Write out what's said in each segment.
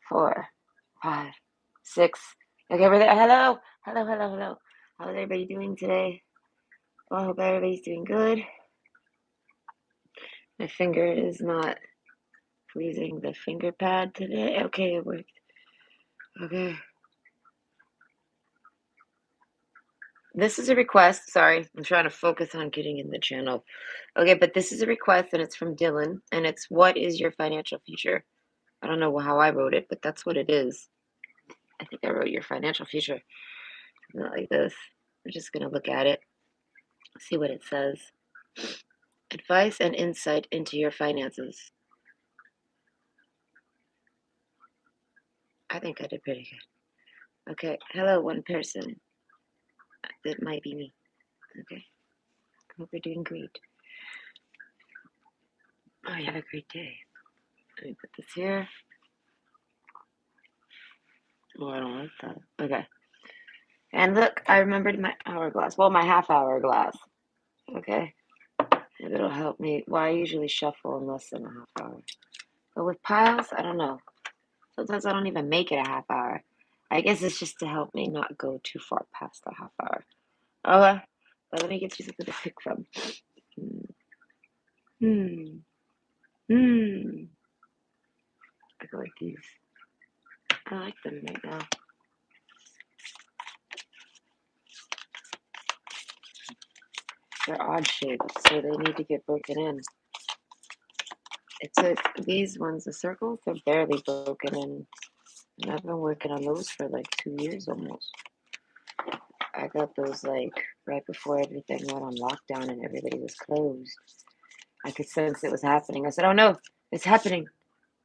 4, 5, 6. Okay, we're there. Hello, hello, hello, hello. How's everybody doing today? Well, I hope everybody's doing good. My finger is not freezing the finger pad today. Okay, it worked. Okay. This is a request. Sorry, I'm trying to focus on getting in the channel. Okay, but this is a request and it's from Dylan and it's what is your financial future? I don't know how I wrote it, but that's what it is. I think I wrote your financial future. Not like this. We're just going to look at it, see what it says. Advice and insight into your finances. I think I did pretty good. Okay, hello, one person. That might be me. Okay, hope you're doing great. Oh, you have a great day. Let me put this here. Oh, I don't like that. Okay. And look, I remembered my hourglass. Well, my half hourglass. Okay. Maybe it'll help me. Well, I usually shuffle in less than a half hour. But with piles, I don't know. Sometimes I don't even make it a half hour. I guess it's just to help me not go too far past the half hour. Okay. But let me get you something to pick from. Hmm. Hmm. I go like these. I like them right now. They're odd shaped, so they need to get broken in. It took these ones, the circles, they're barely broken in. And I've been working on those for like 2 years almost. I got those like right before everything went on lockdown and everybody was closed. I could sense it was happening. I said, oh no, it's happening.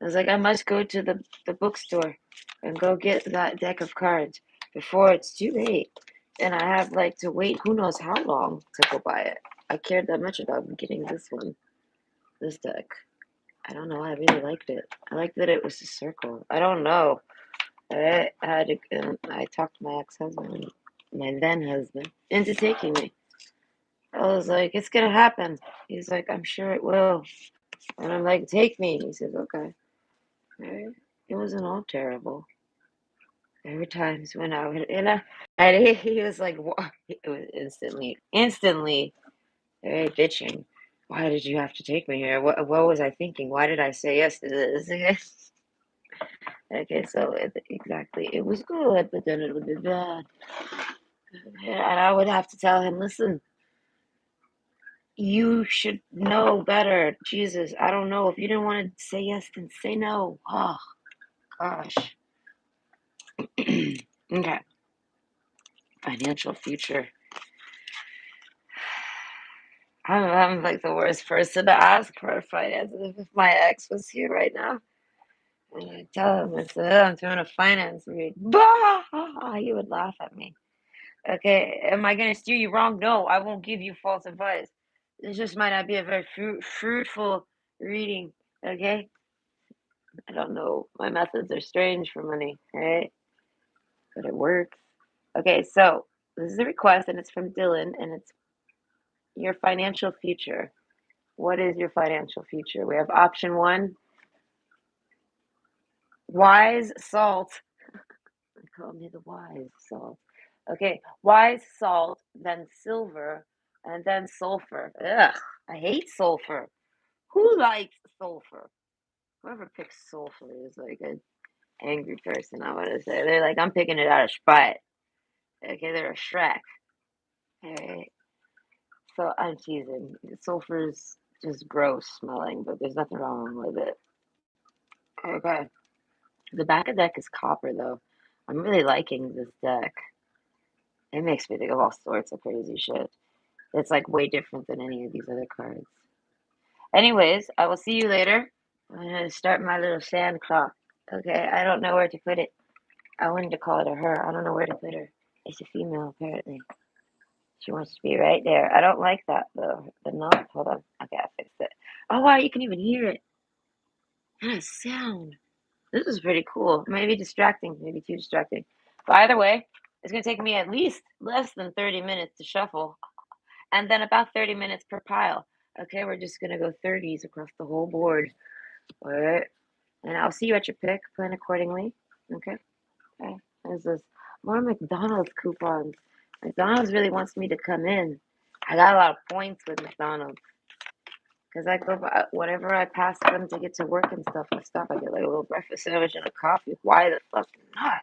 I was like, I must go to the bookstore and go get that deck of cards before it's too late. And I have like to wait who knows how long to go buy it. I cared that much about getting this one, this deck. I don't know. I really liked it. I liked that it was a circle. I don't know. I talked to my ex-husband, my then husband, into taking me. I was like, it's gonna happen. He's like, I'm sure it will. And I'm like, take me. He says, okay. Right? It wasn't all terrible. There were times when I would, and he was like, what? It was instantly, very bitching. Why did you have to take me here? What was I thinking? Why did I say yes to this? Okay, so exactly, it was good, but then it would be bad. And I would have to tell him, listen, you should know better. Jesus, I don't know. If you didn't want to say yes, then say no. Oh, gosh. Okay. Financial future. I'm like the worst person to ask for finances. If my ex was here right now, and I tell him, I said, I'm doing a finance read. Bah! He would laugh at me. Okay, am I going to steer you wrong? No, I won't give you false advice. This just might not be a very fruitful reading. Okay, I don't know. My methods are strange for money, right? But it works. Okay, so this is a request, and it's from Dylan, and it's your financial future. What is your financial future? We have option one, wise salt. They call me the wise salt. Okay, wise salt, then silver, and then sulfur. Ugh, I hate sulfur. Who likes sulfur? Whoever picks sulfur is like an angry person, I want to say. They're like, I'm picking it out of spite. Okay, they're a Shrek. Alright, so I'm teasing. Sulfur's just gross smelling, but there's nothing wrong with it. Okay. The back of the deck is copper, though. I'm really liking this deck. It makes me think of all sorts of crazy shit. It's like way different than any of these other cards. Anyways, I will see you later. I'm gonna start my little sand clock. Okay, I don't know where to put it. I wanted to call it a her. I don't know where to put her. It's a female, apparently. She wants to be right there. I don't like that, though. The knot. Hold on. Okay, I fixed it. Oh, wow, you can even hear it. What a sound. This is pretty cool. Maybe distracting, maybe too distracting. But either way, it's going to take me at least less than 30 minutes to shuffle, and then about 30 minutes per pile. Okay, we're just going to go 30s across the whole board. All right. And I'll see you at your pick. Plan accordingly. Okay. Okay. There's this more McDonald's coupons. McDonald's really wants me to come in. I got a lot of points with McDonald's because I go by, whenever I pass them to get to work and stuff. I stop. I get like a little breakfast sandwich and a coffee. Why the fuck not?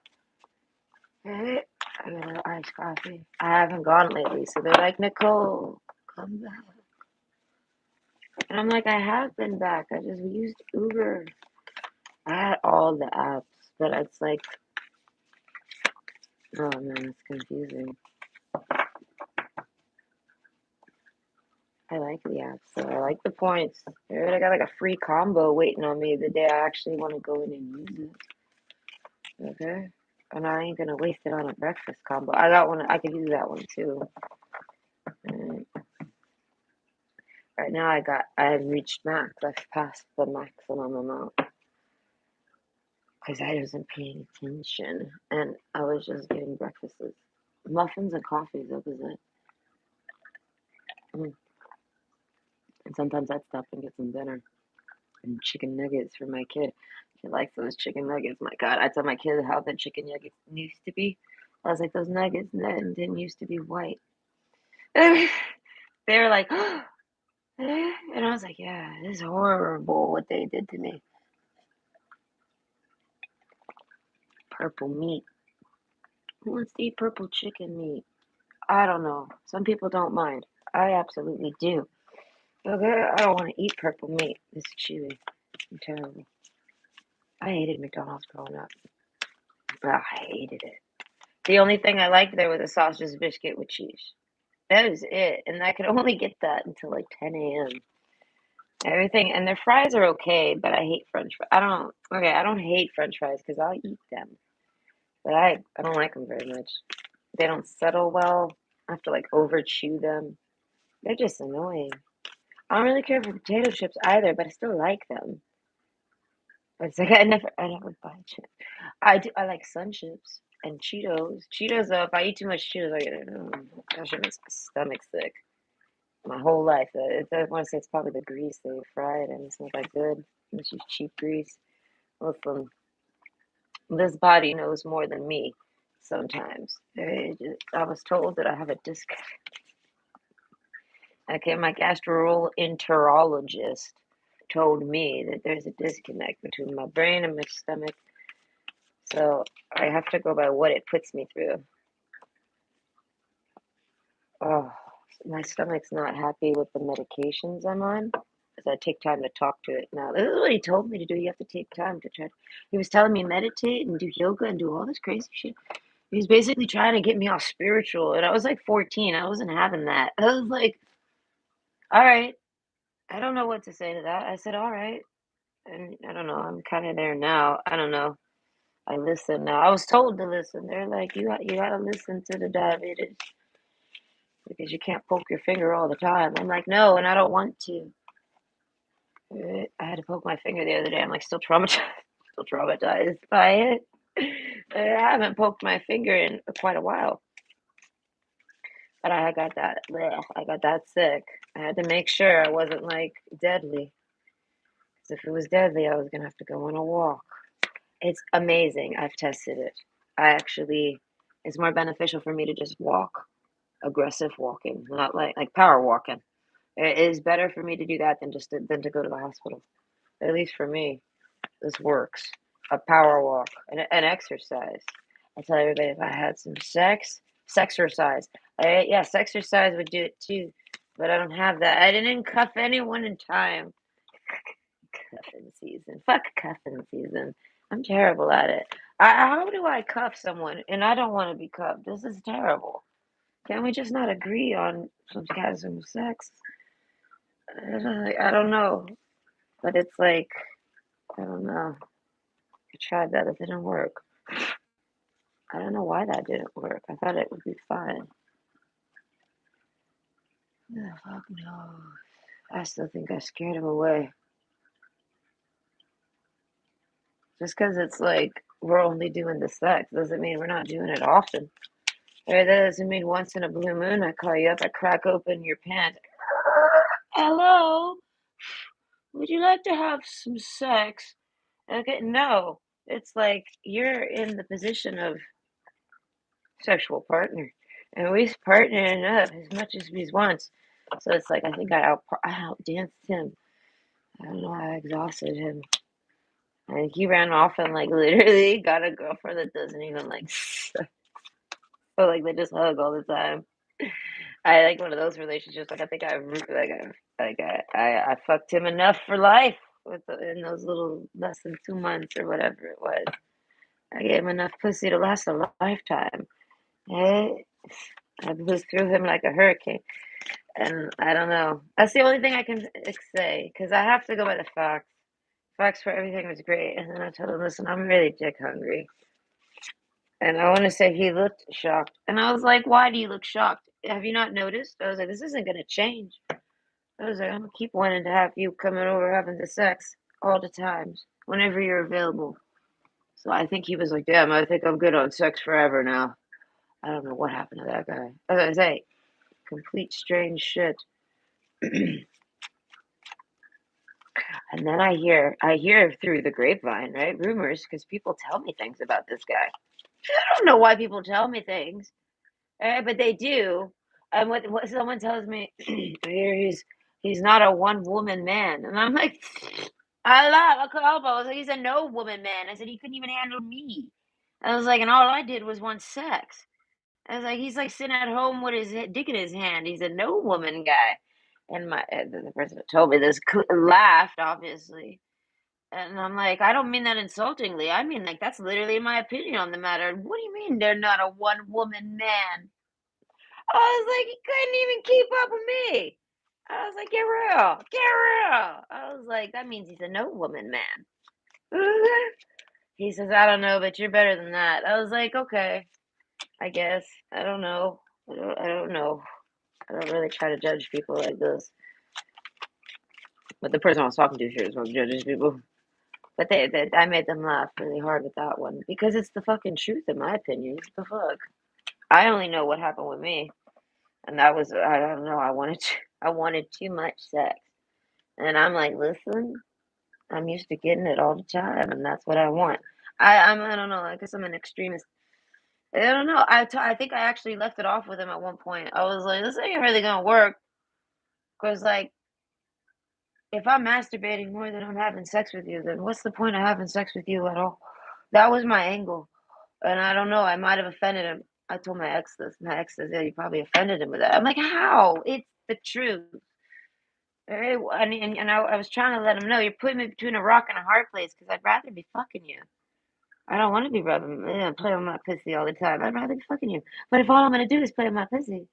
Hey, I get a little iced coffee. I haven't gone lately, so they're like, Nicole, come back. And I'm like, I have been back. I just used Uber. I had all the apps, but it's like, oh man, it's confusing. I like the apps, so I like the points. I got like a free combo waiting on me the day I actually want to go in and use it. Okay? And I ain't gonna waste it on a breakfast combo. I got one, I could use that one too. Right, right now I have reached max. I've passed the maximum amount because I wasn't paying attention and I was just getting breakfasts. Muffins and coffees, that was it. Mm. And sometimes I'd stop and get some dinner and chicken nuggets for my kid. She likes those chicken nuggets. My God, I tell my kid how the chicken nuggets used to be. I was like, those nuggets then didn't used to be white. They were like, and I was like, yeah, this is horrible what they did to me. Purple meat. Who wants to eat purple chicken meat? I don't know. Some people don't mind. I absolutely do. Okay, I don't want to eat purple meat. It's chewy and terrible. I hated McDonald's growing up. I hated it. The only thing I liked there was a sausage biscuit with cheese. That was it. And I could only get that until like 10 a.m. Everything, and their fries are okay, but I hate French fries. I don't hate French fries because I'll eat them, but I don't like them very much. They don't settle well. I have to like over chew them. They're just annoying. I don't really care for potato chips either, but I still like them. It's like I never buy chips. I like Sun Chips and Cheetos. Cheetos though, if I eat too much Cheetos, I get that shit makes my stomach sick. My whole life, I want to say it's probably the grease they fry it and it's not that good. It's just cheap grease. Listen, this body knows more than me. Sometimes I was told that I have a disconnect. Okay, my gastroenterologist told me that there's a disconnect between my brain and my stomach. So I have to go by what it puts me through. Oh, my stomach's not happy with the medications I'm on. Because I take time to talk to it now. This is what he told me to do. You have to take time to try. He was telling me meditate and do yoga and do all this crazy shit. He was basically trying to get me all spiritual. And I was like 14. I wasn't having that. I was like, all right. I don't know what to say to that. I said, all right. And I don't know. I'm kind of there now. I don't know. I listen now. I was told to listen. They're like, you got to listen to the diabetes because you can't poke your finger all the time. I'm like, no, and I don't want to. I had to poke my finger the other day. I'm like still traumatized, still traumatized by it. I haven't poked my finger in quite a while, but I got that. I got that sick. I had to make sure I wasn't like deadly. Because if it was deadly, I was gonna have to go on a walk. It's amazing. I've tested it. I actually, it's more beneficial for me to just walk, aggressive walking, not like power walking. It is better for me to do that than to go to the hospital. At least for me. This works. A power walk, an exercise. I tell everybody if I had some sexercise. Yes, exercise would do it too, but I don't have that. I didn't cuff anyone in time. Cuffing season. Fuck cuffing season. I'm terrible at it. How do I cuff someone? And I don't want to be cuffed. This is terrible. Can we just not agree on some casual sex? I don't know, but it's like I don't know. I tried that. It didn't work. I don't know why that didn't work. I thought it would be fine. The fuck no. I still think I scared him away. Just because it's like we're only doing the sex doesn't mean we're not doing it often. Or that doesn't mean once in a blue moon I call you up, I crack open your pants. Hello, would you like to have some sex? Okay, no. It's like you're in the position of sexual partner, and we's partnering up as much as we want. So it's like I think I outdanced him. I don't know, I exhausted him. And he ran off and like literally got a girlfriend that doesn't even like so like they just hug all the time. I like one of those relationships. Like I think I fucked him enough for life in those little less than 2 months or whatever it was. I gave him enough pussy to last a lifetime. Hey, I blew through him like a hurricane, and I don't know. That's the only thing I can say because I have to go by the facts. Facts for everything was great, and then I told him, "Listen, I'm really dick hungry." And I want to say he looked shocked. And I was like, why do you look shocked? Have you not noticed? I was like, this isn't going to change. I was like, I'm going to keep wanting to have you coming over having the sex all the times, whenever you're available. So I think he was like, damn, I think I'm good on sex forever now. I don't know what happened to that guy. As I say, complete strange shit. And then I hear through the grapevine, right? Rumors, because people tell me things about this guy. I don't know why people tell me things. But they do. And what someone tells me, I hear he's not a one woman man, and I'm like, I laugh. I was like, he's a no woman man. I said he couldn't even handle me. I was like, and all I did was want sex. I was like, he's like sitting at home with his dick in his hand. He's a no woman guy. And the person that told me this laughed, obviously. And I'm like, I don't mean that insultingly. I mean like that's literally my opinion on the matter. What do you mean they're not a one woman man? I was like, he couldn't even keep up with me. I was like, get real, get real. I was like, that means he's a no woman man. He says, I don't know, but you're better than that. I was like, okay, I guess. I don't know. I don't know. I don't really try to judge people like this. But the person I was talking to sure as well judges people. But I made them laugh really hard with that one because it's the fucking truth, in my opinion. What the fuck? I only know what happened with me. And that was I don't know, I wanted too much sex. And I'm like, "Listen, I'm used to getting it all the time, and that's what I want." I don't know, I guess I'm an extremist. I don't know, I think I actually left it off with him at one point. I was like, "This ain't really gonna work, cause like, if I'm masturbating more than I'm having sex with you, then what's the point of having sex with you at all?" That was my angle, and I don't know, I might have offended him. I told my ex this. My ex says, "Yeah, you probably offended him with that." I'm like, "How? It's the truth." I was trying to let him know you're putting me between a rock and a hard place because I'd rather be fucking you. I don't want to be playing with my pussy all the time. I'd rather be fucking you. But if all I'm gonna do is play with my pussy,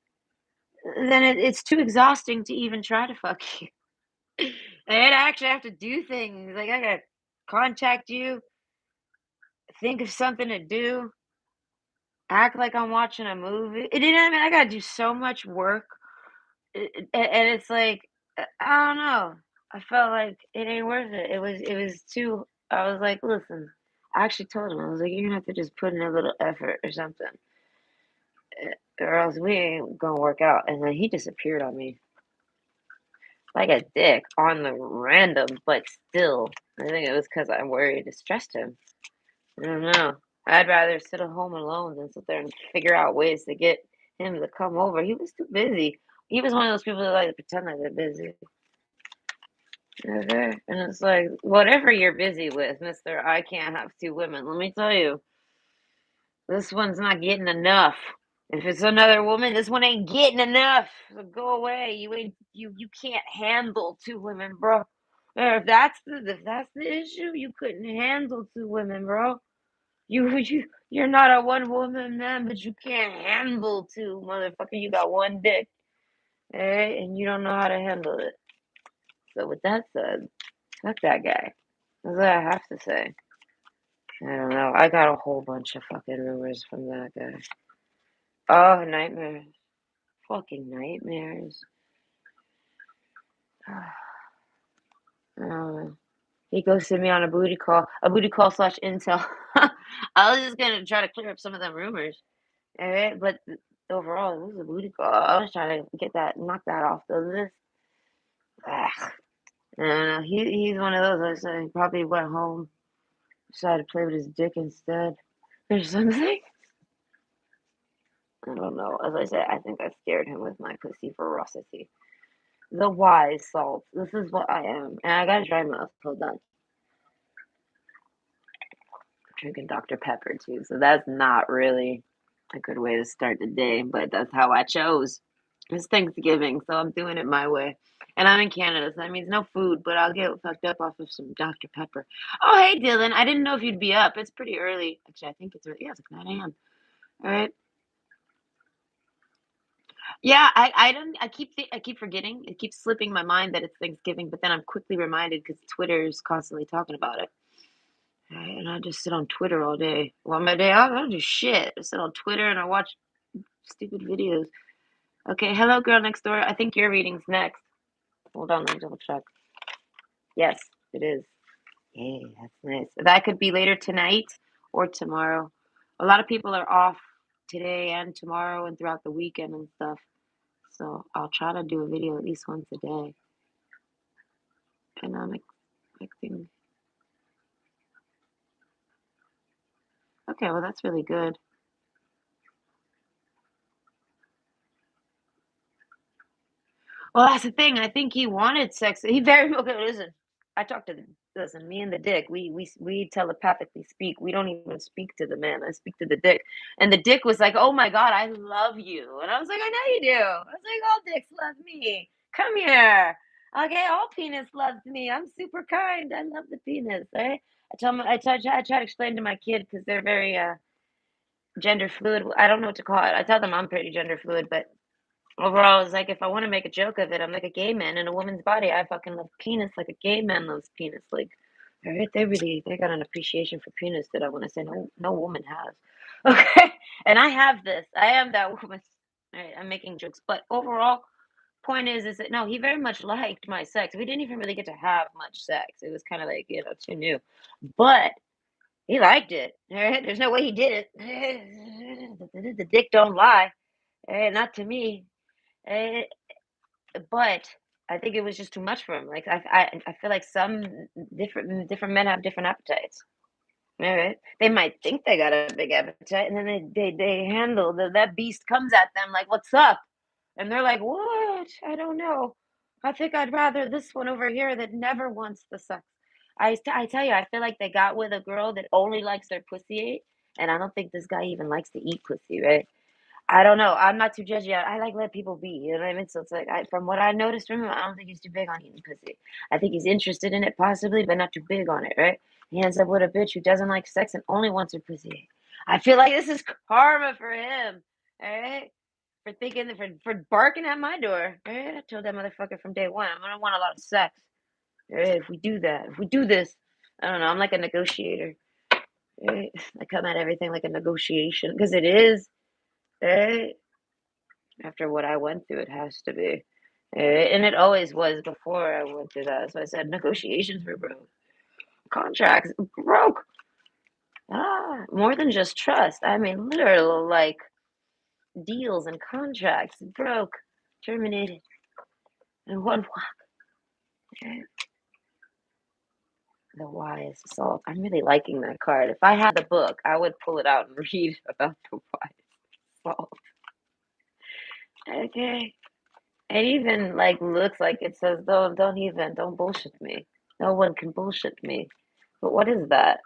then it's too exhausting to even try to fuck you. And I actually have to do things like I gotta contact you, think of something to do, act like I'm watching a movie. You know what I mean? I gotta do so much work. And it's like, I don't know. I felt like it ain't worth it. It was too I was like, "Listen," I actually told him, I was like, "You're gonna have to just put in a little effort or something, or else we ain't gonna work out." And then he disappeared on me like a dick on the random, but still. I think it was because I worried it stressed him. I don't know. I'd rather sit at home alone than sit there and figure out ways to get him to come over. He was too busy. He was one of those people that like to pretend like they're busy. Okay. And it's like, whatever you're busy with, Mister, I can't have two women. Let me tell you, this one's not getting enough. If it's another woman, this one ain't getting enough. So go away. You can't handle two women, bro. Or if that's the issue, you couldn't handle two women, bro. You're not a one woman man, but you can't handle two, motherfucker. You got one dick, alright, and you don't know how to handle it. So with that said, fuck that guy. That's what I have to say. I don't know. I got a whole bunch of fucking rumors from that guy. Oh, nightmares. Fucking nightmares. He ghosted me on a booty call slash intel. I was just gonna try to clear up some of them rumors. Alright, but overall, it was a booty call. I was trying to knock that off the list. Ugh. I don't know. He's one of those. I said he probably went home. Decided to play with his dick instead. There's something. I don't know. As I said, I think I scared him with my pussy ferocity. The wise salt. This is what I am. And I got a dry mouth. Hold on. Drinking Dr. Pepper too. So that's not really a good way to start the day, but that's how I chose. It's Thanksgiving, so I'm doing it my way. And I'm in Canada, so that means no food, but I'll get fucked up off of some Dr. Pepper. Oh, hey, Dylan. I didn't know if you'd be up. It's pretty early. Actually, I think it's early. Yeah, it's like 9 a.m. All right. Yeah, I keep forgetting. It keeps slipping my mind that it's Thanksgiving, but then I'm quickly reminded because Twitter's constantly talking about it. Right, and I just sit on Twitter all day. Well, my day off, I don't do shit. I sit on Twitter and I watch stupid videos. Okay, hello, girl next door. I think your reading's next. Hold on, let me double check. Yes, it is. Hey, that's nice. That could be later tonight or tomorrow. A lot of people are off today and tomorrow and throughout the weekend and stuff. So I'll try to do a video at least once a day. And I'm expecting. Okay, well, that's really good. Well, that's the thing. I think he wanted sex. He very okay. Listen, I talked to the listen. Me and the dick. We telepathically speak. We don't even speak to the man. I speak to the dick, and the dick was like, "Oh my god, I love you," and I was like, "I know you do." I was like, "All dicks love me. Come here." Okay, all penis loves me. I'm super kind. I love the penis. Right? I tell my, I try to explain to my kid because they're very gender fluid. I don't know what to call it. I tell them I'm pretty gender fluid, but overall, it's like if I want to make a joke of it, I'm like a gay man in a woman's body. I fucking love penis like a gay man loves penis. Like, all right, they got an appreciation for penis that I want to say no woman has. Okay, and I have this. I am that woman. All right, I'm making jokes, but overall, point is that no, he very much liked my sex. We didn't even really get to have much sex. It was kind of like too new, but he liked it. All right, there's no way he did it. The dick don't lie. All right, not to me. Eh, but I think it was just too much for him. Like I feel like some different men have different appetites. All right, they might think they got a big appetite, and then they handle that beast comes at them like, "What's up?" And they're like, "What? I don't know. I think I'd rather this one over here that never wants the sex." I tell you, I feel like they got with a girl that only likes their pussy ate, and I don't think this guy even likes to eat pussy, right? I don't know. I'm not too judgy. I like let people be. You know what I mean? So it's like from what I noticed from him, I don't think he's too big on eating pussy. I think he's interested in it possibly, but not too big on it, right? He ends up with a bitch who doesn't like sex and only wants her pussy. I feel like this is karma for him. All right? For thinking for barking at my door. All right? I told that motherfucker from day one, I'm gonna want a lot of sex. All right? If we do that, if we do this, I don't know. I'm like a negotiator. Right? I come at everything like a negotiation because it is. Right? After what I went through, it has to be. And it always was before I went through that. So I said negotiations were broke. Contracts broke. More than just trust. I mean, literal like deals and contracts broke, terminated in one walk. The wise salt. I'm really liking that card. If I had the book, I would pull it out and read about the wise salt. Okay. It even like looks like it says, don't bullshit me. No one can bullshit me. But what is that?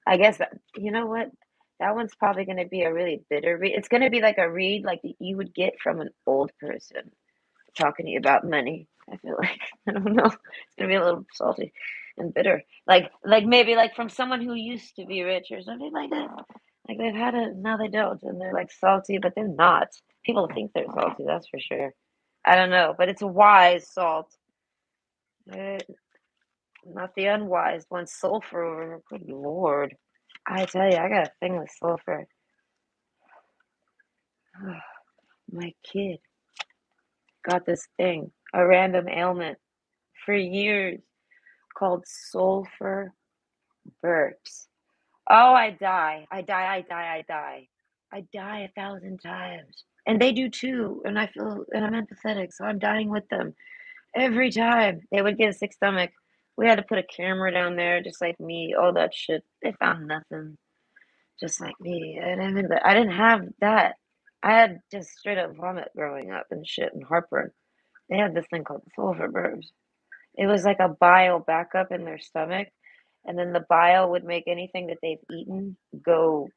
I guess that, you know what? That one's probably going to be a really bitter read. It's going to be like a read like you would get from an old person talking to you about money. I feel like I don't know. It's going to be a little salty and bitter. Like maybe like from someone who used to be rich or something like that. Like they've had it, now they don't, and they're like salty, but they're not. People think they're salty, that's for sure. I don't know, but it's a wise salt. Eh, not the unwise one. Sulfur, good lord. I tell you, I got a thing with sulfur. My kid got this thing, a random ailment for years called sulfur burps. Oh, I die. I die. I die. I die. I die 1,000 times. And they do too. And and I'm empathetic, so I'm dying with them. Every time they would get a sick stomach. We had to put a camera down there, just like me, all that shit. They found nothing, just like me. And I didn't have that. I had just straight up vomit growing up and shit and heartburn. They had this thing called sulfur burbs. It was like a bile backup in their stomach, and then the bile would make anything that they've eaten go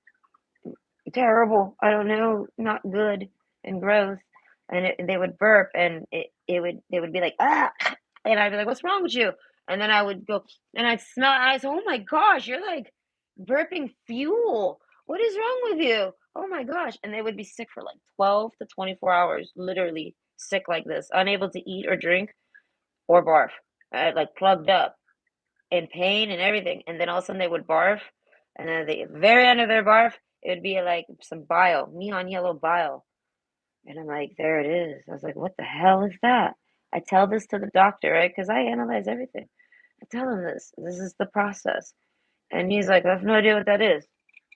terrible. I don't know, not good and gross. And they would burp, and they would be like, ah, and I'd be like, what's wrong with you? And then I would go, and I'd smell, and I'd say, oh my gosh, you're like burping fuel. What is wrong with you? Oh my gosh. And they would be sick for like 12 to 24 hours, literally sick like this, unable to eat or drink or barf, like plugged up in pain and everything. And then all of a sudden they would barf, and then at the very end of their barf, it would be like some bile, neon yellow bile. And I'm like, there it is. I was like, what the hell is that? I tell this to the doctor, right? Because I analyze everything. I tell him this. This is the process. And he's like, I have no idea what that is.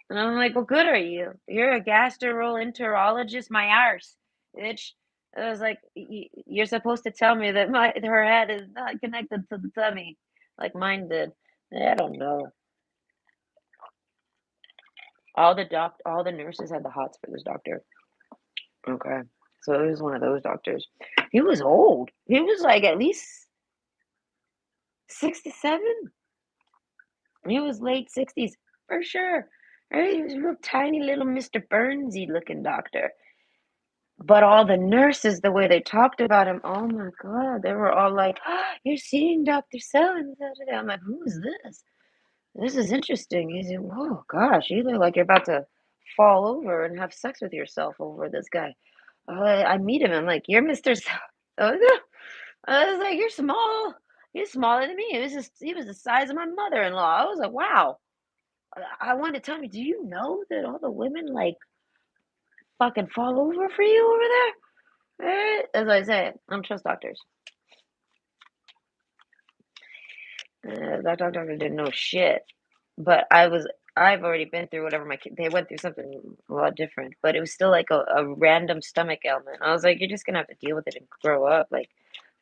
And I'm like, well, good are you? You're a gastroenterologist, my arse, bitch. I was like, you're supposed to tell me that her head is not connected to the tummy, like mine did. I don't know. All the nurses had the hots for this doctor. Okay, so it was one of those doctors. He was old. He was like at least 67. He was late 60s for sure. Right? He was a real tiny little Mr. Burnsy looking doctor. But all the nurses, the way they talked about him, oh my God, they were all like, "Ah, you're seeing Dr. So and so today." I'm like, who is this? This is interesting. He's like, oh gosh, you look like you're about to fall over and have sex with yourself over this guy. I meet him. I'm like, you're Mr. So. I was like, you're small. You're smaller than me. He was the size of my mother-in-law. I was like, wow. I wanted to tell me, do you know that all the women like fucking fall over for you over there? As I say, I don't trust doctors. That doctor didn't know shit. But I've already been through whatever they went through something a lot different, but it was still like a random stomach ailment. I was like, you're just gonna have to deal with it and grow up, like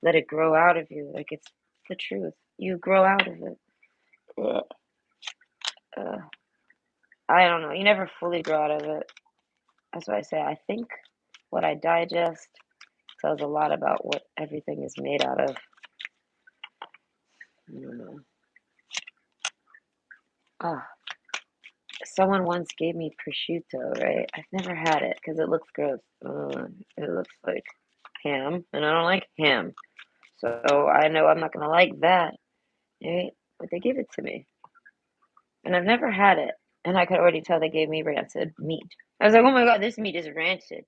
let it grow out of you. Like it's the truth. You grow out of it. Ugh. I don't know. You never fully grow out of it. That's why I say I think what I digest tells a lot about what everything is made out of. I don't know. Ah, someone once gave me prosciutto, right? I've never had it because it looks gross. It looks like ham, and I don't like ham. So I know I'm not gonna like that, right? But they gave it to me, and I've never had it, and I could already tell they gave me rancid meat. I was like, oh my God, this meat is rancid.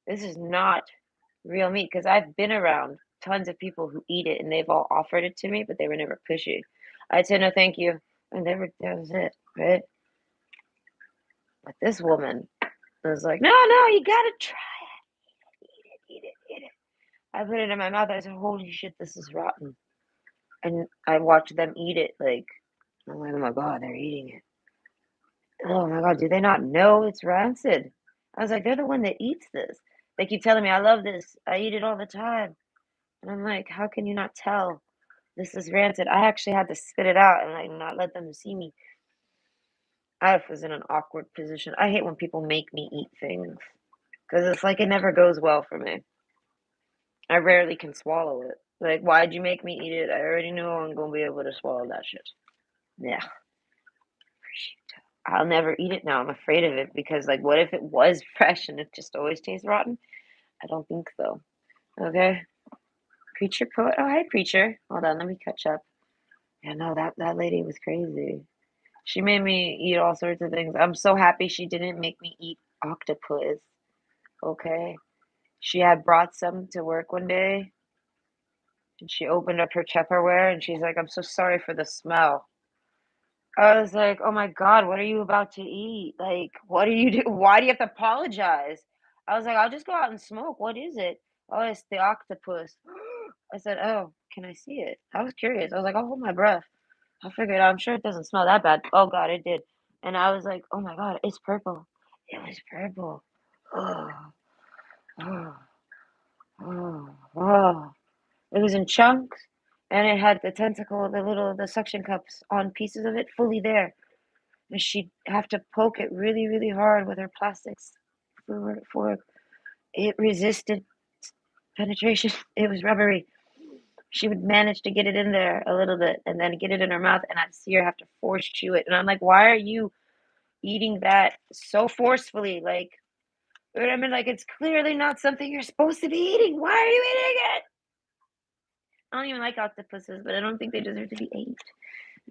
This is not real meat because I've been around tons of people who eat it, and they've all offered it to me, but they were never pushy. I'd say no, thank you, and that was it, right? But this woman was like, no, no, you gotta try it, eat it, eat it. I put it in my mouth. I said, holy shit, this is rotten. And I watched them eat it. Like, I'm like, oh my God, they're eating it. Oh my God, do they not know it's rancid? I was like, they're the one that eats this. They keep telling me, I love this. I eat it all the time. And I'm like, how can you not tell this is rancid? I actually had to spit it out and like not let them see me. I was in an awkward position. I hate when people make me eat things because it's like it never goes well for me. I rarely can swallow it. Like, why'd you make me eat it? I already know I'm gonna be able to swallow that shit. Yeah, prosciutto. I'll never eat it now. I'm afraid of it because, like, what if it was fresh and it just always tastes rotten? I don't think so. Okay, preacher poet. Oh, hi, preacher. Hold on, let me catch up. Yeah, no, that lady was crazy. She made me eat all sorts of things. I'm so happy she didn't make me eat octopus. Okay, she had brought some to work one day, and she opened up her Tupperware, and she's like, "I'm so sorry for the smell." I was like, "Oh my God, what are you about to eat? Like, what do you do? Why do you have to apologize?" I was like, "I'll just go out and smoke. What is it?" "Oh, it's the octopus." I said, "Oh, can I see it?" I was curious. I was like, "I'll hold my breath. I'll figure it out. I'm sure it doesn't smell that bad." Oh God, it did. And I was like, "Oh my God, it's purple." It was purple. Oh, oh, oh, oh. It was in chunks. and it had the tentacle, the suction cups on pieces of it fully there. And she'd have to poke it really, really hard with her plastics for it resisted penetration. It was rubbery. She would manage to get it in there a little bit and then get it in her mouth, and I'd see her have to force chew it. And I'm like, why are you eating that so forcefully? Like, you know what I mean? Like, it's clearly not something you're supposed to be eating. Why are you eating it? I don't even like octopuses, but I don't think they deserve to be ate.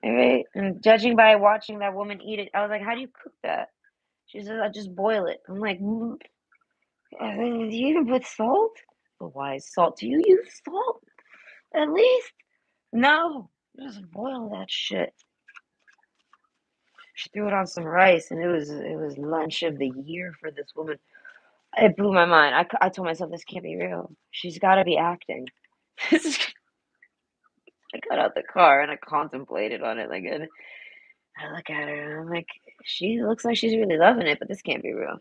All right. And judging by watching that woman eat it, I was like, how do you cook that? She says, I just boil it. I'm like, do you even put salt? But why is salt? Do you use salt at least? No, just boil that shit. She threw it on some rice, and it was lunch of the year for this woman. It blew my mind. I told myself this can't be real. She's got to be acting. I got out the car and I contemplated on it like, and I look at her and I'm like, she looks like she's really loving it, but this can't be real.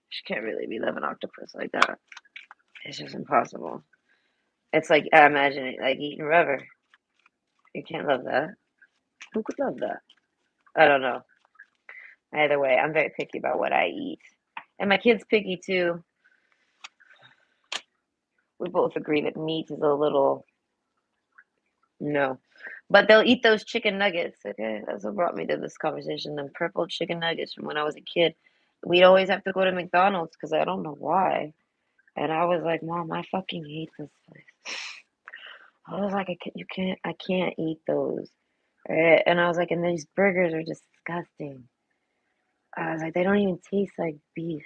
She can't really be loving octopus like that. It's just impossible. It's like I imagine it like eating rubber. You can't love that. Who could love that? I don't know. Either way, I'm very picky about what I eat. And my kid's picky too. We both agree that meat is a little no. But they'll eat those chicken nuggets, okay? That's what brought me to this conversation. Them purple chicken nuggets from when I was a kid. We'd always have to go to McDonald's because I don't know why. And I was like, Mom, I fucking hate this place. I was like, I can't eat those. Right? And I was like, and these burgers are disgusting. I was like, they don't even taste like beef.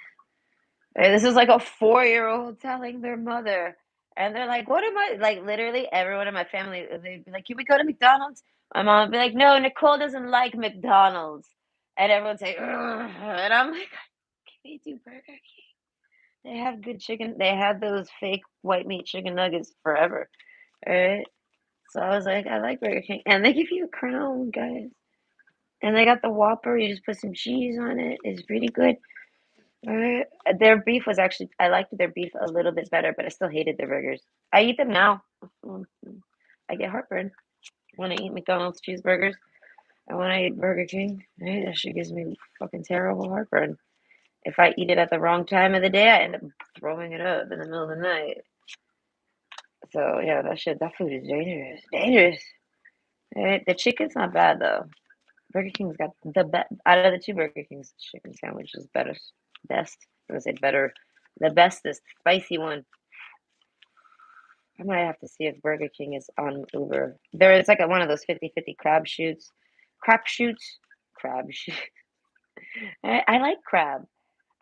And this is like a 4-year-old telling their mother. And they're like, what am I? Like, literally, everyone in my family, they'd be like, can we go to McDonald's? My mom would be like, no, Nicole doesn't like McDonald's. And everyone's like, ugh. And I'm like, can we do Burger King? They have good chicken. They had those fake white meat chicken nuggets forever. Right? So I was like, I like Burger King. And they give you a crown, guys. And they got the Whopper. You just put some cheese on it. It's pretty good. Uh, their beef was actually, I liked their beef a little bit better, but I still hated their burgers. I eat them now. I get heartburn when I eat McDonald's cheeseburgers. And when I eat Burger King, that shit gives me fucking terrible heartburn. If I eat it at the wrong time of the day, I end up throwing it up in the middle of the night. So yeah, that food is dangerous. Dangerous. Right? The chicken's not bad though. Burger King's got the best out of the two Burger King's chicken sandwich is better, best. I would say better, the bestest spicy one. I might have to see if Burger King is on Uber. There is like one of those 50-50 crab shoots. Crab shoots? Crab shoot. I like crab.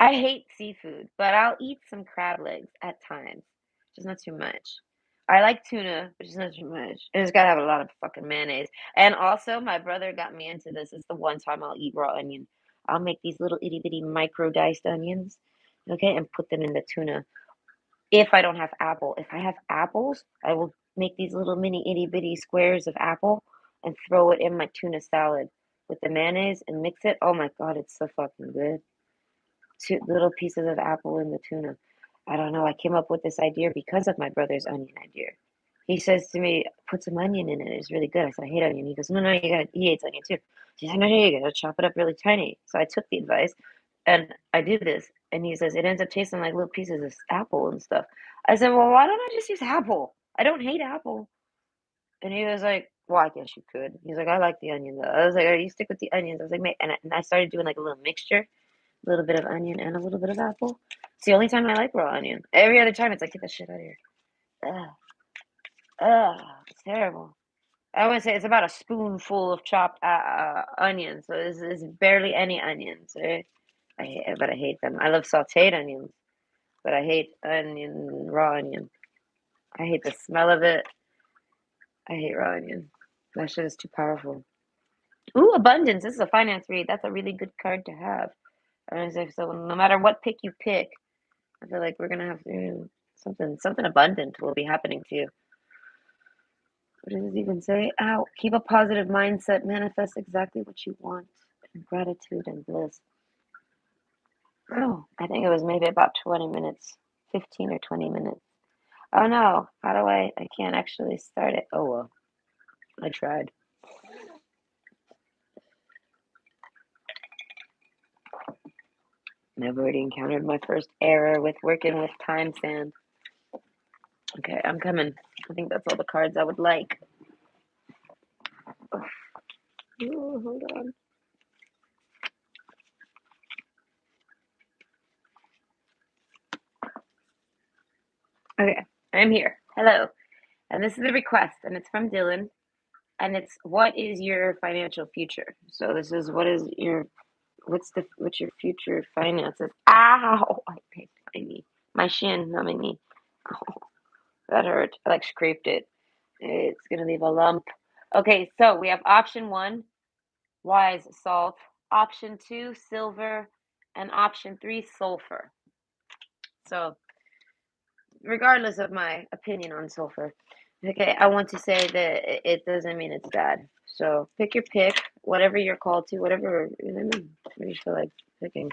I hate seafood, but I'll eat some crab legs at times. Just not too much. I like tuna, but just not too much. And it's gotta have a lot of fucking mayonnaise. And also, my brother got me into this. It's the one time I'll eat raw onion. I'll make these little itty bitty micro diced onions, okay, and put them in the tuna. If I don't have apple, if I have apples, I will make these little mini itty bitty squares of apple and throw it in my tuna salad with the mayonnaise and mix it. Oh my God, it's so fucking good. Two little pieces of apple in the tuna. I don't know. I came up with this idea because of my brother's onion idea. He says to me, put some onion in it. It's really good. I said, I hate onion. He goes, no, no, he hates onion too. He said, no, no, you gotta chop it up really tiny. So I took the advice and I do this. And he says, it ends up tasting like little pieces of apple and stuff. I said, well, why don't I just use apple? I don't hate apple. And he was like, well, I guess you could. He's like, I like the onion though. I was like, you stick with the onions. I was like, mate, and I started doing like a little mixture, a little bit of onion and a little bit of apple. It's the only time I like raw onion. Every other time, it's like, get that shit out of here. Ugh, ugh, it's terrible. I want to say it's about a spoonful of chopped onions, so it's barely any onions. Right? But I hate them. I love sautéed onions, but I hate raw onion. I hate the smell of it. I hate raw onion. That shit is too powerful. Ooh, abundance. This is a finance read. That's a really good card to have. And so no matter what pick you pick, I feel like we're gonna have to something abundant will be happening to you. What does it even say? Ow, keep a positive mindset, manifest exactly what you want, and gratitude and bliss. Oh, I think it was maybe about 20 minutes, 15 or 20 minutes. Oh no, how do I can't actually start it. Oh well. I tried. I've already encountered my first error with working with time sand. Okay, I'm coming. I think that's all the cards I would like. Oh, hold on. Okay, I'm here. Hello. And this is a request, and it's from Dylan. And it's what is your financial future? So this is what's your future finances? Ow! I hit my knee. My shin, not my knee. Oh, that hurt. I like scraped it. It's gonna leave a lump. Okay, so we have option one, wise salt, option two, silver, and option three, sulfur. So regardless of my opinion on sulfur, okay, I want to say that it doesn't mean it's bad. So pick your pick, whatever you're called to, whatever you feel like picking.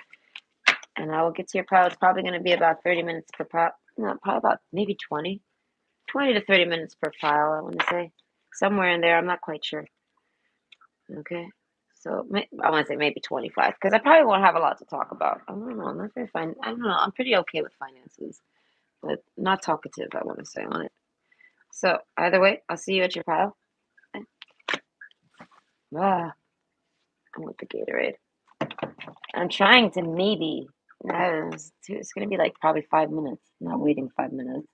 And I will get to your pile. It's probably going to be about 30 minutes per pile. No, probably about maybe 20 to 30 minutes per pile, I want to say. Somewhere in there, I'm not quite sure. Okay. So I want to say maybe 25 because I probably won't have a lot to talk about. I don't know. I'm not very fine. I don't know. I'm pretty okay with finances, but not talkative, I want to say on it. So either way, I'll see you at your pile. Ah, I'm with the Gatorade. I'm trying to maybe. No, it's gonna be like probably 5 minutes. I'm not waiting 5 minutes.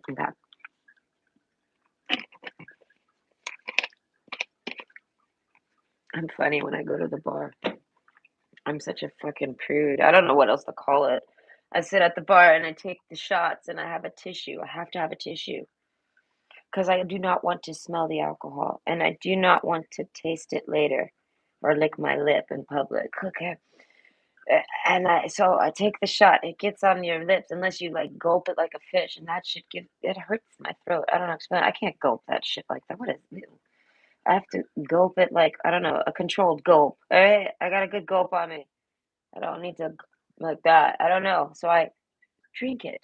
Okay. I'm funny when I go to the bar. I'm such a fucking prude. I don't know what else to call it. I sit at the bar and I take the shots and I have a tissue. I have to have a tissue because I do not want to smell the alcohol and I do not want to taste it later or lick my lip in public. Okay. And I take the shot. It gets on your lips unless you like gulp it like a fish, and that shit it hurts my throat. I don't know explain. I can't gulp that shit like that. What is it? I have to gulp it like I don't know a controlled gulp. All right, I got a good gulp on me. I don't need to like that. I don't know. So I drink it,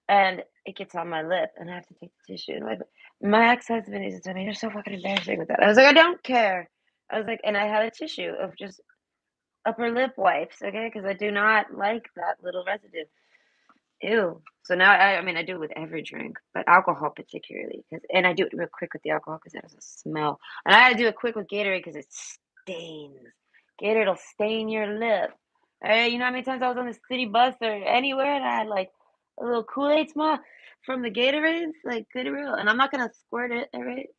and it gets on my lip, and I have to take the tissue. And my ex-husband used to tell me, "You're so fucking embarrassing with that." I was like, "I don't care." I was like, and I had a tissue of just upper lip wipes, okay? Because I do not like that little residue. Ew. So now I mean, I do it with every drink, but alcohol particularly, and I do it real quick with the alcohol because it has a smell. And I gotta do it quick with Gatorade because it stains. Gatorade will stain your lip. Hey, you know how many times I was on the city bus or anywhere and I had like a little Kool-Aid smell from the Gatorades, like good real. And I'm not gonna squirt it, all right?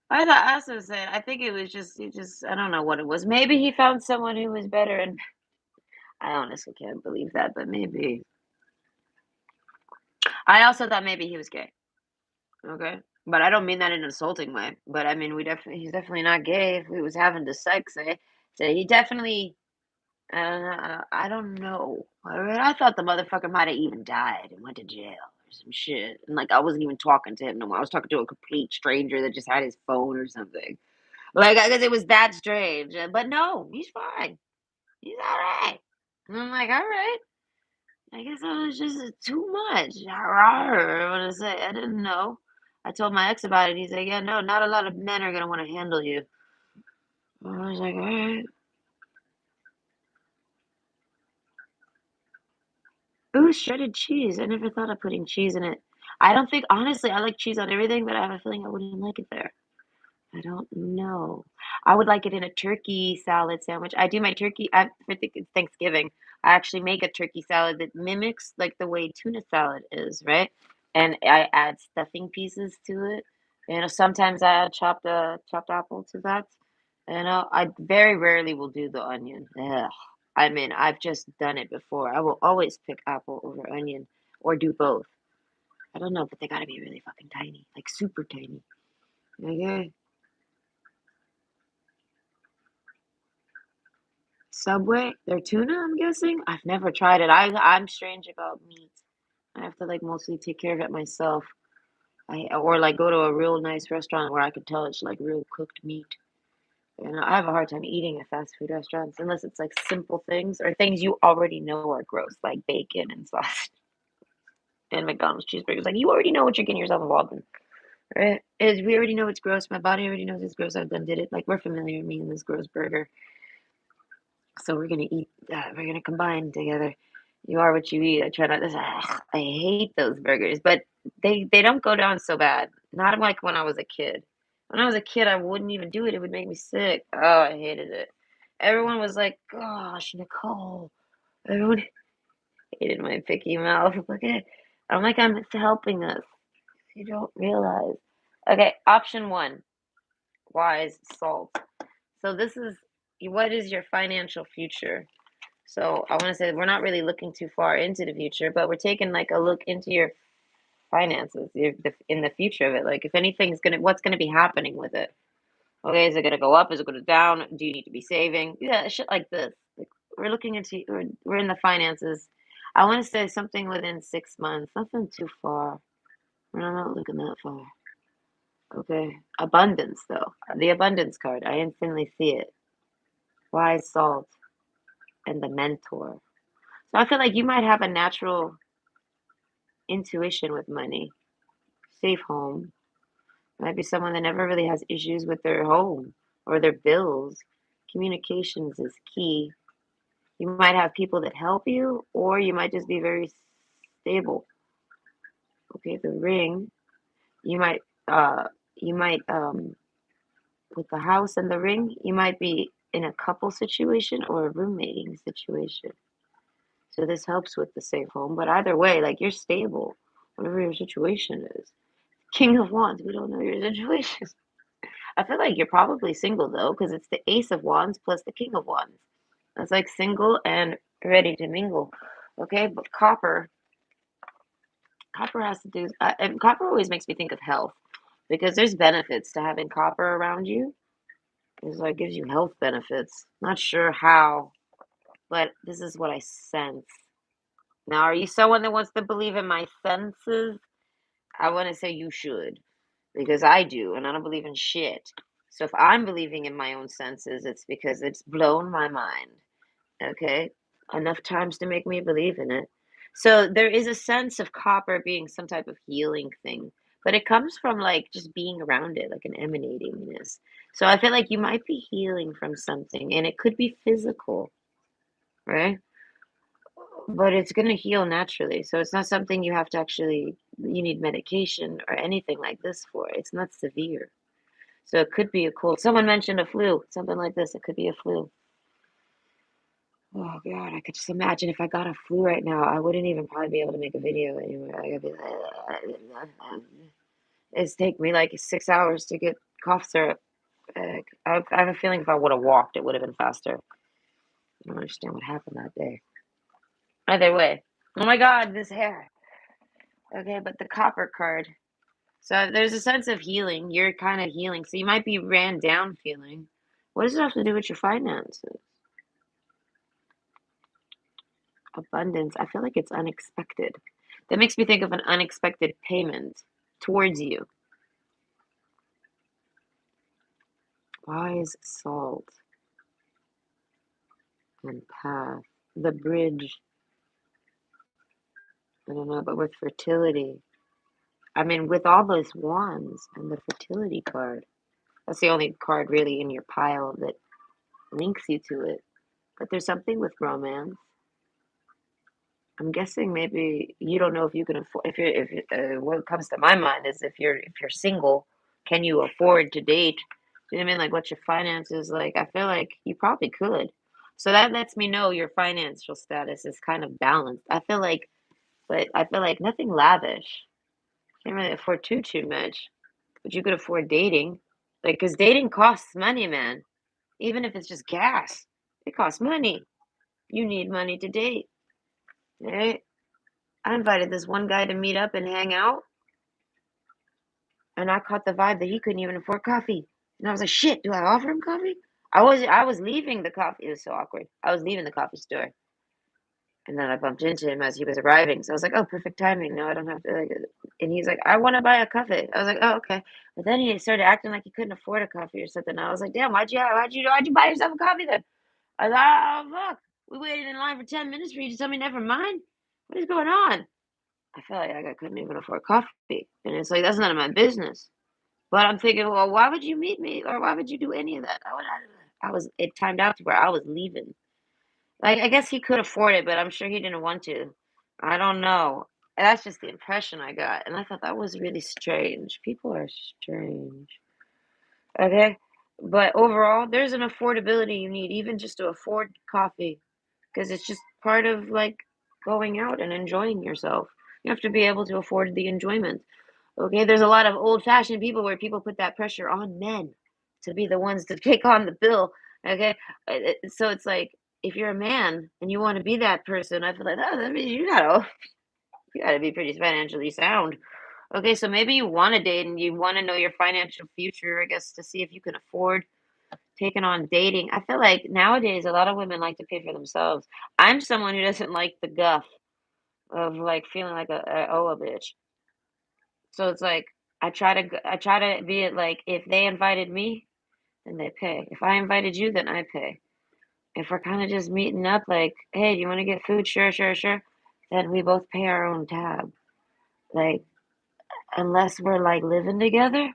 I also said I think it was just he just I don't know what it was. Maybe he found someone who was better, and I honestly can't believe that, but maybe. I also thought maybe he was gay. Okay. But I don't mean that in an insulting way. But I mean, he's definitely not gay if we was having the sex, eh? So he definitely, I don't know. I thought the motherfucker might have even died and went to jail or some shit. And like, I wasn't even talking to him no more. I was talking to a complete stranger that just had his phone or something. Like, I guess it was that strange. But no, he's fine. He's all right. And I'm like, all right. I guess I was just too much. Rawr, I want to say. I didn't know. I told my ex about it. He's like, yeah, no, not a lot of men are going to want to handle you. I was like, all right. Ooh, shredded cheese. I never thought of putting cheese in it. I don't think, honestly, I like cheese on everything, but I have a feeling I wouldn't like it there. I don't know. I would like it in a turkey salad sandwich. I do my turkey, I think it's Thanksgiving. I actually make a turkey salad that mimics like the way tuna salad is, right? And I add stuffing pieces to it. Sometimes I add chopped apple to that. I very rarely will do the onion. Ugh. I mean, I've just done it before. I will always pick apple over onion or do both. I don't know, but they gotta be really fucking tiny, like super tiny. Okay. Subway, their tuna, I'm guessing? I've never tried it. I'm strange about meat. I have to like mostly take care of it myself. Or like go to a real nice restaurant where I could tell it's like real cooked meat. I have a hard time eating at fast food restaurants unless it's like simple things or things you already know are gross, like bacon and sausage. and McDonald's cheeseburgers. Like, you already know what you're getting yourself involved in, right? We already know it's gross. My body already knows it's gross. I've done did it. Like, we're familiar, me and this gross burger. So we're gonna eat that. We're gonna combine together. You are what you eat. I try not to. I hate those burgers, but they don't go down so bad. Not like when I was a kid. When I was a kid, I wouldn't even do it. It would make me sick. Oh, I hated it. Everyone was like, "Gosh, Nicole." Everyone hated my picky mouth. Look at. I'm like, I'm helping us. You don't realize. Okay, option one, wise salt. So this is what is your financial future? So I want to say we're not really looking too far into the future, but we're taking like a look into your finances in the future of it. Like if anything's gonna, what's gonna be happening with it? Okay, is it gonna go up? Is it gonna go down? Do you need to be saving? Yeah, shit like this. Like we're looking into, we're in the finances. I want to say something within 6 months, nothing too far. I'm not looking that far. Okay, abundance though. The abundance card, I instantly see it. Wise salt and the mentor. So I feel like you might have a natural intuition with money. Safe home. Might be someone that never really has issues with their home or their bills. Communications is key. You might have people that help you, or you might just be very stable. Okay, the ring. You might you might with the house and the ring, you might be in a couple situation or a roommating situation. So this helps with the safe home. But either way, like you're stable, whatever your situation is. King of Wands, we don't know your situation. I feel like you're probably single though, because it's the Ace of Wands plus the King of Wands. That's like single and ready to mingle. Okay, but copper has to do, and copper always makes me think of health because there's benefits to having copper around you. It's like gives you health benefits. Not sure how, but this is what I sense. Now, are you someone that wants to believe in my senses? I want to say you should, because I do, and I don't believe in shit. So if I'm believing in my own senses, it's because it's blown my mind. Okay? Enough times to make me believe in it. So there is a sense of copper being some type of healing thing, but it comes from like just being around it, like an emanatingness. So I feel like you might be healing from something, and it could be physical, right? But it's going to heal naturally. So it's not something you have to actually, you need medication or anything like this for. It's not severe. So it could be a cold. Someone mentioned a flu, something like this. It could be a flu. Oh God, I could just imagine if I got a flu right now, I wouldn't even probably be able to make a video anywhere. I could be like, it's take me like 6 hours to get cough syrup. I have a feeling if I would have walked, it would have been faster. I don't understand what happened that day. Either way, oh my God, this hair. Okay, but the copper card. So there's a sense of healing. You're kind of healing. So you might be ran down feeling. What does it have to do with your finances? Abundance. I feel like it's unexpected. That makes me think of an unexpected payment towards you. Wise salt and path. The bridge. I don't know, but with fertility. I mean, with all those wands and the fertility card. That's the only card really in your pile that links you to it. But there's something with romance. I'm guessing maybe you don't know if you can afford. What comes to my mind is if you're single, can you afford to date? Do you know what I mean? Like, what's your finances like? I feel like you probably could. So that lets me know your financial status is kind of balanced. But I feel like nothing lavish. Can't really afford too much, but you could afford dating, like because dating costs money, man. Even if it's just gas, it costs money. You need money to date, right? I invited this one guy to meet up and hang out, and I caught the vibe that he couldn't even afford coffee. And I was like, shit, do I offer him coffee? I was leaving the coffee. It was so awkward. I was leaving the coffee store, and then I bumped into him as he was arriving. So I was like, oh, perfect timing. No, I don't have to like. And he's like, I want to buy a coffee. I was like, oh, okay. But then he started acting like he couldn't afford a coffee or something. I was like, damn, why'd you buy yourself a coffee then? I was like, oh fuck. We waited in line for 10 minutes for you to tell me never mind. What is going on? I feel like I couldn't even afford coffee, and it's like, that's none of my business. But I'm thinking, well, why would you meet me, or why would you do any of that? I was it timed out to where I was leaving. Like, I guess he could afford it, but I'm sure he didn't want to. I don't know. That's just the impression I got, and I thought that was really strange. People are strange. Okay? But overall, there's an affordability you need even just to afford coffee, because it's just part of, like, going out and enjoying yourself. You have to be able to afford the enjoyment. Okay? There's a lot of old-fashioned people where people put that pressure on men to be the ones to take on the bill. Okay? So it's like, if you're a man and you want to be that person, I feel like, oh, that means you gotta be pretty financially sound. Okay, so maybe you want to date and you want to know your financial future, I guess, to see if you can afford taking on dating. I feel like nowadays a lot of women like to pay for themselves. I'm someone who doesn't like the guff of like feeling like I owe a bitch. So it's like I try to be it like, if they invited me, then they pay. If I invited you, then I pay. If we're kind of just meeting up, like, hey, do you want to get food? Sure, sure, sure. Then we both pay our own tab. Like, unless we're like living together,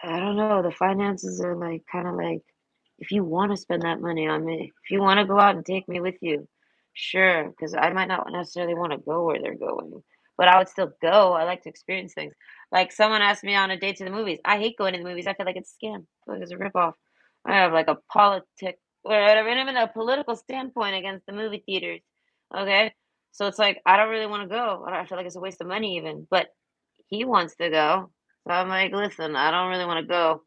I don't know. The finances are like kind of like, if you want to spend that money on me, if you want to go out and take me with you, sure, because I might not necessarily want to go where they're going, but I would still go. I like to experience things. Like, someone asked me on a date to the movies. I hate going to the movies. I feel like it's a scam. I feel like it's a ripoff. I have like a or whatever, and even a political standpoint against the movie theaters. Okay, so it's like I don't really want to go. I feel like it's a waste of money even, but he wants to go. So I'm like, listen, I don't really want to go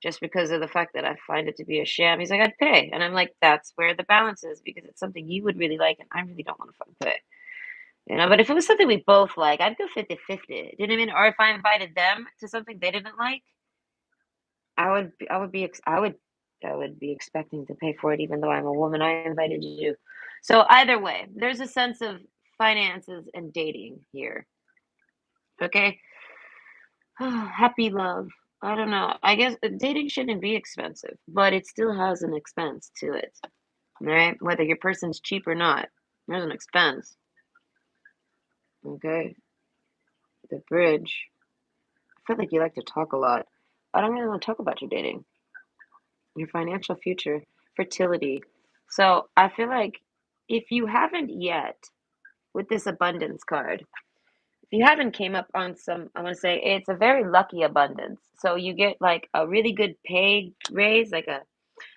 just because of the fact that I find it to be a sham. He's like, I'd pay. And I'm like, that's where the balance is, because it's something you would really like and I really don't want to fucking pay. But if it was something we both like, I'd go 50-50. You know what I mean? Or if I invited them to something they didn't like, I would be expecting to pay for it even though I'm a woman. I invited you. So either way, there's a sense of finances and dating here. Okay? Happy love. I don't know. I guess dating shouldn't be expensive, but it still has an expense to it, right? Whether your person's cheap or not, there's an expense. Okay, the bridge. I feel like you like to talk a lot. I don't really want to talk about your dating, your financial future, fertility. So I feel like if you haven't yet, with this abundance card, if you haven't came up on some, I'm gonna say it's a very lucky abundance. So you get like a really good pay raise, like a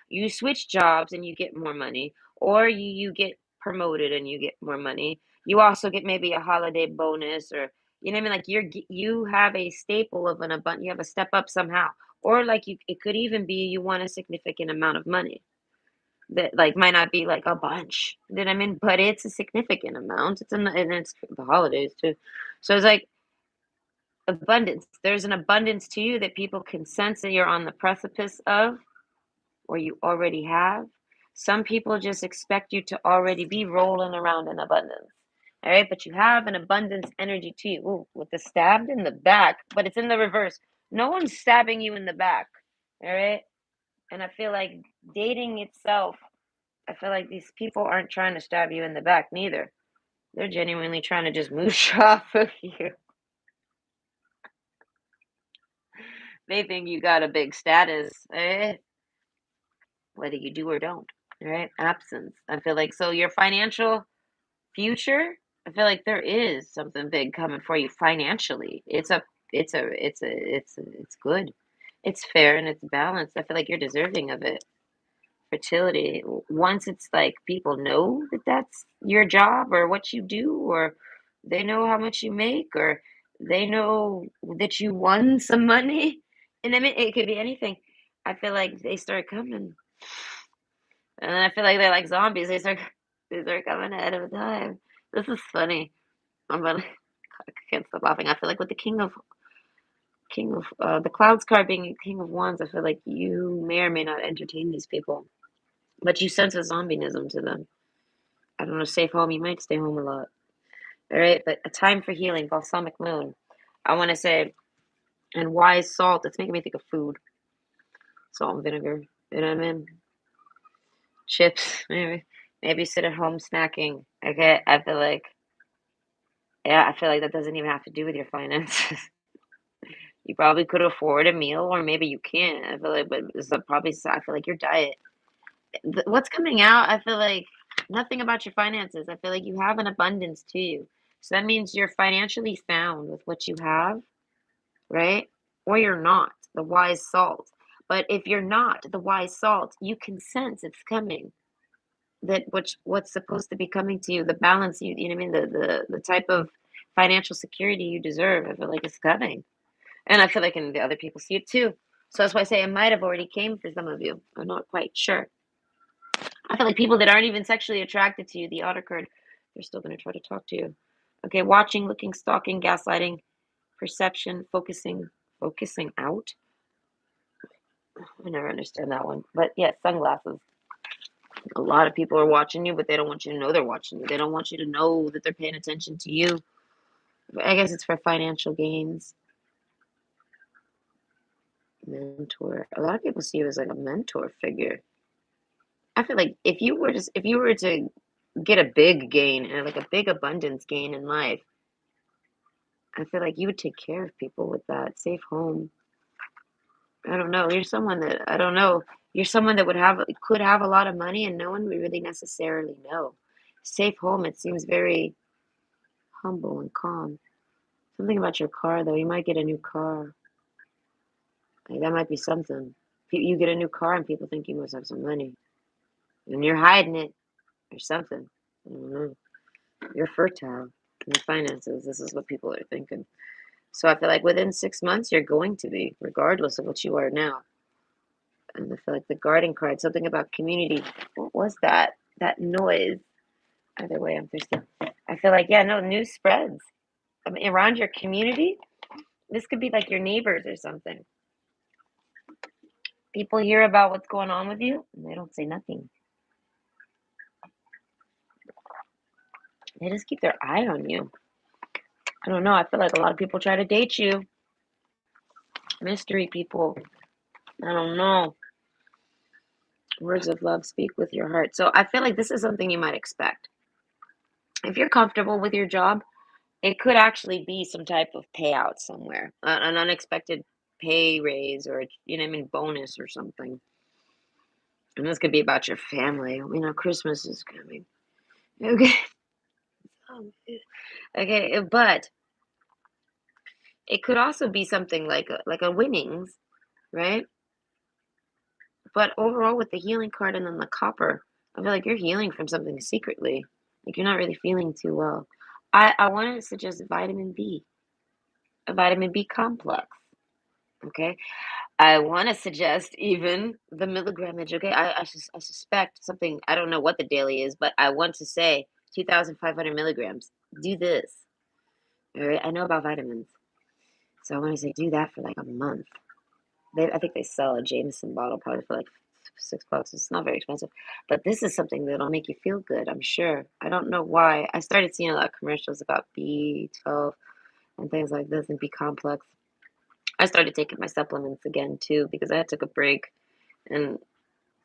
you switch jobs and you get more money, or you get promoted and you get more money. You also get maybe a holiday bonus, or you know what I mean, like you have a staple of an abundant, you have a step up somehow, or like you, it could even be you want a significant amount of money that like might not be like a bunch. You know what I mean? But it's a significant amount. And it's the holidays too. So it's like abundance. There's an abundance to you that people can sense that you're on the precipice of, or you already have. Some people just expect you to already be rolling around in abundance. All right, but you have an abundance energy to you. Ooh, with the stabbed in the back, but it's in the reverse. No one's stabbing you in the back. All right. And I feel like dating itself, I feel like these people aren't trying to stab you in the back neither. They're genuinely trying to just moosh off of you. They think you got a big status, whether you do or don't. All right. Absence. I feel like, so your financial future, I feel like there is something big coming for you financially. It's good. It's fair and it's balanced. I feel like you're deserving of it. Fertility. Once it's like people know that that's your job or what you do, or they know how much you make, or they know that you won some money. And I mean, it could be anything. I feel like they start coming. And I feel like they're like zombies. They start coming ahead of time. This is funny. I'm gonna I can't stop laughing. I feel like with the king of the clouds card being a king of wands, I feel like you may or may not entertain these people, but you sense a zombieism to them. I don't know, safe home. You might stay home a lot. All right, but a time for healing, balsamic moon. I want to say, and wise salt. It's making me think of food, salt and vinegar. You know what I mean? Chips, maybe. Maybe sit at home snacking. Okay, I feel like Yeah, I feel like that doesn't even have to do with your finances. You probably could afford a meal, or maybe you can't. I feel like, but it's probably. I feel like your diet. What's coming out? I feel like nothing about your finances. I feel like you have an abundance to you, so that means you're financially sound with what you have, right? Or you're not the wise salt. But if you're not the wise salt, you can sense it's coming. That what's supposed to be coming to you, the balance you know what I mean, the type of financial security you deserve. I feel like it's coming. And I feel like in the other people see it too. So that's why I say it might have already came for some of you. I'm not quite sure. I feel like people that aren't even sexually attracted to you, the otter card, they're still going to try to talk to you. Okay, watching, looking, stalking, gaslighting, perception, focusing out. I never understand that one. But yeah, sunglasses. A lot of people are watching you, but they don't want you to know they're watching you. They don't want you to know that they're paying attention to you. I guess it's for financial gains. Mentor. A lot of people see you as like a mentor figure. I feel like if you were to get a big gain and like a big abundance gain in life, I feel like you would take care of people with that safe home. I don't know. You're someone that I don't know. You're someone that would have could have a lot of money and no one would really necessarily know. Safe home, it seems very humble and calm. Something about your car though. You might get a new car. Like, that might be something. You get a new car and people think you must have some money, and you're hiding it or something. I don't know. You're fertile in the finances. This is what people are thinking. So I feel like within 6 months, you're going to be, regardless of what you are now. And I feel like the garden card, something about community. What was that? That noise. Either way, I'm thirsty. I feel like, yeah, no, news spreads. I mean, around your community, this could be like your neighbors or something. People hear about what's going on with you, and they don't say nothing. They just keep their eye on you. I don't know. I feel like a lot of people try to date you. Mystery people. I don't know. Words of love speak with your heart. So I feel like this is something you might expect. If you're comfortable with your job, it could actually be some type of payout somewhere, an unexpected pay raise or you know what I mean bonus or something. And this could be about your family. You know, Christmas is coming. Okay. Okay, but it could also be something like a winnings, right? But overall, with the healing card and then the copper, I feel like you're healing from something secretly. Like you're not really feeling too well. I want to suggest vitamin B, a vitamin B complex. Okay. I want to suggest even the milligrammage. Okay. I suspect something. I don't know what the daily is, but I want to say 2,500 milligrams. Do this. All right. I know about vitamins. So I want to say do that for like a month. I think they sell a Jameson bottle probably for like $6. It's not very expensive, but this is something that'll make you feel good. I'm sure. I don't know why. I started seeing a lot of commercials about B12 and things like this and B complex. I started taking my supplements again too because I took a break, and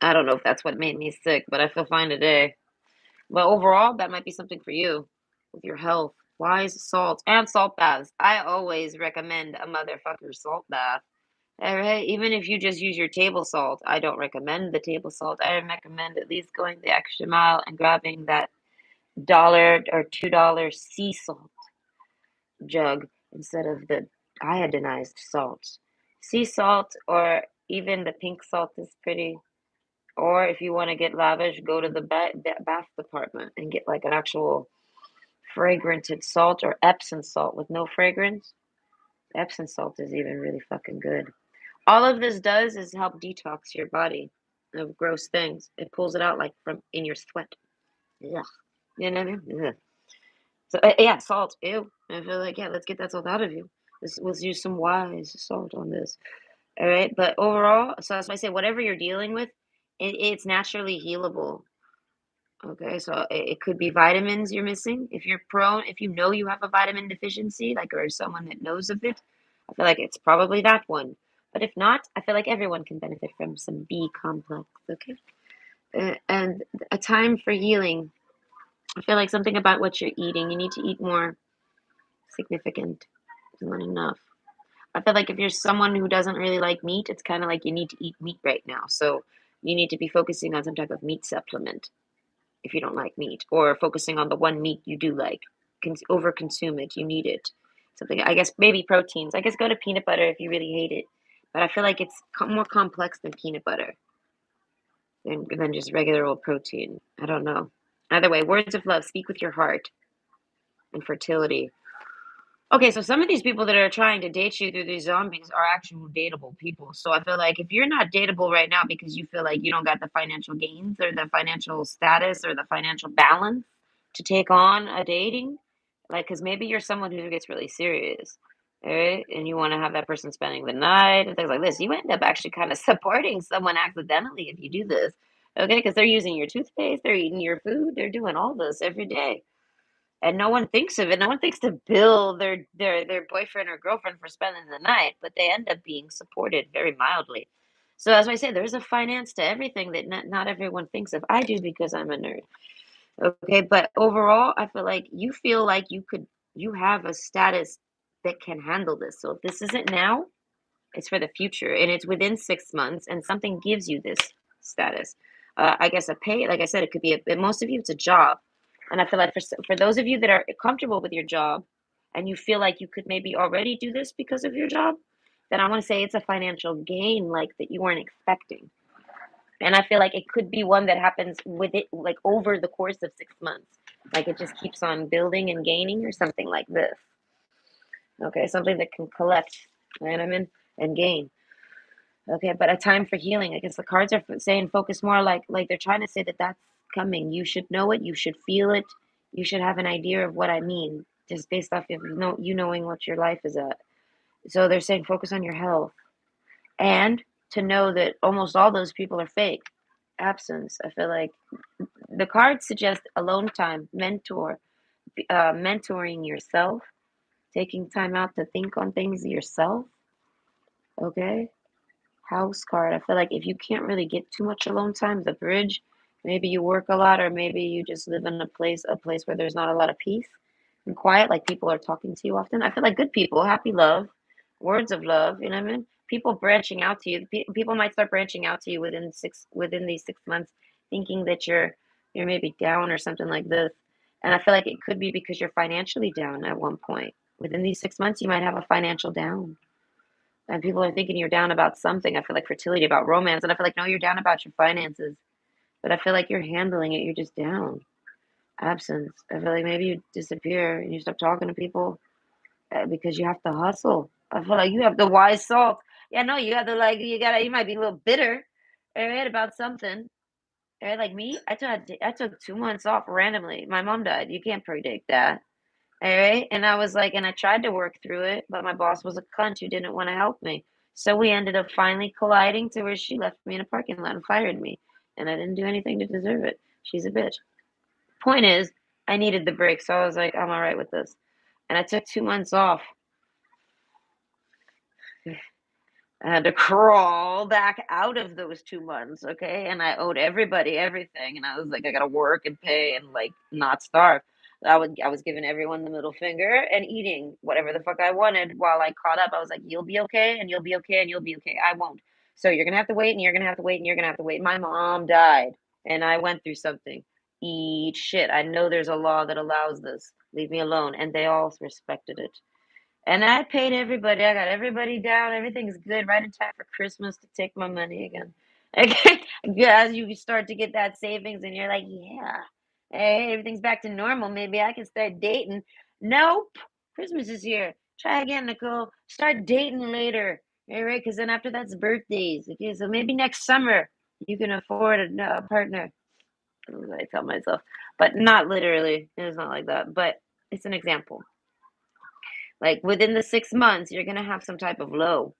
I don't know if that's what made me sick, but I feel fine today. But overall, that might be something for you with your health. Wise salt and salt baths. I always recommend a motherfucker salt bath. All right, even if you just use your table salt, I don't recommend the table salt. I recommend at least going the extra mile and grabbing that $1 or $2 sea salt jug instead of the iodinized salt. Sea salt or even the pink salt is pretty. Or if you want to get lavish, go to the bath department and get like an actual fragranted salt or Epsom salt with no fragrance. Epsom salt is even really fucking good. All of this does is help detox your body of gross things. It pulls it out like from in your sweat. Yeah. You know what I mean? Ugh. So yeah, salt. Ew. I feel like yeah, let's get that salt out of you. Let's use some wise salt on this. All right. But overall, so that's why I say whatever you're dealing with, it's naturally healable. Okay, so it could be vitamins you're missing. If you're prone, if you know you have a vitamin deficiency, like or someone that knows of it, I feel like it's probably that one. But if not, I feel like everyone can benefit from some B complex. Okay, and a time for healing. I feel like something about what you're eating. You need to eat more. significant. It's not enough. I feel like if you're someone who doesn't really like meat, it's kind of like you need to eat meat right now. So you need to be focusing on some type of meat supplement if you don't like meat, or focusing on the one meat you do like. Over consume it. You need it. Something, I guess, maybe proteins. I guess go to peanut butter if you really hate it. But I feel like it's more complex than peanut butter than just regular old protein. I don't know. Either way, words of love, speak with your heart, and fertility. Okay, so some of these people that are trying to date you through these zombies are actual dateable people. So I feel like if you're not dateable right now because you feel like you don't got the financial gains or the financial status or the financial balance to take on a dating, like, because maybe you're someone who gets really serious, right? And you want to have that person spending the night and things like this, you end up actually kind of supporting someone accidentally if you do this, okay? Because they're using your toothpaste, they're eating your food, they're doing all this every day, and no one thinks of it. No one thinks to bill their boyfriend or girlfriend for spending the night, but they end up being supported very mildly. So as I say, there's a finance to everything that not everyone thinks of. I do because I'm a nerd. Okay, but overall, I feel like you have a status that can handle this. So if this isn't now, it's for the future, and it's within 6 months, and something gives you this status. I guess a pay, like I said, it could be most of you, it's a job, and I feel like for those of you that are comfortable with your job, and you feel like you could maybe already do this because of your job, then I want to say it's a financial gain like that you weren't expecting, and I feel like it could be one that happens with it like over the course of 6 months, like it just keeps on building and gaining or something like this. Okay, something that can collect, you know what I mean, and gain. Okay, but a time for healing. I guess the cards are saying focus more, like they're trying to say that that's coming. You should know it. You should feel it. You should have an idea of what I mean, just based off of you knowing what your life is at. So they're saying focus on your health, and to know that almost all those people are fake. Absence. I feel like the cards suggest alone time, mentoring yourself, taking time out to think on things yourself. Okay, house card. I feel like if you can't really get too much alone time, the bridge, maybe you work a lot, or maybe you just live in a place where there's not a lot of peace and quiet, like people are talking to you often. I feel like good people, happy love, words of love, you know what I mean? People branching out to you. People might start branching out to you within these 6 months, thinking that you're maybe down or something like this. And I feel like it could be because you're financially down at one point. Within these 6 months, you might have a financial down, and people are thinking you're down about something. I feel like fertility, about romance, and I feel like no, you're down about your finances, but I feel like you're handling it. You're just down. Absence. I feel like maybe you disappear and you stop talking to people because you have to hustle. I feel like you have the wise salt. Yeah, no, you have to you might be a little bitter, right, about something. Right, like me, I took 2 months off randomly. My mom died. You can't predict that. All right. And I was like, and I tried to work through it, but my boss was a cunt who didn't want to help me. So we ended up finally colliding to where she left me in a parking lot and fired me. And I didn't do anything to deserve it. She's a bitch. Point is, I needed the break. So I was like, I'm all right with this. And I took 2 months off. I had to crawl back out of those 2 months, okay? And I owed everybody everything, and I was like, I gotta work and pay and like not starve. I was giving everyone the middle finger and eating whatever the fuck I wanted while I caught up. I was like, you'll be okay, and you'll be okay, and you'll be okay. I won't. So you're gonna have to wait, and you're gonna have to wait, and you're gonna have to wait. My mom died, and I went through something. Eat shit. I know there's a law that allows this. Leave me alone, and they all respected it. And I paid everybody. I got everybody down. Everything's good. Right in time for Christmas to take my money again. Okay. As you start to get that savings and you're like, yeah, hey, everything's back to normal. Maybe I can start dating. Nope. Christmas is here. Try again, Nicole. Start dating later. All right. Because then after that's birthdays. Okay. So maybe next summer you can afford a partner. That's what I tell myself. But not literally. It's not like that. But it's an example. Like within the 6 months, you're gonna have some type of low.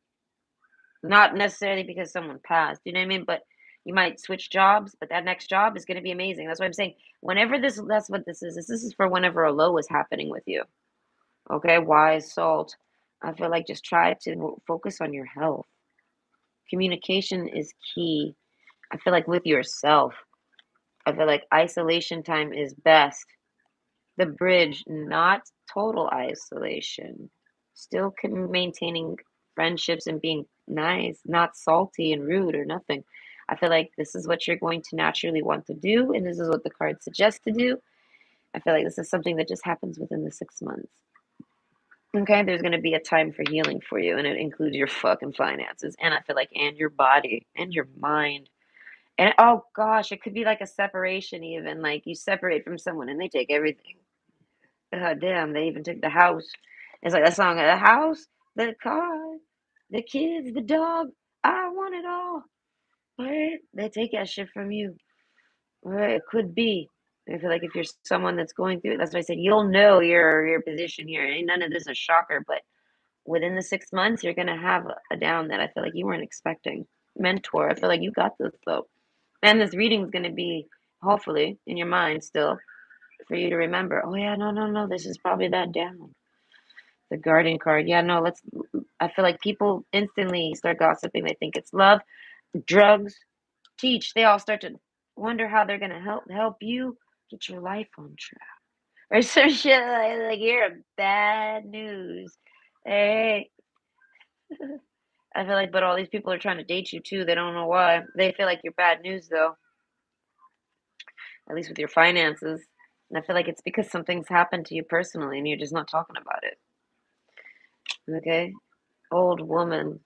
Not necessarily because someone passed, you know what I mean? But you might switch jobs, but that next job is gonna be amazing. That's what I'm saying. Whenever that's what this is. This is for whenever a low is happening with you. Okay, wise salt. I feel like just try to focus on your health. Communication is key. I feel like with yourself. I feel like isolation time is best. The bridge, not total isolation. Still maintaining friendships and being nice, not salty and rude or nothing. I feel like this is what you're going to naturally want to do, and this is what the cards suggest to do. I feel like this is something that just happens within the 6 months. Okay, there's gonna be a time for healing for you, and it includes your fucking finances, and I feel like, and your body, and your mind. And oh gosh, it could be like a separation even, like you separate from someone and they take everything. God damn, they even took the house. It's like that song, the house, the car, the kids, the dog. I want it all. Right? They take that shit from you. Right? It could be. I feel like if you're someone that's going through it, that's why I said you'll know your position here. Ain't none of this a shocker, but within the 6 months, you're gonna have a down that I feel like you weren't expecting. Mentor, I feel like you got this though. And this reading is gonna be hopefully in your mind still for you to remember. Oh yeah, no, no, no, this is probably that down. The guardian card. Yeah, no, let's I feel like people instantly start gossiping. They think it's love, drugs, teach. They all start to wonder how they're gonna help you get your life on track. Or some shit like you're a bad news. Hey, I feel like, but all these people are trying to date you too. They don't know why. They feel like you're bad news though, at least with your finances. And I feel like it's because something's happened to you personally and you're just not talking about it. Okay? Old woman,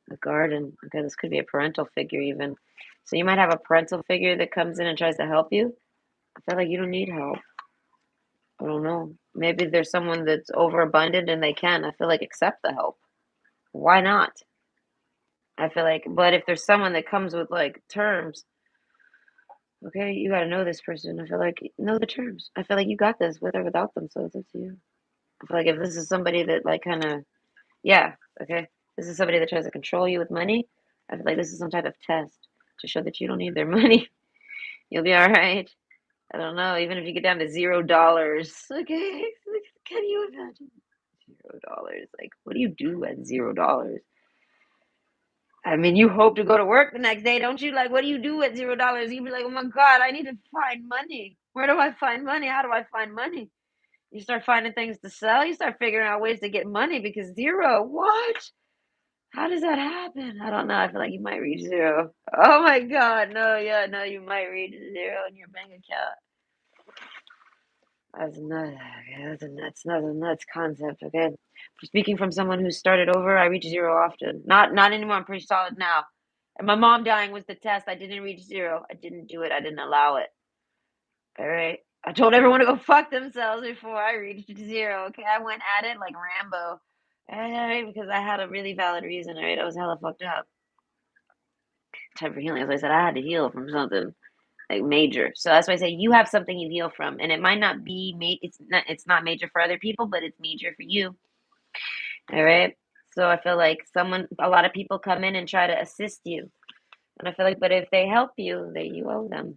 the garden. Okay, this could be a parental figure even. So you might have a parental figure that comes in and tries to help you. I feel like you don't need help. I don't know. Maybe there's someone that's overabundant and they can. I feel like accept the help. Why not? I feel like, but if there's someone that comes with like terms, okay, you got to know this person. I feel like know the terms. I feel like you got this with or without them, so it's up to you. I feel like if this is somebody that like kind of, yeah, okay, this is somebody that tries to control you with money. I feel like this is some type of test to show that you don't need their money. You'll be all right. I don't know. Even if you get down to $0, okay, can you imagine $0? Like, what do you do at $0? I mean, you hope to go to work the next day, don't you? Like, what do you do at $0? You'd be like, oh my God, I need to find money. Where do I find money? How do I find money? You start finding things to sell. You start figuring out ways to get money because zero. What? How does that happen? I don't know. I feel like you might reach zero. Oh my God. No, yeah, no, you might reach zero in your bank account. That's nuts. Okay, that's a nuts concept. Okay. Speaking from someone who started over, I reach zero often. Not anymore. I'm pretty solid now. And my mom dying was the test. I didn't reach zero. I didn't do it. I didn't allow it. All right. I told everyone to go fuck themselves before I reached zero. Okay. I went at it like Rambo. All right, because I had a really valid reason. All right. I was hella fucked up. Time for healing. As I said, I had to heal from something like major. So that's why I say you have something you heal from, and it might not be it's not major for other people, but it's major for you. All right. So I feel like a lot of people come in and try to assist you, and I feel like, but if they help you, you owe them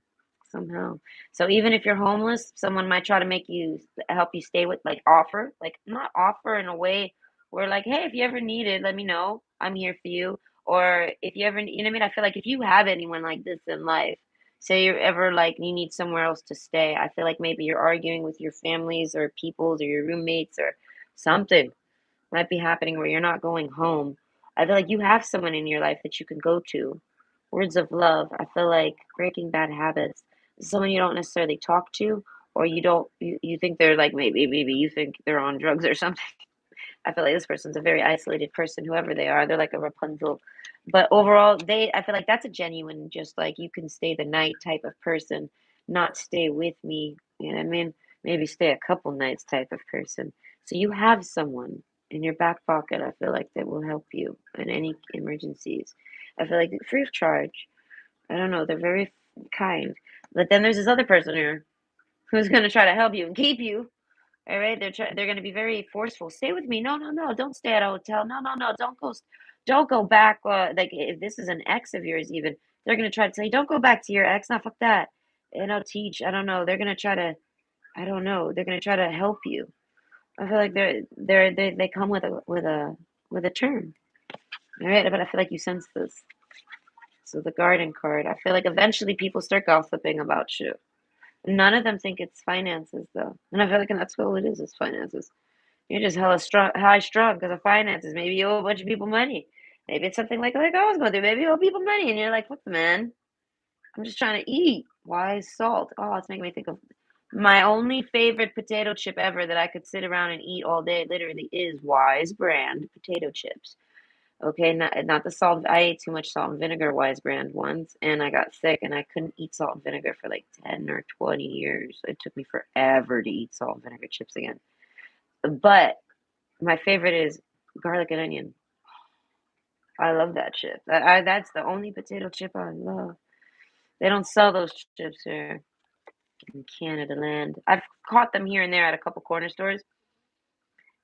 somehow. So even if you're homeless, someone might try to make you help you stay with like offer, like not offer in a way where like, hey, if you ever need it, let me know. I'm here for you. Or if you ever, you know what I mean? I feel like if you have anyone like this in life, say you're ever like you need somewhere else to stay, I feel like maybe you're arguing with your families or peoples or your roommates or something might be happening where you're not going home. I feel like you have someone in your life that you can go to. Words of love. I feel like breaking bad habits. Someone you don't necessarily talk to, or you think they're like maybe you think they're on drugs or something. I feel like this person's a very isolated person, whoever they are. They're like a Rapunzel. But overall, I feel like that's a genuine, just like you can stay the night type of person, not stay with me. You know what I mean? Maybe stay a couple nights type of person. So you have someone in your back pocket, I feel like that will help you in any emergencies. I feel like free of charge. I don't know. They're very kind. But then there's this other person here who's going to try to help you and keep you. All right, they're going to be very forceful. Stay with me. No, no, no. Don't stay at a hotel. No, no, no. Don't go back. Like if this is an ex of yours, even they're going to try to say, don't go back to your ex. No, fuck that. And I'll teach. I don't know. They're going to try to. I don't know. They're going to try to help you. I feel like they come with a term. All right, but I feel like you sense this. So the garden card. I feel like eventually people start gossiping about you. None of them think it's finances though, and I feel like that's all it is. It's finances. You're just hella strong, high strung because of finances. Maybe you owe a bunch of people money. Maybe it's something like I was going through. Maybe you owe people money, and you're like, "Fuck, man, I'm just trying to eat. Why salt? Oh, it's making me think of my only favorite potato chip ever that I could sit around and eat all day. Literally, is Wise brand potato chips. Okay, not the salt. I ate too much salt and vinegar Wise brand once, and I got sick, and I couldn't eat salt and vinegar for like 10 or 20 years. It took me forever to eat salt and vinegar chips again. But my favorite is garlic and onion. I love that chip. That's the only potato chip I love. They don't sell those chips here in Canada land. I've caught them here and there at a couple corner stores,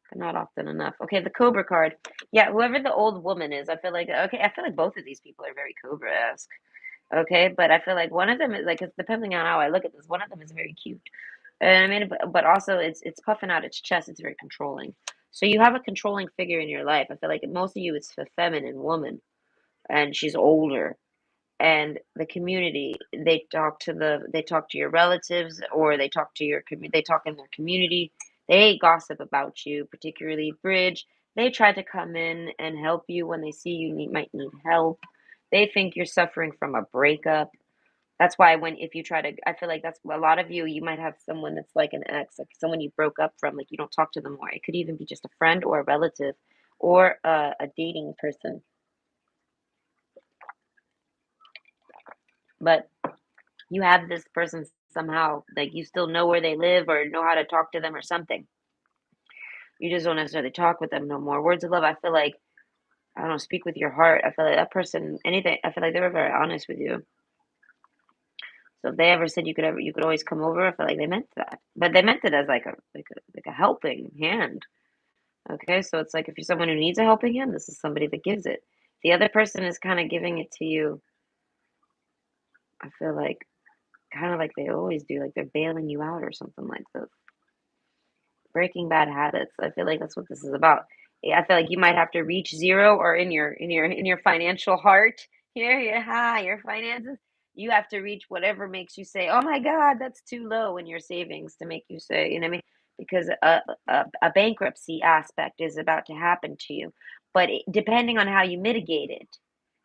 but not often enough. Okay, the Cobra card. Yeah, whoever the old woman is, I feel like okay, I feel like both of these people are very Cobra-esque. Okay, but I feel like one of them is like it's depending on how I look at this, one of them is very cute. And I mean, but also it's puffing out its chest. It's very controlling. So you have a controlling figure in your life. I feel like most of you, it's a feminine woman, and she's older. And the community, they talk to your relatives, or they talk to they talk in their community. They gossip about you, particularly Bridge. They try to come in and help you when they see you might need help. They think you're suffering from a breakup. That's why when if you try to, I feel like that's a lot of you. You might have someone that's like an ex, like someone you broke up from, like you don't talk to them more. It could even be just a friend or a relative, or a dating person. But you have this person somehow, like you still know where they live or know how to talk to them or something. You just don't necessarily talk with them no more. Words of love, I feel like, I don't know, speak with your heart. I feel like that person, anything, I feel like they were very honest with you. So if they ever said you could always come over, I feel like they meant that. But they meant it as like a helping hand. Okay, so it's like if you're someone who needs a helping hand, this is somebody that gives it. The other person is kind of giving it to you. I feel like kind of like they always do, like they're bailing you out or something like this. Breaking bad habits. I feel like that's what this is about. Yeah, I feel like you might have to reach zero, or in your financial heart here, your finances. You have to reach whatever makes you say, "Oh my God, that's too low," in your savings to make you say, you know what I mean? Because a bankruptcy aspect is about to happen to you, but depending on how you mitigate it,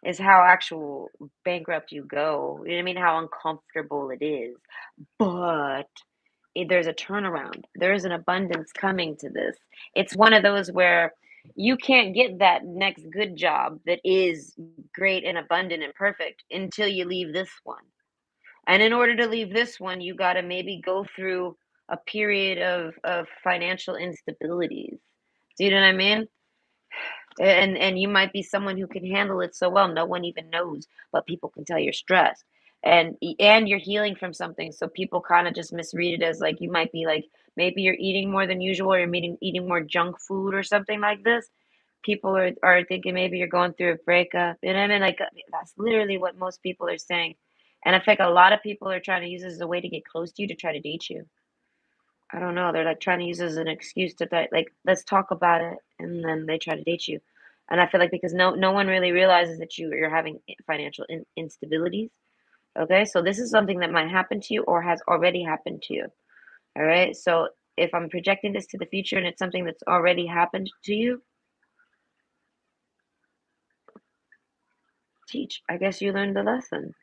is how actual bankrupt you go. You know what I mean? How uncomfortable it is, but there's a turnaround. There is an abundance coming to this. It's one of those where you can't get that next good job that is great and abundant and perfect until you leave this one. And in order to leave this one, you got to maybe go through a period of financial instabilities. Do you know what I mean? And you might be someone who can handle it so well no one even knows, but people can tell you're stressed, and you're healing from something, so people kind of just misread it as like you might be like maybe you're eating more than usual, or you're eating more junk food or something like this. People are thinking maybe you're going through a breakup, and I mean like that's literally what most people are saying. And I think a lot of people are trying to use this as a way to get close to you, to try to date you. I don't know. They're like trying to use it as an excuse to like let's talk about it, and then they try to date you. And I feel like because no one really realizes that you're having financial instabilities. Okay, so this is something that might happen to you or has already happened to you. All right, so if I'm projecting this to the future and it's something that's already happened to you, teach. I guess you learned the lesson.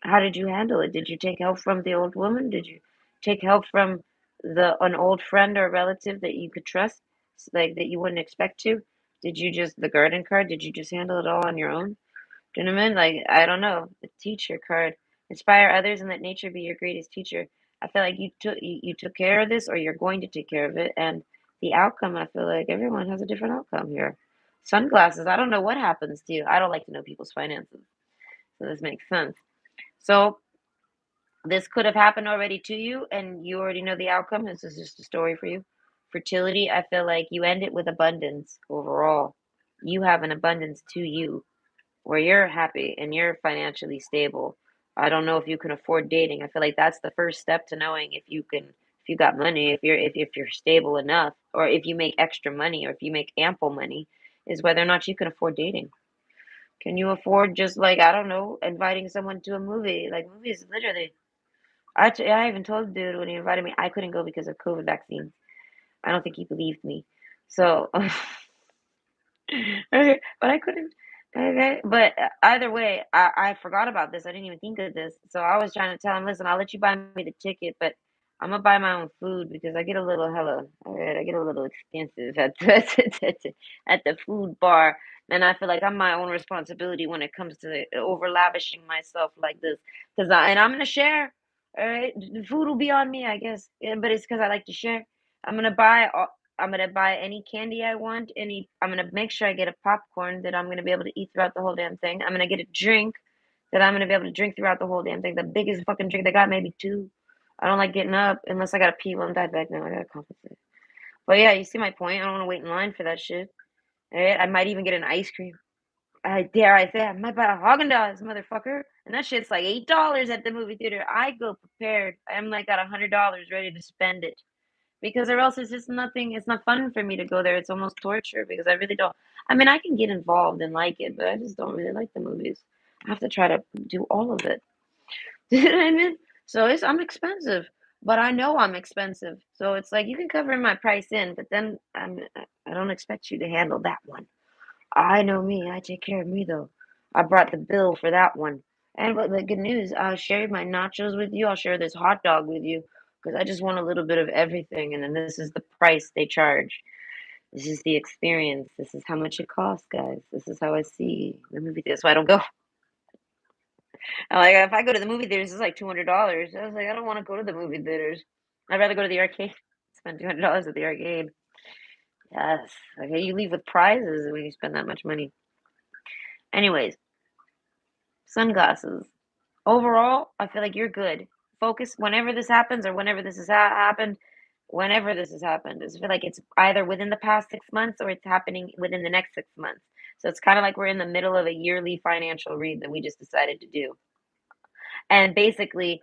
How did you handle it? Did you take help from the old woman? Did you take help from the an old friend or relative that you could trust, like that you wouldn't expect to? Did you just the garden card? Did you just handle it all on your own? Do you know what I mean? Like I don't know, the teacher card. Inspire others and let nature be your greatest teacher. I feel like you took care of this, or you're going to take care of it, and the outcome. I feel like everyone has a different outcome here. Sunglasses. I don't know what happens to you. I don't like to know people's finances, so this makes sense. So this could have happened already to you, and you already know the outcome. This is just a story for you. Fertility, I feel like you end it with abundance overall. You have an abundance to you where you're happy and you're financially stable. I don't know if you can afford dating. I feel like that's the first step to knowing if you got money, if you're stable enough, or if you make extra money, or if you make ample money, is whether or not you can afford dating. Can you afford just like, I don't know, inviting someone to a movie? Like movies literally, I even told the dude when he invited me, I couldn't go because of COVID vaccines. I don't think he believed me. So, okay, but I couldn't. Okay, but either way, I forgot about this. I didn't even think of this. So I was trying to tell him, listen, I'll let you buy me the ticket, but I'm gonna buy my own food because I get a little hella, all right, I get a little expensive at at the food bar, and I feel like I'm my own responsibility when it comes to over lavishing myself like this. And I'm gonna share. All right, the food will be on me, I guess, yeah, but it's because I like to share. I'm gonna buy I'm gonna buy any candy I want, I'm gonna make sure I get a popcorn that I'm gonna be able to eat throughout the whole damn thing. I'm gonna get a drink that I'm gonna be able to drink throughout the whole damn thing. The biggest fucking drink they got, maybe two. I don't like getting up unless I gotta pee. Well, I'm diabetic now. I gotta compensate. But yeah, you see my point. I don't want to wait in line for that shit. All right? I might even get an ice cream. I dare I say I might buy a Haagen-Dazs, motherfucker. And that shit's like $8 at the movie theater. I go prepared. I'm like got $100 ready to spend it because or else it's just nothing. It's not fun for me to go there. It's almost torture because I really don't. I mean, I can get involved and like it, but I just don't really like the movies. I have to try to do all of it. You know what I mean? So I'm expensive, but I know I'm expensive. So it's like you can cover my price in, but then I don't expect you to handle that one. I know me. I take care of me though. I brought the bill for that one. And but the good news, I'll share my nachos with you. I'll share this hot dog with you because I just want a little bit of everything. And then this is the price they charge. This is the experience. This is how much it costs, guys. This is how I see the movie theater. So I don't go. I'm like, if I go to the movie theaters, it's like $200. I was like, I don't want to go to the movie theaters. I'd rather go to the arcade. Spend $200 at the arcade. Yes. Okay, you leave with prizes when you spend that much money. Anyways, sunglasses. Overall, I feel like you're good. Focus whenever this happens or whenever this has happened. Whenever this has happened, I feel like it's either within the past 6 months or it's happening within the next 6 months. So it's kind of like we're in the middle of a yearly financial read that we just decided to do. And basically,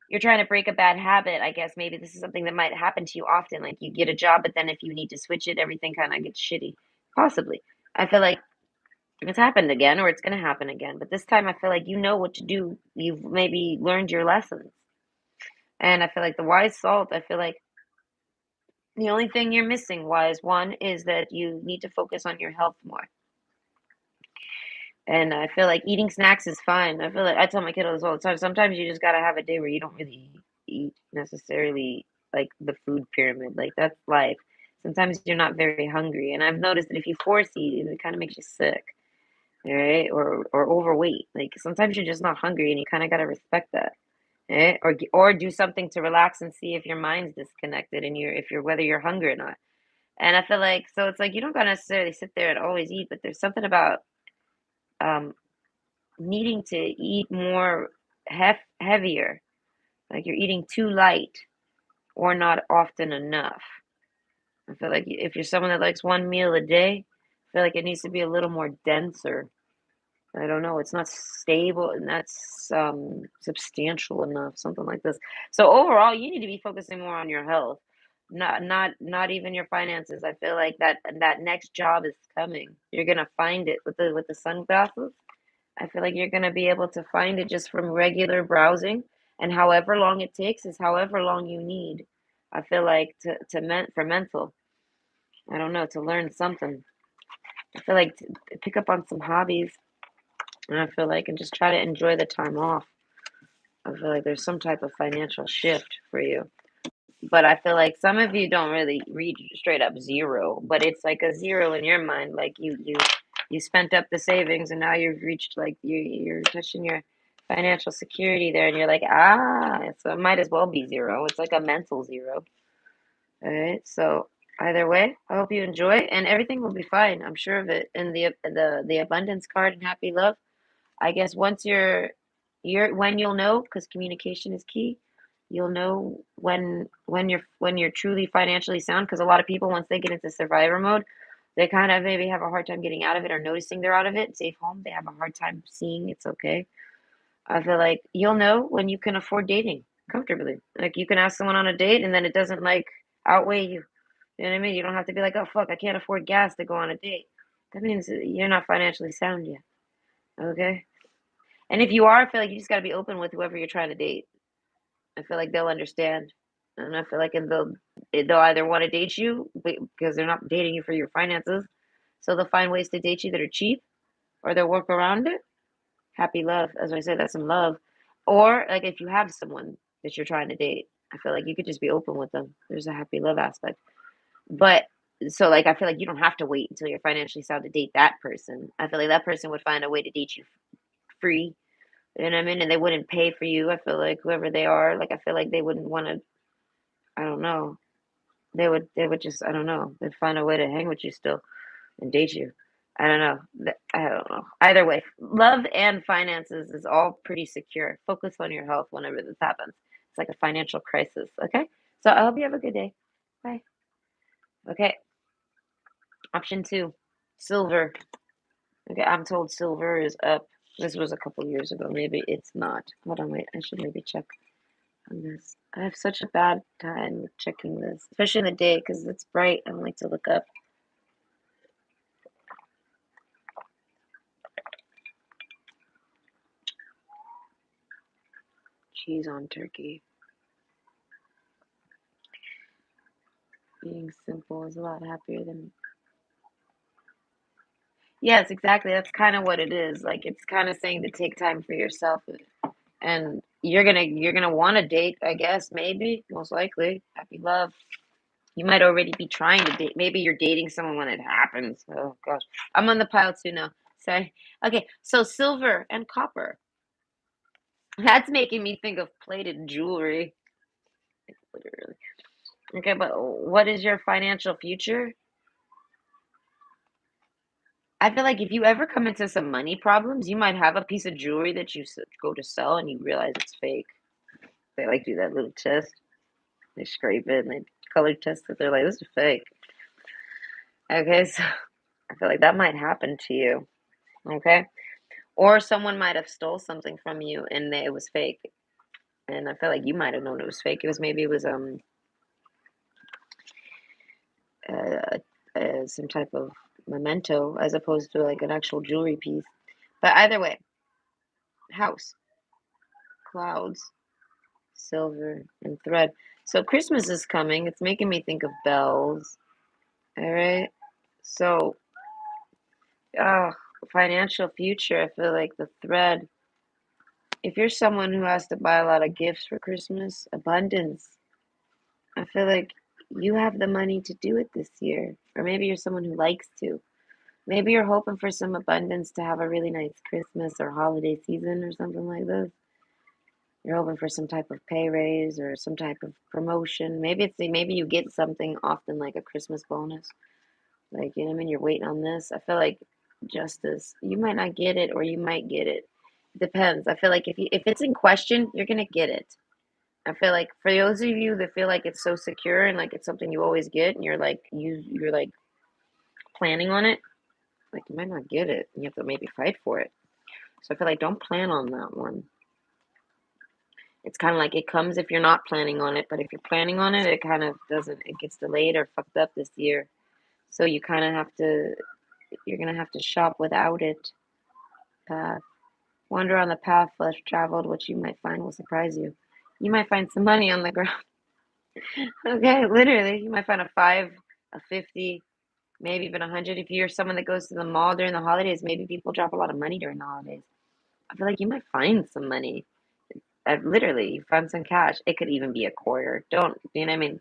you're trying to break a bad habit. I guess maybe this is something that might happen to you often. Like you get a job, but then if you need to switch it, everything kind of gets shitty. Possibly. I feel like it's happened again or it's going to happen again. But this time I feel like you know what to do. You've maybe learned your lessons. And I feel like the wise salt, I feel like the only thing you're missing, wise one, is that you need to focus on your health more. And I feel like eating snacks is fine. I feel like I tell my kiddos all the time, sometimes you just gotta have a day where you don't really eat necessarily like the food pyramid. Like that's life. Sometimes you're not very hungry. And I've noticed that if you force eat, it kind of makes you sick, right? Or overweight. Like sometimes you're just not hungry and you kind of gotta respect that. Eh? Or do something to relax and see if your mind's disconnected and if you're whether you're hungry or not. And I feel like so it's like you don't gotta necessarily sit there and always eat, but there's something about um needing to eat more heavier, like you're eating too light or not often enough. I feel like if you're someone that likes one meal a day, I feel like it needs to be a little more denser. I don't know. It's not stable and that's substantial enough, something like this. So overall, you need to be focusing more on your health, not even your finances. I feel like that next job is coming. You're gonna find it with the sunglasses. I feel like you're going to be able to find it just from regular browsing, and however long it takes is however long you need. I feel like for mental, I don't know, to learn something. I feel like to pick up on some hobbies, and I feel like and just try to enjoy the time off. I feel like there's some type of financial shift for you. But I feel like some of you don't really read straight up zero, but it's like a zero in your mind. Like you spent up the savings and now you've reached like you're touching your financial security there and you're like, so it might as well be zero. It's like a mental zero. All right. So either way, I hope you enjoy and everything will be fine. I'm sure of it. And the abundance card and happy love. I guess once when you'll know, because communication is key, you'll know when you're truly financially sound. Because a lot of people, once they get into survivor mode, they kind of maybe have a hard time getting out of it or noticing they're out of it. Safe home, they have a hard time seeing it's okay. I feel like you'll know when you can afford dating comfortably. Like you can ask someone on a date and then it doesn't like outweigh you. You know what I mean? You don't have to be like, oh fuck, I can't afford gas to go on a date. That means you're not financially sound yet. Okay? And if you are, I feel like you just got to be open with whoever you're trying to date. I feel like they'll understand, and I feel like they'll either want to date you because they're not dating you for your finances, so they'll find ways to date you that are cheap, or they'll work around it. Happy love, as I said, that's some love. Or like if you have someone that you're trying to date, I feel like you could just be open with them. There's a happy love aspect. But so like I feel like you don't have to wait until you're financially sound to date that person. I feel like that person would find a way to date you free. You know what I mean? And they wouldn't pay for you. I feel like whoever they are, like I feel like they wouldn't want to. I don't know. They would just I don't know. They'd find a way to hang with you still and date you. I don't know. I don't know. Either way, love and finances is all pretty secure. Focus on your health whenever this happens. It's like a financial crisis. Okay. So I hope you have a good day. Bye. Okay. Option two, silver. Okay, I'm told silver is up. This was a couple years ago. Maybe it's not. Hold on, wait. I should maybe check on this. I have such a bad time checking this, especially in the day because it's bright. I don't like to look up. Cheese on turkey. Being simple is a lot happier than. Yes, exactly. That's kind of what it is. Like it's kind of saying to take time for yourself, and you're gonna want to date. I guess maybe most likely. Happy love. You might already be trying to date. Maybe you're dating someone when it happens. Oh gosh, I'm on the pile too now. Sorry. Okay, so silver and copper. That's making me think of plated jewelry. Literally. Okay, but what is your financial future? I feel like if you ever come into some money problems, you might have a piece of jewelry that you go to sell and you realize it's fake. They like do that little test. They scrape it and they color test it. They're like, this is fake. Okay, so I feel like that might happen to you. Okay. Or someone might have stole something from you and it was fake. And I feel like you might have known it was fake. It was maybe it was uh, some type of memento as opposed to like an actual jewelry piece. But either way, house, clouds, silver, and thread. So Christmas is coming. It's making me think of bells. All right. So, uh, financial future. I feel like the thread. If you're someone who has to buy a lot of gifts for Christmas, abundance. I feel like you have the money to do it this year. Or maybe you're someone who likes to. Maybe you're hoping for some abundance to have a really nice Christmas or holiday season or something like this. You're hoping for some type of pay raise or some type of promotion. Maybe you get something often like a Christmas bonus. Like, you know what I mean? You're waiting on this. I feel like justice. You might not get it or you might get it. It depends. I feel like if it's in question, you're gonna get it. I feel like for those of you that feel like it's so secure and like it's something you always get and you're like planning on it, like you might not get it. You have to maybe fight for it. So I feel like don't plan on that one. It's kind of like it comes if you're not planning on it, but if you're planning on it, it kind of doesn't. It gets delayed or fucked up this year. So you kind of have to. You're gonna have to shop without it. Path. Wander on the path less traveled, which you might find will surprise you. You might find some money on the ground. Okay, literally, you might find a 5, a 50, maybe even 100. If you're someone that goes to the mall during the holidays, maybe people drop a lot of money during the holidays. I feel like you might find some money. Literally, you find some cash. It could even be a quarter. Don't, you know what I mean?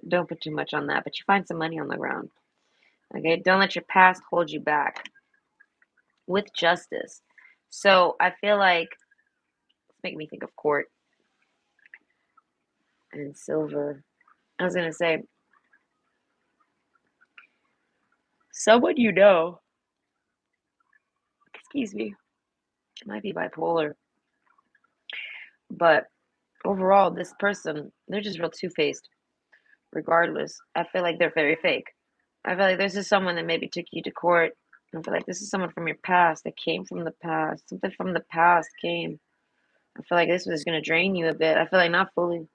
Don't put too much on that, but you find some money on the ground. Okay, don't let your past hold you back with justice. So I feel like it's making me think of court and silver. I was gonna say someone you know, excuse me, might be bipolar, but overall, this person, they're just real two-faced. Regardless, I feel like they're very fake. I feel like this is someone that maybe took you to court. I feel like this is someone from your past that came from the past. Something from the past came. I feel like this was going to drain you a bit. I feel like not fully.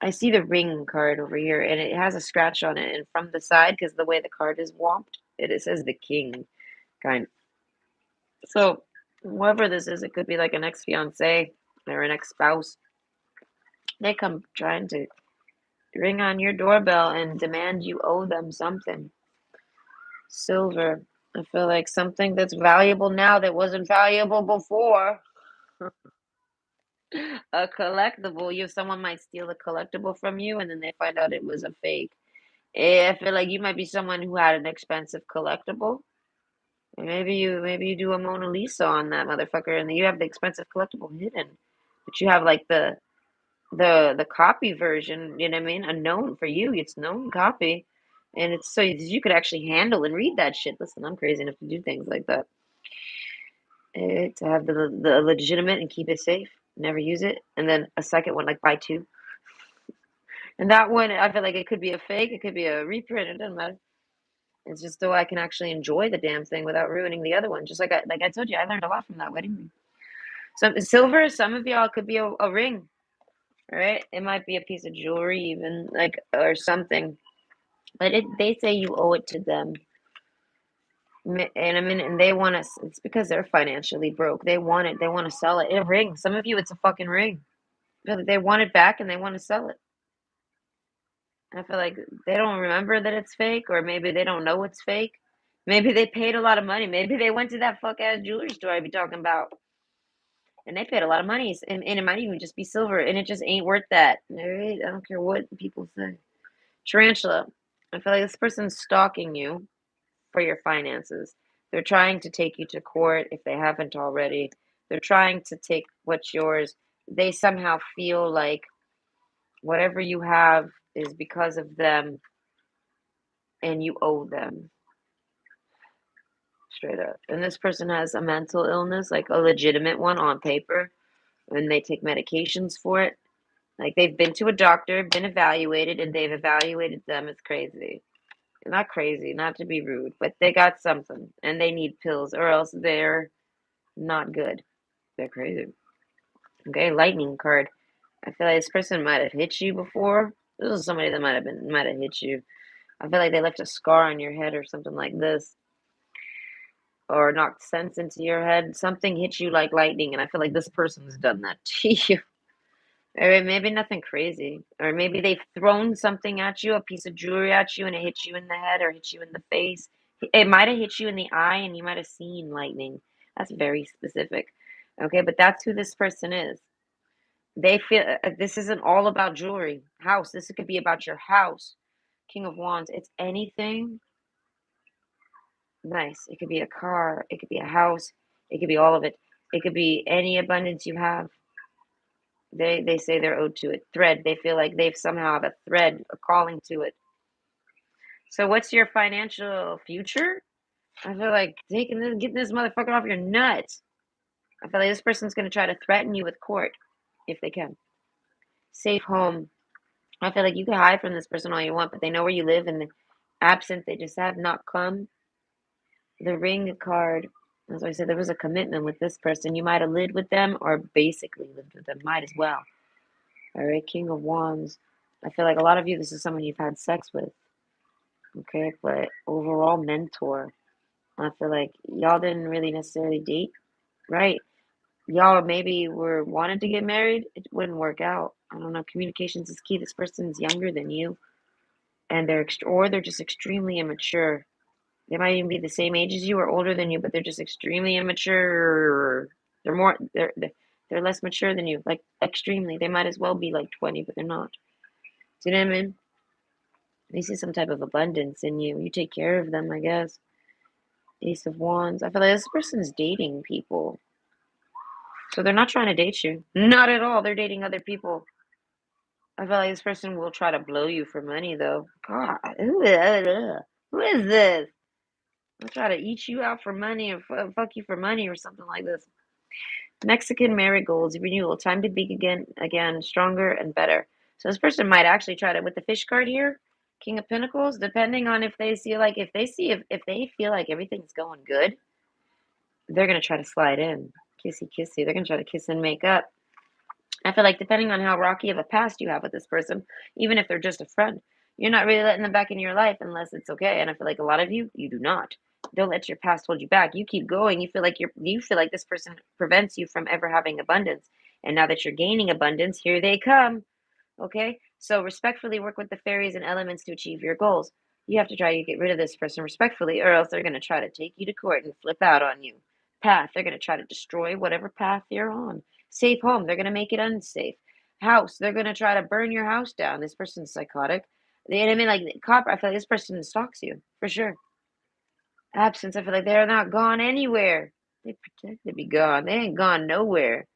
I see the ring card over here, and it has a scratch on it. And from the side, because the way the card is womped, it says the king kind. So, whoever this is, it could be like an ex fiance or an ex spouse. They come trying to ring on your doorbell and demand you owe them something. Silver. I feel like something that's valuable now that wasn't valuable before. A collectible. Someone might steal a collectible from you and then they find out it was a fake. I feel like you might be someone who had an expensive collectible. Maybe you do a Mona Lisa on that motherfucker and you have the expensive collectible hidden. But you have like the copy version, you know what I mean? A known for you, it's known copy. And it's so you could actually handle and read that shit. Listen, I'm crazy enough to do things like that. To have the legitimate and keep it safe, never use it. And then a second one, like buy two. And that one, I feel like it could be a fake, it could be a reprint, it doesn't matter. It's just so I can actually enjoy the damn thing without ruining the other one. Just like I told you, I learned a lot from that wedding ring. Some silver, some of y'all could be a ring, right? It might be a piece of jewelry, even like or something. But they say you owe it to them, and I mean, and they want to. It's because they're financially broke. They want it. They want to sell it. A ring. Some of you, it's a fucking ring. They want it back, and they want to sell it. I feel like they don't remember that it's fake, or maybe they don't know it's fake. Maybe they paid a lot of money. Maybe they went to that fuck ass jewelry store I be talking about, and they paid a lot of money, and it might even just be silver, and it just ain't worth that. All right? I don't care what people say. Tarantula. I feel like this person's stalking you for your finances. They're trying to take you to court if they haven't already. They're trying to take what's yours. They somehow feel like whatever you have is because of them and you owe them straight up. And this person has a mental illness, like a legitimate one on paper, and they take medications for it. Like they've been to a doctor, been evaluated, and they've evaluated them as crazy. Not crazy, not to be rude, but they got something and they need pills or else they're not good. They're crazy. Okay, lightning card. I feel like this person might have hit you before. This is somebody that might have hit you. I feel like they left a scar on your head or something like this, or knocked sense into your head. Something hit you like lightning, and I feel like this person's done that to you. Or maybe nothing crazy, or maybe they've thrown something at you, a piece of jewelry at you, and it hit you in the head or hit you in the face. It might have hit you in the eye, and you might have seen lightning. That's very specific. Okay, but that's who this person is. They feel this isn't all about jewelry. House. This could be about your house. King of Wands. It's anything nice. It could be a car. It could be a house. It could be all of it. It could be any abundance you have. They say they're owed to it. Thread. They feel like they've somehow have a thread, a calling to it. So what's your financial future? I feel like getting this motherfucker off your nuts. I feel like this person's gonna try to threaten you with court if they can. Safe home. I feel like you can hide from this person all you want, but they know where you live, and absent, they just have not come. The ring card. As I said, there was a commitment with this person. You might have lived with them or basically lived with them. Might as well. All right, King of Wands. I feel like a lot of you, this is someone you've had sex with. Okay, but overall mentor. I feel like y'all didn't really necessarily date, right? Y'all maybe were wanted to get married. It wouldn't work out. I don't know. Communications is key. This person's younger than you, and they're just extremely immature. They might even be the same age as you or older than you, but they're just extremely immature. They're less mature than you, like extremely. They might as well be like 20, but they're not. Do you know what I mean? They see some type of abundance in you. You take care of them, I guess. Ace of Wands. I feel like this person's dating people. So they're not trying to date you. Not at all. They're dating other people. I feel like this person will try to blow you for money, though. God, who is this? They'll try to eat you out for money or fuck you for money or something like this. Mexican marigolds, renewal, time to begin again, stronger and better. So this person might actually try to, with the fish card here, King of Pentacles, depending on if they see like, if they feel like everything's going good, they're going to try to slide in. Kissy, kissy. They're going to try to kiss and make up. I feel like depending on how rocky of a past you have with this person, even if they're just a friend, you're not really letting them back in your life unless it's okay. And I feel like a lot of you do not. Don't let your past hold you back. You keep going. You feel like this person prevents you from ever having abundance. And now that you're gaining abundance, here they come. Okay? So respectfully work with the fairies and elements to achieve your goals. You have to try to get rid of this person respectfully, or else they're going to try to take you to court and flip out on you. Path, they're going to try to destroy whatever path you're on. Safe home, they're going to make it unsafe. House, they're going to try to burn your house down. This person's psychotic. You know what I mean? Like, cop, I feel like this person stalks you, for sure. Absence, I feel like they're not gone anywhere. They pretend to be gone. They ain't gone nowhere.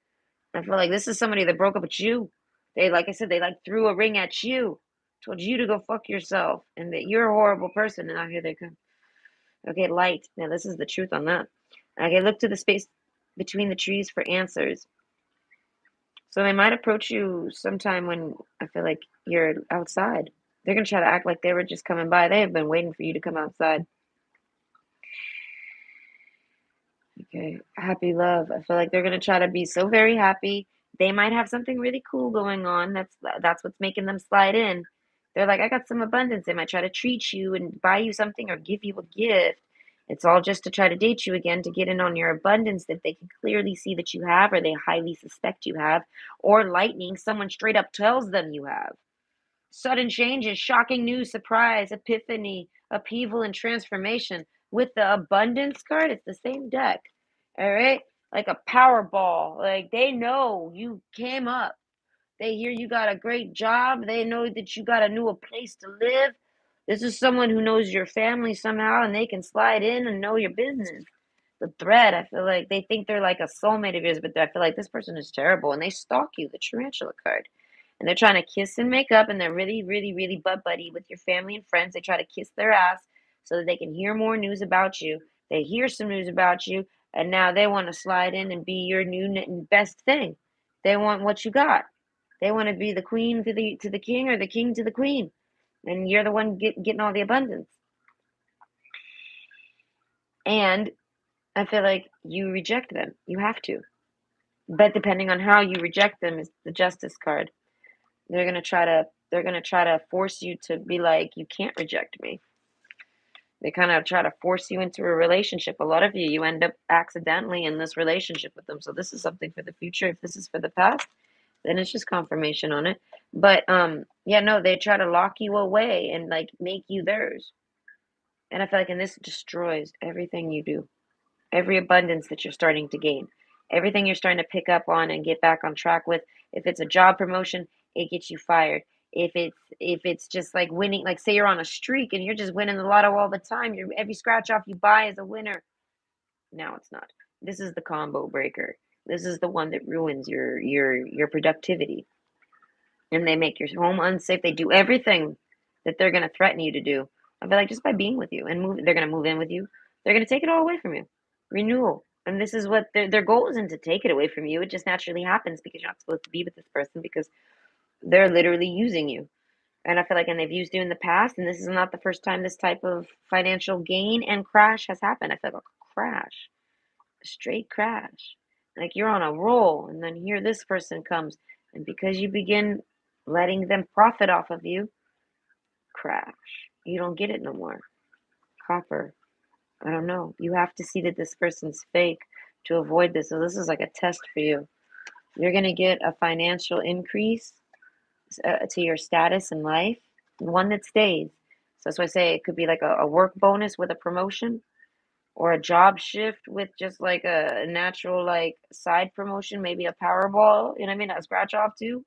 I feel like this is somebody that broke up with you. They, like I said, they like threw a ring at you, told you to go fuck yourself, and that you're a horrible person. And now here they come. Okay, light. Now this is the truth on that. Okay, look to the space between the trees for answers. So they might approach you sometime when I feel like you're outside. They're gonna try to act like they were just coming by. They have been waiting for you to come outside. Okay, happy love. I feel like they're gonna try to be so very happy. They might have something really cool going on. That's what's making them slide in. They're like, I got some abundance. They might try to treat you and buy you something or give you a gift. It's all just to try to date you again to get in on your abundance that they can clearly see that you have, or they highly suspect you have, or lightning, someone straight up tells them you have. Sudden changes, shocking news, surprise, epiphany, upheaval, and transformation. With the abundance card, it's the same deck. All right? Like a Powerball. Like they know you came up. They hear you got a great job. They know that you got a new place to live. This is someone who knows your family somehow and they can slide in and know your business. The thread, I feel like they think they're like a soulmate of yours, but I feel like this person is terrible and they stalk you, the tarantula card. And they're trying to kiss and make up and they're really, really, really butt buddy with your family and friends. They try to kiss their ass so that they can hear more news about you. They hear some news about you and now they want to slide in and be your new best thing. They want what you got. They want to be the queen to the king or the king to the queen. And you're the one getting all the abundance. And I feel like you reject them. You have to. But depending on how you reject them is the justice card. They're gonna try to force you to be like, you can't reject me. They kind of try to force you into a relationship. A lot of you end up accidentally in this relationship with them. So this is something for the future. If this is for the past, then it's just confirmation on it. But yeah, no, they try to lock you away and like make you theirs. And I feel like, and this destroys everything you do, every abundance that you're starting to gain, everything you're starting to pick up on and get back on track with. If it's a job promotion, it gets you fired. If it's just like winning, like say you're on a streak and you're just winning the lotto all the time, you're every scratch off you buy is a winner. Now it's not. This is the combo breaker. This is the one that ruins your productivity. And they make your home unsafe. They do everything that they're going to threaten you to do. I feel like just by being with you and move, they're going to move in with you. They're going to take it all away from you. Renewal. And this is what their goal isn't to take it away from you. It just naturally happens because you're not supposed to be with this person because they're literally using you. And I feel like, and they've used you in the past, and this is not the first time this type of financial gain and crash has happened. I feel like a crash, a straight crash. Like you're on a roll, and then here this person comes, and because you begin letting them profit off of you, crash. You don't get it no more. Copper. I don't know. You have to see that this person's fake to avoid this. So this is like a test for you. You're gonna get a financial increase to your status in life, one that stays. So that's why I say it could be like a work bonus with a promotion, or a job shift with just like a natural like side promotion, maybe a Powerball. You know what I mean? A scratch off too,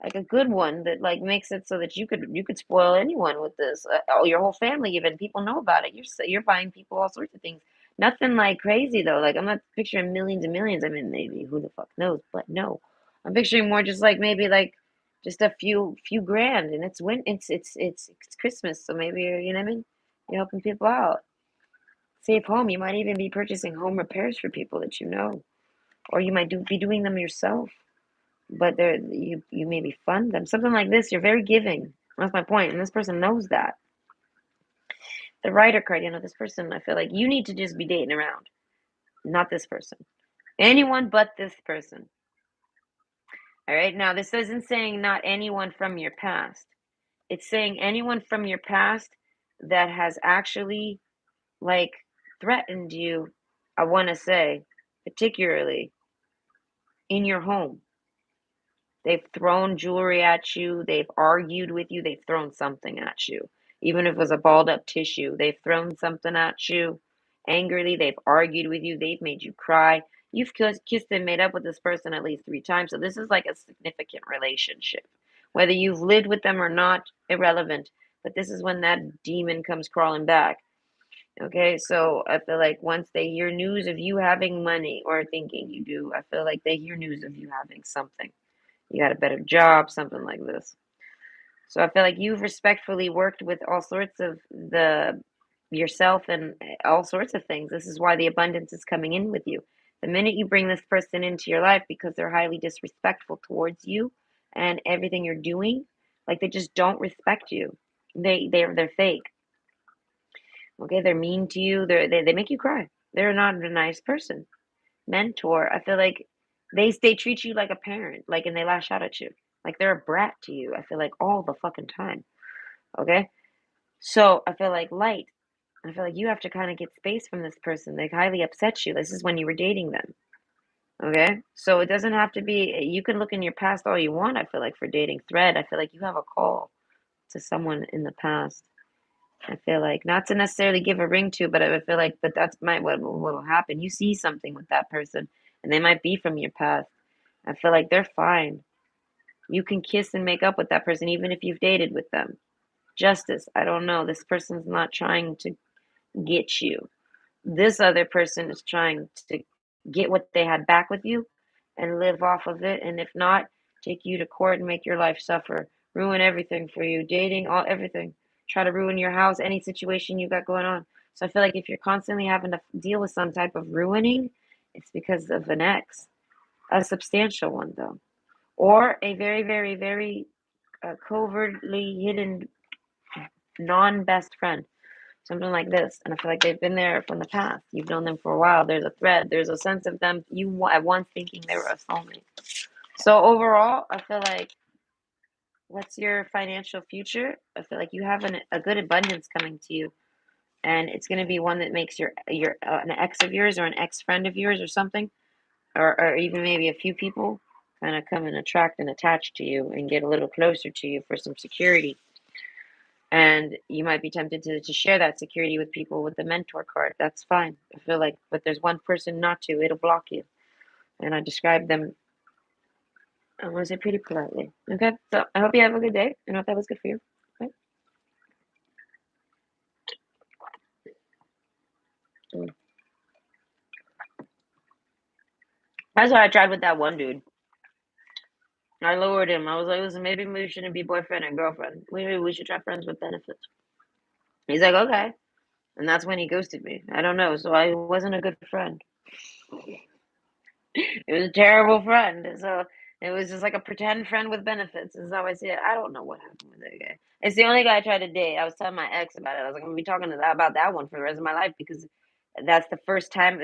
like a good one that like makes it so that you could spoil anyone with this. Oh, your whole family, even people know about it. You're buying people all sorts of things. Nothing like crazy though. Like I'm not picturing millions and millions. I mean, maybe who the fuck knows? But no, I'm picturing more just like maybe like just a few grand, and it's Christmas, so maybe you know what I mean. You're helping people out. Save home. You might even be purchasing home repairs for people that you know, or you might be doing them yourself, but you maybe fund them. Something like this. You're very giving. That's my point, and this person knows that. The writer card, this person, I feel like you need to just be dating around, not this person. Anyone but this person. All right. Now, this isn't saying not anyone from your past. It's saying anyone from your past that has actually like threatened you. I want to say, particularly in your home. They've thrown jewelry at you. They've argued with you. They've thrown something at you. Even if it was a balled up tissue, they've thrown something at you angrily. They've argued with you. They've made you cry. You've kissed and made up with this person at least 3 times. So this is like a significant relationship. Whether you've lived with them or not, irrelevant. But this is when that demon comes crawling back. Okay, so I feel like once they hear news of you having money or thinking you do, I feel like they hear news of you having something. You got a better job, something like this. So I feel like you've respectfully worked with all sorts of the yourself and all sorts of things. This is why the abundance is coming in with you. The minute you bring this person into your life because they're highly disrespectful towards you and everything you're doing, like they just don't respect you. They're fake. Okay, they're mean to you. They make you cry. They're not a nice person. Mentor, I feel like they treat you like a parent, like, and they lash out at you. Like they're a brat to you. I feel like all the fucking time. Okay? So I feel like light. I feel like you have to kind of get space from this person. They highly upset you. This is when you were dating them. Okay? So it doesn't have to be, you can look in your past all you want, I feel like, for dating thread. I feel like you have a call to someone in the past. I feel like not to necessarily give a ring to, but I feel like, but that's might what will happen. You see something with that person, and they might be from your past. I feel like they're fine. You can kiss and make up with that person, even if you've dated with them. Justice. I don't know. This person's not trying to get you. This other person is trying to get what they had back with you and live off of it. And if not, take you to court and make your life suffer, ruin everything for you, dating, all everything. Try to ruin your house, any situation you got going on. So I feel like if you're constantly having to deal with some type of ruining, it's because of an ex, a substantial one though, or a very, very, very covertly hidden non-best friend, something like this. And I feel like they've been there from the past. You've known them for a while. There's a thread. There's a sense of them. You at once thinking they were a soulmate. So overall, I feel like what's your financial future? I feel like you have a good abundance coming to you, and it's going to be one that makes your an ex of yours or an ex friend of yours or something, or even maybe a few people kind of come and attract and attach to you and get a little closer to you for some security. And you might be tempted to share that security with people with the mentor card. That's fine. I feel like, but there's one person not to, it'll block you. And I described them, I want to say pretty politely. Okay. So I hope you have a good day. I hope that was good for you. Okay. Mm. That's what I tried with that one dude. I lowered him. I was like, listen, maybe we shouldn't be boyfriend and girlfriend. Maybe we should try friends with benefits. He's like, okay. And that's when he ghosted me. I don't know. So I wasn't a good friend. It was a terrible friend. So it was just like a pretend friend with benefits, is how I see it. I don't know what happened with that guy. It's the only guy I tried to date. I was telling my ex about it. I was like, I'm gonna be talking to that about that one for the rest of my life because that's the first time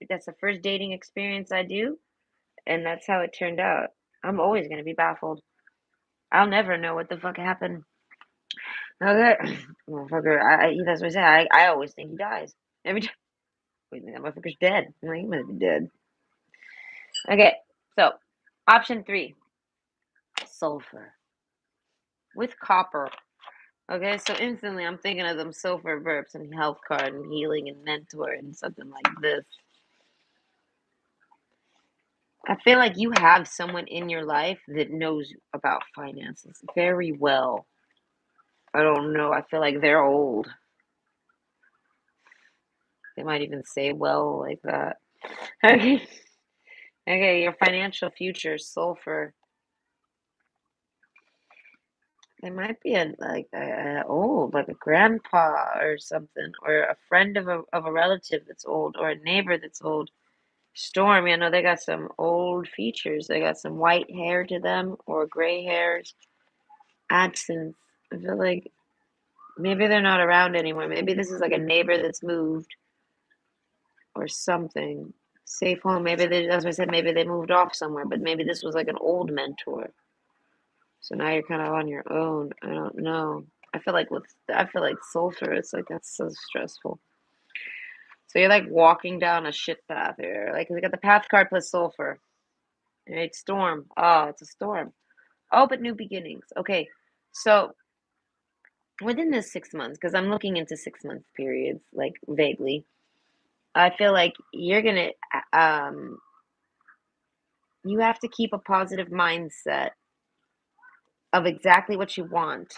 that's the first dating experience I do, and that's how it turned out. I'm always gonna be baffled. I'll never know what the fuck happened. Okay, motherfucker. That's what I say. I always think he dies every time. Wait, that motherfucker's dead. I'm like, he must be dead. Okay, so option three, sulfur with copper. Okay, so instantly I'm thinking of them sulfur verbs and health card and healing and mentor and something like this. I feel like you have someone in your life that knows about finances very well. I don't know. I feel like they're old. They might even say well like that. Okay. Okay, your financial future, sulfur. They might be a old, like a grandpa or something, or a friend of a relative that's old, or a neighbor that's old. Storm, you know, they got some old features. They got some white hair to them, or gray hairs. Absence. I feel like maybe they're not around anymore. Maybe this is like a neighbor that's moved, or something. Safe home. Maybe they, as I said, maybe they moved off somewhere, but maybe this was like an old mentor. So now you're kind of on your own. I don't know. I feel like sulfur. It's like that's so stressful. So you're like walking down a shit path here. Like we got the path card plus sulfur. Right? Storm. Oh, it's a storm. Oh, but new beginnings. Okay. So within this 6 months, because I'm looking into 6 month periods, like vaguely, I feel like you're gonna you have to keep a positive mindset of exactly what you want.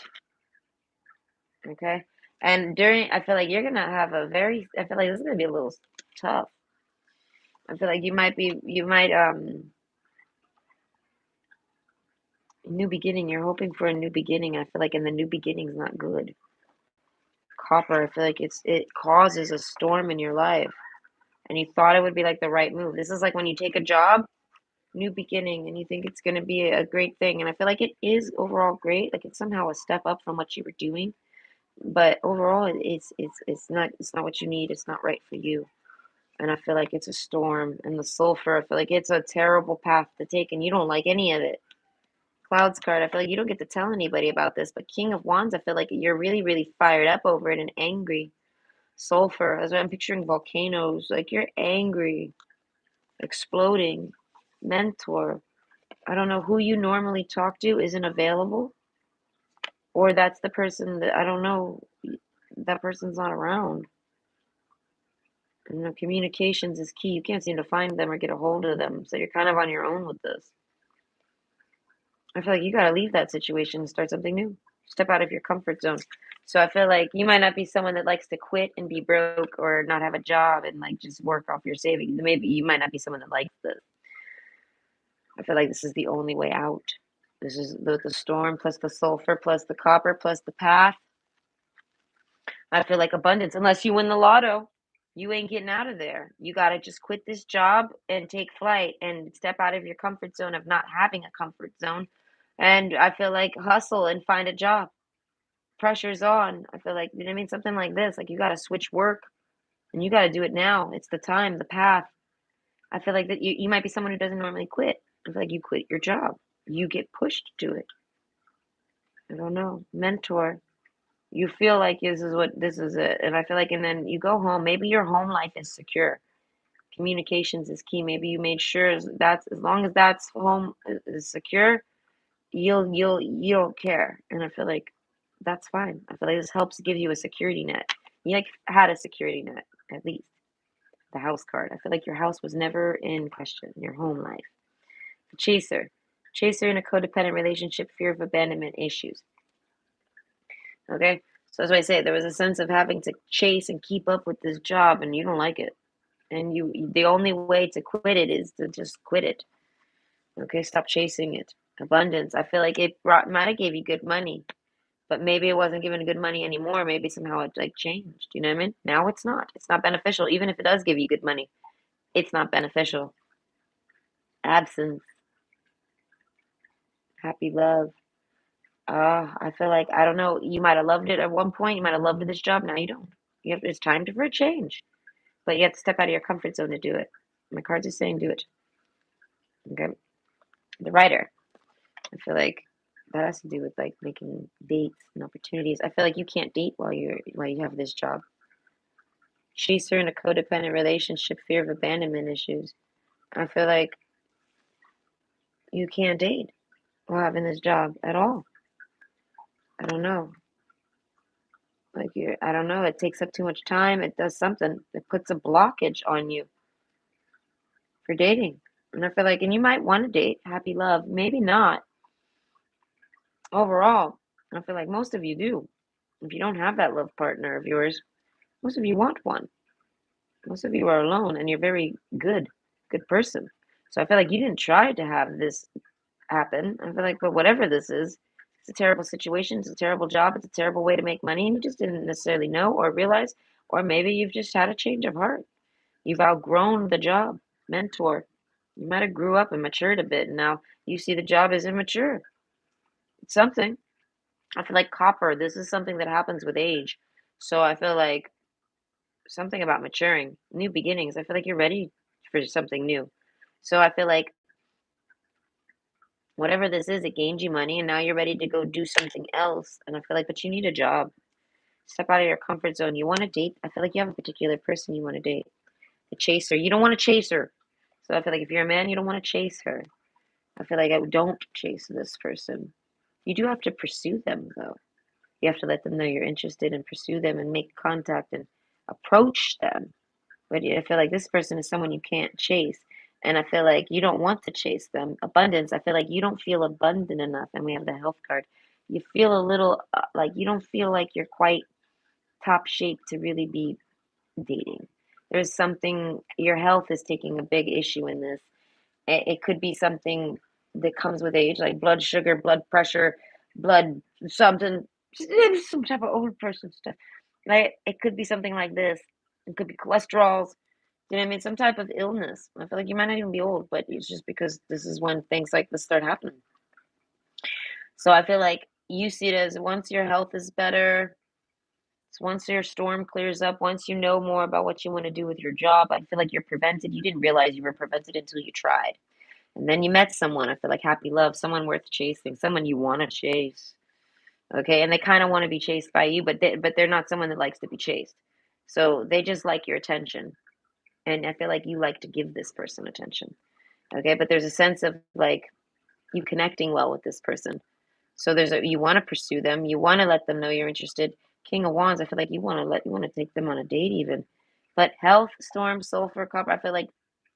Okay. And during, I feel like you're gonna have a very, I feel like this is gonna be a little tough. I feel like you might, new beginning, you're hoping for a new beginning. I feel like, and the new beginning's not good. Copper, I feel like it causes a storm in your life, and you thought it would be like the right move. This is like when you take a job, new beginning, and you think it's gonna be a great thing. And I feel like it is overall great. Like it's somehow a step up from what you were doing, but overall, it's not what you need. It's not right for you. And I feel like it's a storm. And the sulfur, I feel like it's a terrible path to take, and you don't like any of it. Clouds card, I feel like you don't get to tell anybody about this, but King of Wands, I feel like you're really, really fired up over it and angry. Sulfur, as I'm picturing volcanoes, like you're angry, exploding. Mentor, I don't know who you normally talk to isn't available, or that's the person that I don't know, that person's not around. Communications is key. You can't seem to find them or get a hold of them, so you're kind of on your own with this. I feel like you got to leave that situation and start something new. Step out of your comfort zone. So I feel like you might not be someone that likes to quit and be broke or not have a job and like just work off your savings. Maybe you might not be someone that likes this. I feel like this is the only way out. This is the storm plus the sulfur plus the copper plus the path. I feel like abundance, unless you win the lotto, you ain't getting out of there. You got to just quit this job and take flight and step out of your comfort zone of not having a comfort zone. And I feel like hustle and find a job. Pressure's on. I feel like, you know what I mean? Something like this. Like you got to switch work and you got to do it now. It's the time, the path. I feel like that you might be someone who doesn't normally quit. I feel like you quit your job. You get pushed to it. I don't know. Mentor. You feel like this is it. And I feel like, and then you go home, maybe your home life is secure. Communications is key. Maybe you made sure that's as long as that's home is secure, you don't care. And I feel like that's fine. I feel like this helps give you a security net. You like had a security net, at least. The house card. I feel like your house was never in question, your home life. The chaser. Chaser in a codependent relationship, fear of abandonment issues. Okay? So that's why I say there was a sense of having to chase and keep up with this job and you don't like it. And the only way to quit it is to just quit it. Okay, stop chasing it. Abundance. I feel like it might have gave you good money, but maybe it wasn't giving good money anymore. Maybe somehow it like changed. You know what I mean? Now it's not. It's not beneficial. Even if it does give you good money, it's not beneficial. Absence. Happy love. I feel like I don't know. You might have loved it at one point. You might have loved this job. Now you don't. It's time for a change, but you have to step out of your comfort zone to do it. My cards are saying do it. Okay. The writer. I feel like that has to do with like making dates and opportunities. I feel like you can't date while you have this job. Chaser in a codependent relationship, fear of abandonment issues. I feel like you can't date while having this job at all. I don't know. Like I don't know. It takes up too much time. It does something. It puts a blockage on you for dating. And I feel like, and you might want to date happy love, maybe not overall. I feel like most of you do. If you don't have that love partner of yours, most of you want one. Most of you are alone and you're very good person. So I feel like you didn't try to have this happen. I feel like, but whatever this is, it's a terrible situation. It's a terrible job. It's a terrible way to make money. And you just didn't necessarily know or realize, or maybe you've just had a change of heart. You've outgrown the job. Mentor. You might have grew up and matured a bit. And now you see the job as immature. It's something. I feel like copper. This is something that happens with age. So I feel like something about maturing, new beginnings. I feel like you're ready for something new. So I feel like whatever this is, it gained you money and now you're ready to go do something else. And I feel like, but you need a job. Step out of your comfort zone. You want to date. I feel like you have a particular person you want to date. The chaser. You don't want to chase her. So I feel like if you're a man, you don't want to chase her. I feel like I don't chase this person. You do have to pursue them, though. You have to let them know you're interested and pursue them and make contact and approach them. But I feel like this person is someone you can't chase. And I feel like you don't want to chase them. Abundance, I feel like you don't feel abundant enough. And we have the health card. You feel a little like you don't feel like you're quite top shape to really be dating. There's something, your health is taking a big issue in this. It could be something that comes with age, like blood sugar, blood pressure, blood something, some type of old person stuff. Like it could be something like this. It could be cholesterols. You know what I mean? Some type of illness. I feel like you might not even be old, but it's just because this is when things like this start happening. So I feel like you see it as once your health is better, once your storm clears up, once you know more about what you want to do with your job, I feel like you're prevented. You didn't realize you were prevented until you tried. And then you met someone, I feel like happy love, someone worth chasing, someone you want to chase. Okay? And they kind of want to be chased by you, but they're not someone that likes to be chased. So they just like your attention. And I feel like you like to give this person attention. Okay? But there's a sense of like you connecting well with this person. So there's a you want to pursue them, you want to let them know you're interested. King of Wands, I feel like you want to take them on a date even. But health, storm, sulfur, copper, I feel like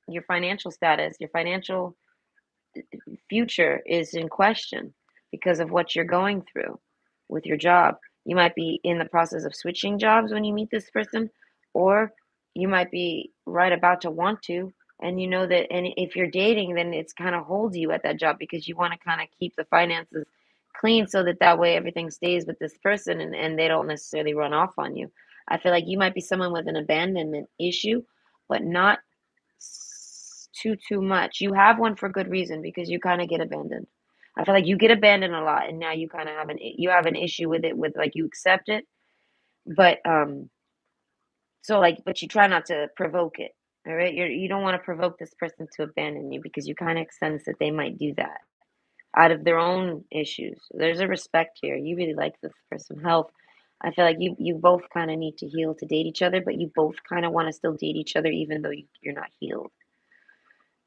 your financial status, your financial future is in question because of what you're going through with your job. You might be in the process of switching jobs when you meet this person, or you might be right about to want to. And you know that, and if you're dating, then it's kind of holds you at that job because you want to kind of keep the finances clean so that that way everything stays with this person and they don't necessarily run off on you. I feel like you might be someone with an abandonment issue, but not too much. You have one for good reason because you kind of get abandoned. I feel like you get abandoned a lot, and now you kind of have an issue with it. With like you accept it, but so like but you try not to provoke it. All right, you don't want to provoke this person to abandon you because you kind of sense that they might do that out of their own issues. There's a respect here. You really like this person. Health. I feel like you both kind of need to heal to date each other, but you both kind of want to still date each other even though you're not healed.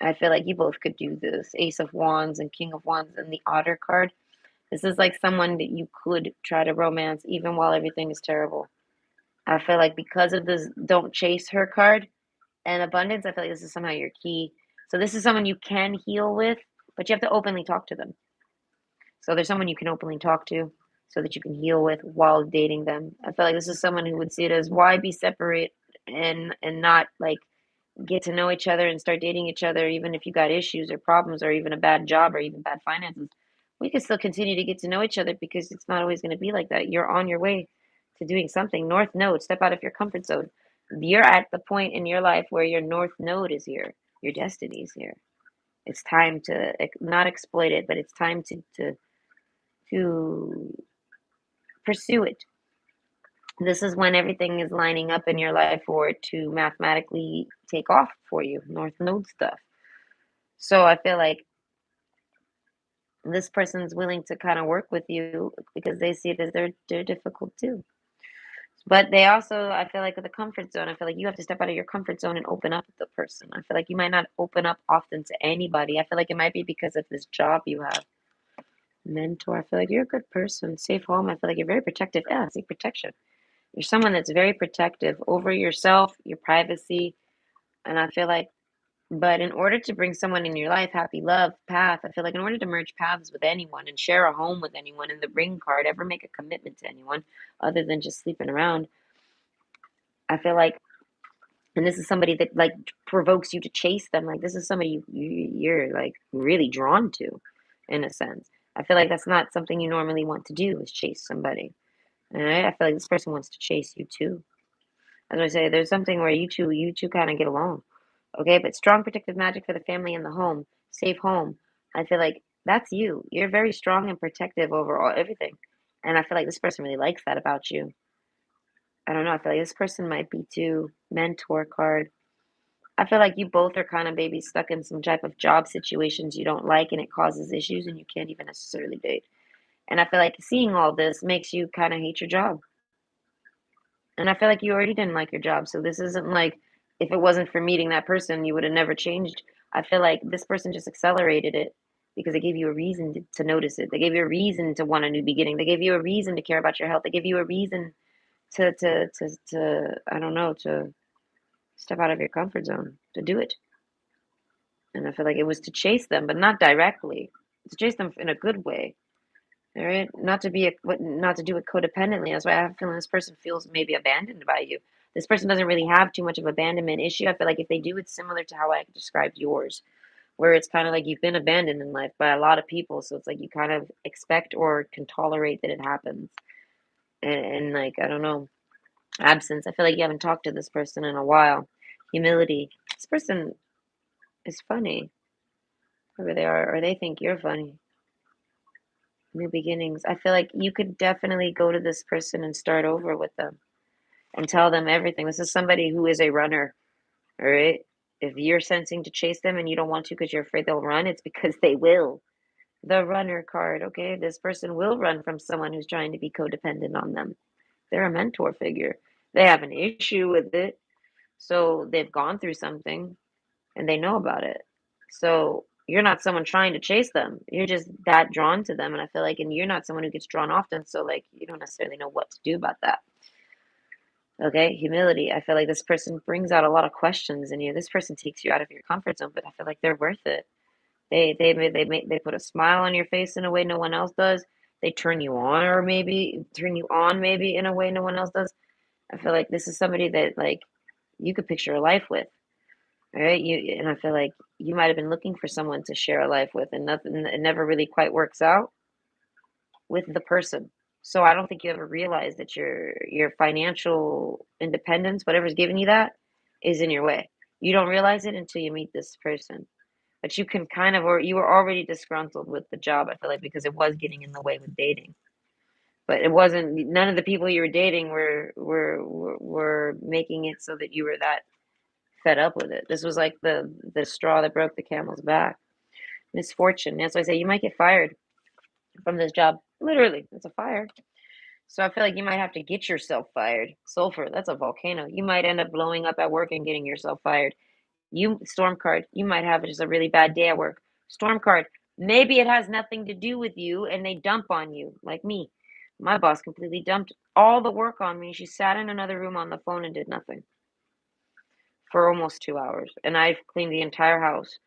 I feel like you both could do this. Ace of Wands and King of Wands and the Otter card. This is like someone that you could try to romance even while everything is terrible. I feel like because of this don't chase her card and abundance, I feel like this is somehow your key. So this is someone you can heal with, but you have to openly talk to them. So there's someone you can openly talk to so that you can heal with while dating them. I feel like this is someone who would see it as why be separate and not like get to know each other and start dating each other, even if you got issues or problems or even a bad job or even bad finances, we can still continue to get to know each other because it's not always going to be like that. You're on your way to doing something. North Node, step out of your comfort zone. You're at the point in your life where your North Node is here, your destiny is here. It's time to not exploit it, but it's time to pursue it. This is when everything is lining up in your life for it to mathematically take off for you, North Node stuff. So I feel like this person's willing to kind of work with you because they see it as they're difficult too. But they also, I feel like with the comfort zone, I feel like you have to step out of your comfort zone and open up with the person. I feel like you might not open up often to anybody. I feel like it might be because of this job you have. Mentor, I feel like you're a good person. Safe home, I feel like you're very protective. Yeah, seek protection. You're someone that's very protective over yourself, your privacy, and I feel like but in order to bring someone in your life, happy love path, I feel like in order to merge paths with anyone and share a home with anyone in the ring card, ever make a commitment to anyone other than just sleeping around, I feel like, and this is somebody that like provokes you to chase them. Like this is somebody you're like really drawn to, in a sense. I feel like that's not something you normally want to do is chase somebody. All right, I feel like this person wants to chase you too. As I say, there's something where you two kind of get along. Okay, but strong protective magic for the family and the home, safe home. I feel like that's you. You're very strong and protective over all everything. And I feel like this person really likes that about you. I don't know. I feel like this person might be too mentor card. I feel like you both are kind of maybe stuck in some type of job situations you don't like and it causes issues and you can't even necessarily date. And I feel like seeing all this makes you kind of hate your job. And I feel like you already didn't like your job. So this isn't like if it wasn't for meeting that person, you would have never changed. I feel like this person just accelerated it. because they gave you a reason to notice it. They gave you a reason to want a new beginning. They gave you a reason to care about your health. They gave you a reason to I don't know, to step out of your comfort zone, to do it. And I feel like it was to chase them, but not directly. To chase them in a good way. All right, not to be not to do it codependently. That's why I have a feeling this person feels maybe abandoned by you. This person doesn't really have too much of abandonment issue. I feel like if they do, it's similar to how I described yours, where it's kind of like you've been abandoned in life by a lot of people. So it's like you kind of expect or can tolerate that it happens. And like, I don't know, absence. I feel like you haven't talked to this person in a while. Humility. This person is funny, whoever they are, or they think you're funny. New beginnings. I feel like you could definitely go to this person and start over with them and tell them everything. This is somebody who is a runner, all right? If you're sensing to chase them and you don't want to because you're afraid they'll run, it's because they will. The runner card, okay? This person will run from someone who's trying to be codependent on them. They're a mentor figure. They have an issue with it, so they've gone through something and they know about it. So you're not someone trying to chase them. You're just that drawn to them. And I feel like, and you're not someone who gets drawn often. So, like, you don't necessarily know what to do about that. Okay. Humility. I feel like this person brings out a lot of questions in you. This person takes you out of your comfort zone, but I feel like they're worth it. They put a smile on your face in a way no one else does. They turn you on, or maybe turn you on maybe in a way no one else does. I feel like this is somebody that like you could picture a life with. All right, and I feel like you might have been looking for someone to share a life with, and nothing, it never really quite works out with the person. So I don't think you ever realize that your financial independence, whatever's giving you that, is in your way. You don't realize it until you meet this person. But you can kind of, or you were already disgruntled with the job, I feel like, because it was getting in the way with dating. But it wasn't, none of the people you were dating were making it so that you were that fed up with it. This was like the straw that broke the camel's back. Misfortune. That's why I say you might get fired from this job. Literally, it's a fire. So I feel like you might have to get yourself fired. Sulfur, that's a volcano. You might end up blowing up at work and getting yourself fired. You storm card, you might have just a really bad day at work. Storm card, maybe it has nothing to do with you and they dump on you, like me. My boss completely dumped all the work on me. She sat in another room on the phone and did nothing for almost 2 hours, and I've cleaned the entire house.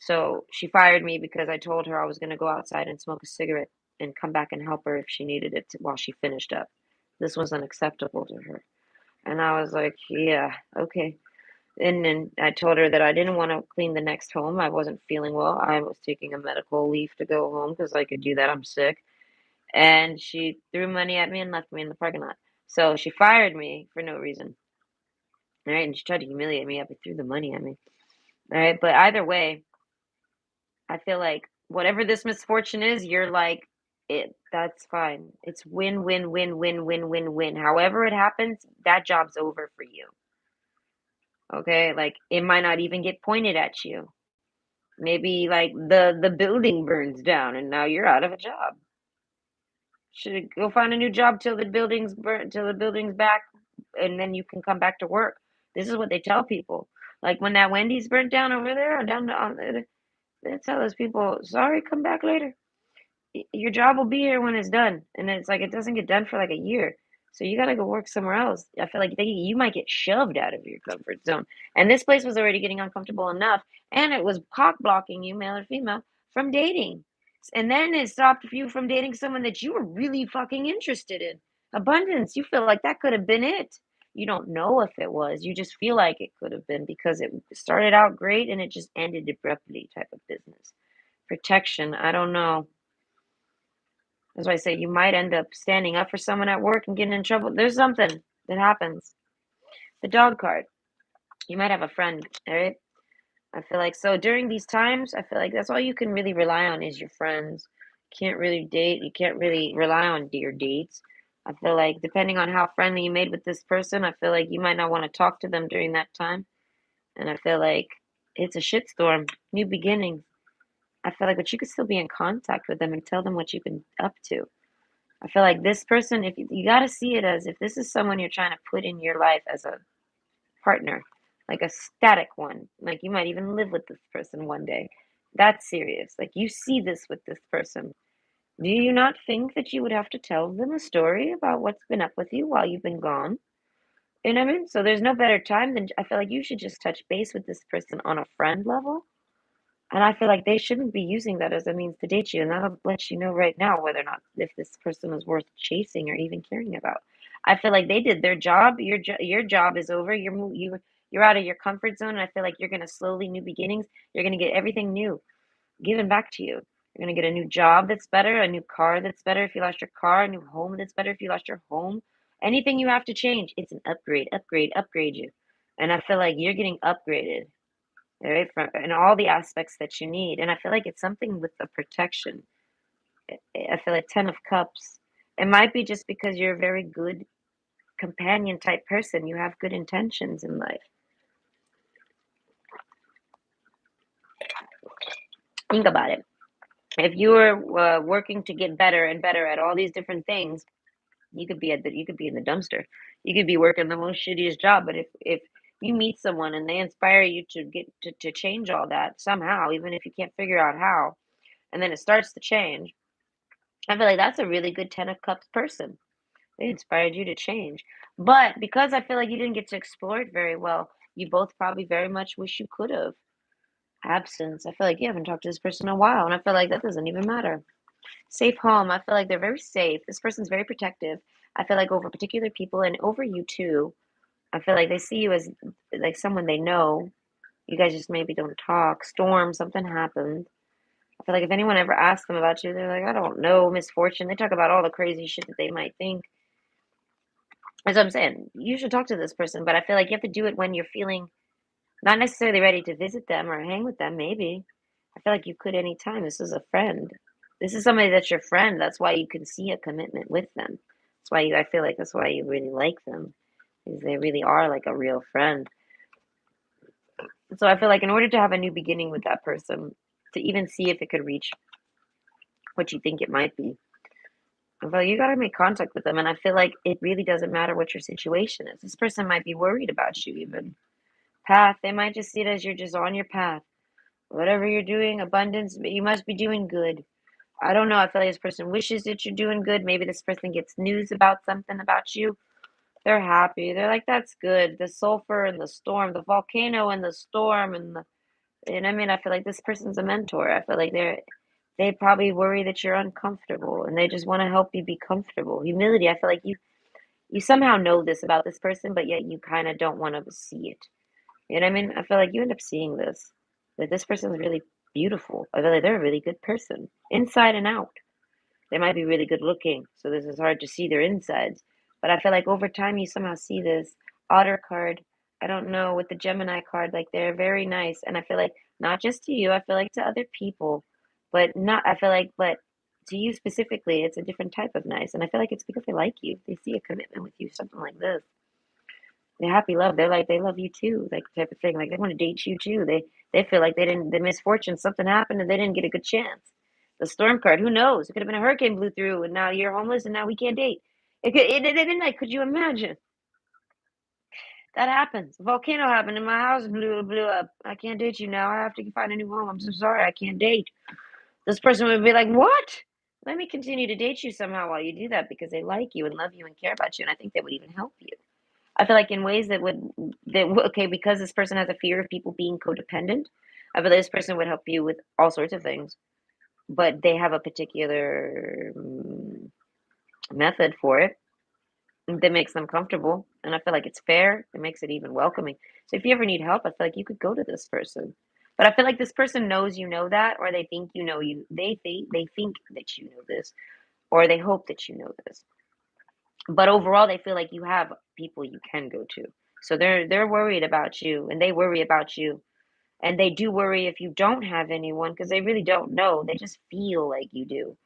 So she fired me because I told her I was going to go outside and smoke a cigarette and come back and help her if she needed it while she finished up. This was unacceptable to her. And I was like, yeah, okay. And then I told her that I didn't want to clean the next home. I wasn't feeling well. I was taking a medical leave to go home because I could do that. I'm sick. And she threw money at me and left me in the parking lot. So she fired me for no reason. All right. And she tried to humiliate me. But threw the money at me. All right. But either way, I feel like whatever this misfortune is, you're like, it, that's fine. It's win, win, win, win, win, win, win. However it happens, that job's over for you. Okay? Like it might not even get pointed at you. Maybe like the building burns down and now you're out of a job. Should go find a new job till the building's burnt, till the building's back, and then you can come back to work. This is what they tell people. Like when that Wendy's burnt down over there, down on, they tell those people, sorry, come back later. Your job will be here when it's done. And it's like it doesn't get done for like a year. So you gotta go work somewhere else. I feel like you might get shoved out of your comfort zone. And this place was already getting uncomfortable enough, and it was cock blocking you, male or female, from dating. And then it stopped you from dating someone that you were really fucking interested in. Abundance. You feel like that could have been it. You don't know if it was. You just feel like it could have been because it started out great and it just ended abruptly type of business. Protection. I don't know. That's why I say you might end up standing up for someone at work and getting in trouble. There's something that happens. The dog card. You might have a friend, all right? I feel like so during these times, I feel like that's all you can really rely on is your friends. You can't really date. You can't really rely on your dates. I feel like depending on how friendly you made with this person, I feel like you might not want to talk to them during that time. And I feel like it's a shitstorm. New beginnings. I feel like, but you could still be in contact with them and tell them what you've been up to. I feel like this person, if you got to see it as if this is someone you're trying to put in your life as a partner, like a static one, like you might even live with this person one day. That's serious. Like you see this with this person. Do you not think that you would have to tell them a story about what's been up with you while you've been gone? You know what I mean? So there's no better time than I feel like you should just touch base with this person on a friend level. And I feel like they shouldn't be using that as a means to date you. And that'll let you know right now whether or not if this person is worth chasing or even caring about. I feel like they did their job. Your job is over. You're out of your comfort zone. And I feel like you're gonna slowly new beginnings. You're gonna get everything new given back to you. You're gonna get a new job that's better, a new car that's better if you lost your car, a new home that's better if you lost your home. Anything you have to change, it's an upgrade, upgrade, upgrade you. And I feel like you're getting upgraded, right? From in all the aspects that you need. And I feel like it's something with the protection. I feel like Ten of Cups. It might be just because you're a very good companion type person. You have good intentions in life. Think about it. If you were working to get better and better at all these different things, you could be in the dumpster. You could be working the most shittiest job. But if you meet someone and they inspire you to to change all that somehow, even if you can't figure out how, and then it starts to change, I feel like that's a really good Ten of Cups person. They inspired you to change. But because I feel like you didn't get to explore it very well, you both probably very much wish you could have. Absence. I feel like you haven't talked to this person in a while, and I feel like that doesn't even matter. Safe home. I feel like they're very safe. This person's very protective. I feel like over particular people and over you too. I feel like they see you as like someone they know. You guys just maybe don't talk. Storm, something happened. I feel like if anyone ever asks them about you, they're like, I don't know, misfortune. They talk about all the crazy shit that they might think. That's what I'm saying. You should talk to this person, but I feel like you have to do it when you're feeling not necessarily ready to visit them or hang with them, maybe. I feel like you could anytime. This is a friend. This is somebody that's your friend. That's why you can see a commitment with them. That's why I feel like that's why you really like them, because they really are like a real friend. So I feel like in order to have a new beginning with that person, to even see if it could reach what you think it might be, I feel like you got to make contact with them. And I feel like it really doesn't matter what your situation is. This person might be worried about you, even path. They might just see it as you're just on your path. Whatever you're doing, abundance, you must be doing good. I don't know. I feel like this person wishes that you're doing good. Maybe this person gets news about something about you. They're happy. They're like, that's good. The sulfur and the storm, the volcano and the storm and I mean, I feel like this person's a mentor. I feel like they probably worry that you're uncomfortable and they just want to help you be comfortable. Humility. I feel like you somehow know this about this person, but yet you kind of don't want to see it. You know what I mean? I feel like you end up seeing this. That this person is really beautiful. I feel like they're a really good person, inside and out. They might be really good looking, so this is hard to see their insides. But I feel like over time you somehow see this otter card. I don't know, with the Gemini card, like they're very nice. And I feel like not just to you, I feel like to other people, but not, I feel like, but to you specifically, it's a different type of nice. And I feel like it's because they like you. They see a commitment with you, something like this. They're happy love. They're like they love you too, like type of thing. Like they want to date you too. They feel like they didn't the misfortune, something happened and they didn't get a good chance. The storm card, who knows? It could have been a hurricane blew through and now you're homeless and now we can't date. It like could you imagine? That happens. A volcano happened and my house blew up. I can't date you now. I have to find a new home. I'm so sorry, I can't date. This person would be like, what? Let me continue to date you somehow while you do that because they like you and love you and care about you, and I think they would even help you. I feel like in ways okay, because this person has a fear of people being codependent. I feel like this person would help you with all sorts of things, but they have a particular method for it that makes them comfortable, and I feel like it's fair. It makes it even welcoming. So if you ever need help, I feel like you could go to this person. But I feel like this person knows you know that, or they think you know you. They think that you know this, or they hope that you know this. But overall, they feel like you have people you can go to. So they're worried about you and they worry about you. And they do worry if you don't have anyone because they really don't know. They just feel like you do.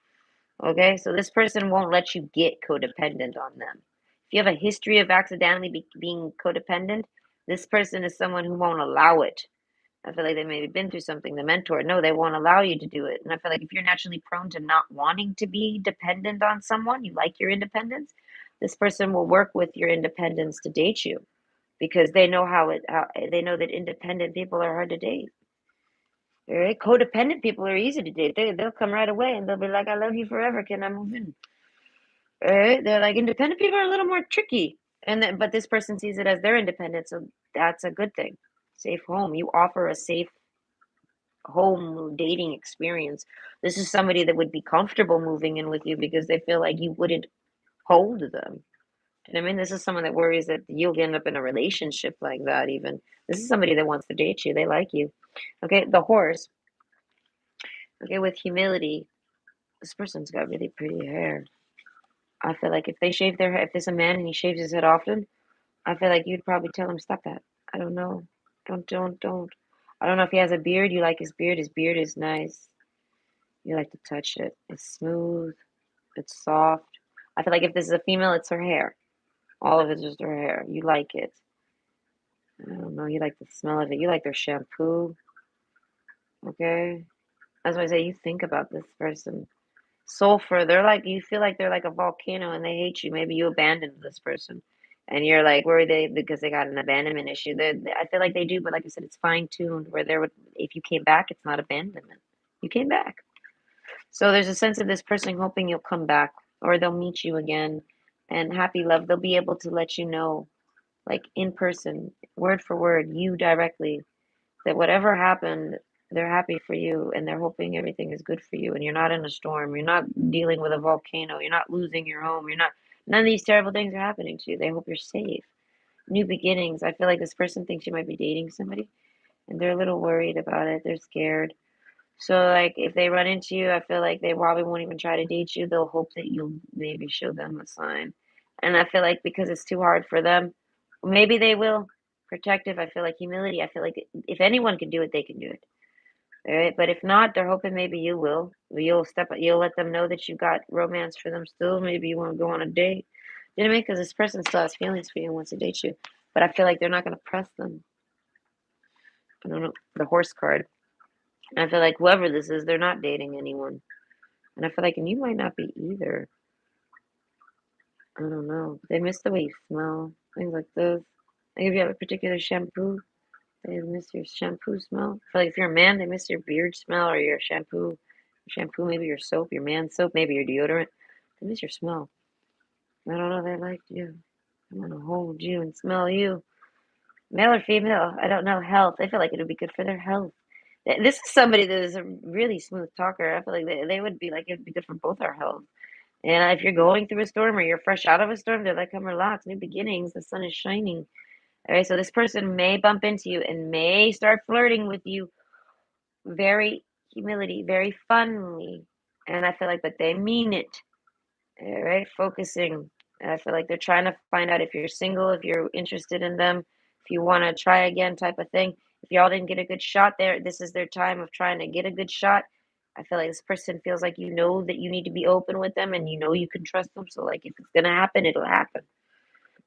Okay? So this person won't let you get codependent on them. If you have a history of accidentally being codependent, this person is someone who won't allow it. I feel like they may have been through something, the mentor. No, they won't allow you to do it. And I feel like if you're naturally prone to not wanting to be dependent on someone, you like your independence, this person will work with your independence to date you because they know they know that independent people are hard to date. All right, codependent people are easy to date. They'll come right away and they'll be like, "I love you forever. Can I move in?" All right, they're like independent people are a little more tricky, and then but this person sees it as their independence, so that's a good thing. Safe home. You offer a safe home dating experience. This is somebody that would be comfortable moving in with you because they feel like you wouldn't hold them. And I mean, this is someone that worries that you'll end up in a relationship like that, even. This is somebody that wants to date you. They like you. Okay, the horse. Okay, with humility, this person's got really pretty hair. I feel like if they shave their head, if there's a man and he shaves his head often, I feel like you'd probably tell him, stop that. I don't know. Don't. I don't know if he has a beard. You like his beard. His beard is nice. You like to touch it. It's smooth. It's soft. I feel like if this is a female, it's her hair. All of it's just her hair. You like it. I don't know. You like the smell of it. You like their shampoo. Okay. That's why I say you think about this person. Sulfur, they're like, you feel like they're like a volcano and they hate you. Maybe you abandoned this person and you're like, worried they, because they got an abandonment issue. I feel like they do, but like I said, it's fine tuned where there would, if you came back, it's not abandonment. You came back. So there's a sense of this person hoping you'll come back or they'll meet you again and happy love. They'll be able to let you know, like in person, word for word, you directly, that whatever happened, they're happy for you and they're hoping everything is good for you and you're not in a storm. You're not dealing with a volcano. You're not losing your home. You're not, none of these terrible things are happening to you. They hope you're safe. New beginnings. I feel like this person thinks you might be dating somebody and they're a little worried about it. They're scared. So, like, if they run into you, I feel like they probably won't even try to date you. They'll hope that you'll maybe show them a sign. And I feel like because it's too hard for them, maybe they will. Protective, I feel like humility. I feel like if anyone can do it, they can do it. All right. But if not, they're hoping maybe you will. You'll let them know that you got romance for them still. Maybe you want to go on a date. You know what I mean? Because this person still has feelings for you and wants to date you. But I feel like they're not going to press them. I don't know. The horse card. And I feel like whoever this is, they're not dating anyone. And I feel like, and you might not be either. I don't know. They miss the way you smell. Things like this. Like if you have a particular shampoo, they miss your shampoo smell. I feel like if you're a man, they miss your beard smell or your shampoo. Shampoo, maybe your soap, your man soap, maybe your deodorant. They miss your smell. I don't know. They like you. I want to hold you and smell you. Male or female, I don't know. Health. I feel like it would be good for their health. This is somebody that is a really smooth talker. I feel like they would be like, it would be good for both our health. And if you're going through a storm or you're fresh out of a storm, they're like, come relax, new beginnings, the sun is shining. All right, so this person may bump into you and may start flirting with you very humility, very funny. And I feel like, but they mean it. All right, focusing. And I feel like they're trying to find out if you're single, if you're interested in them, if you want to try again, type of thing. If y'all didn't get a good shot there, this is their time of trying to get a good shot. I feel like this person feels like you know that you need to be open with them and you know you can trust them. So, like, if it's going to happen, it'll happen.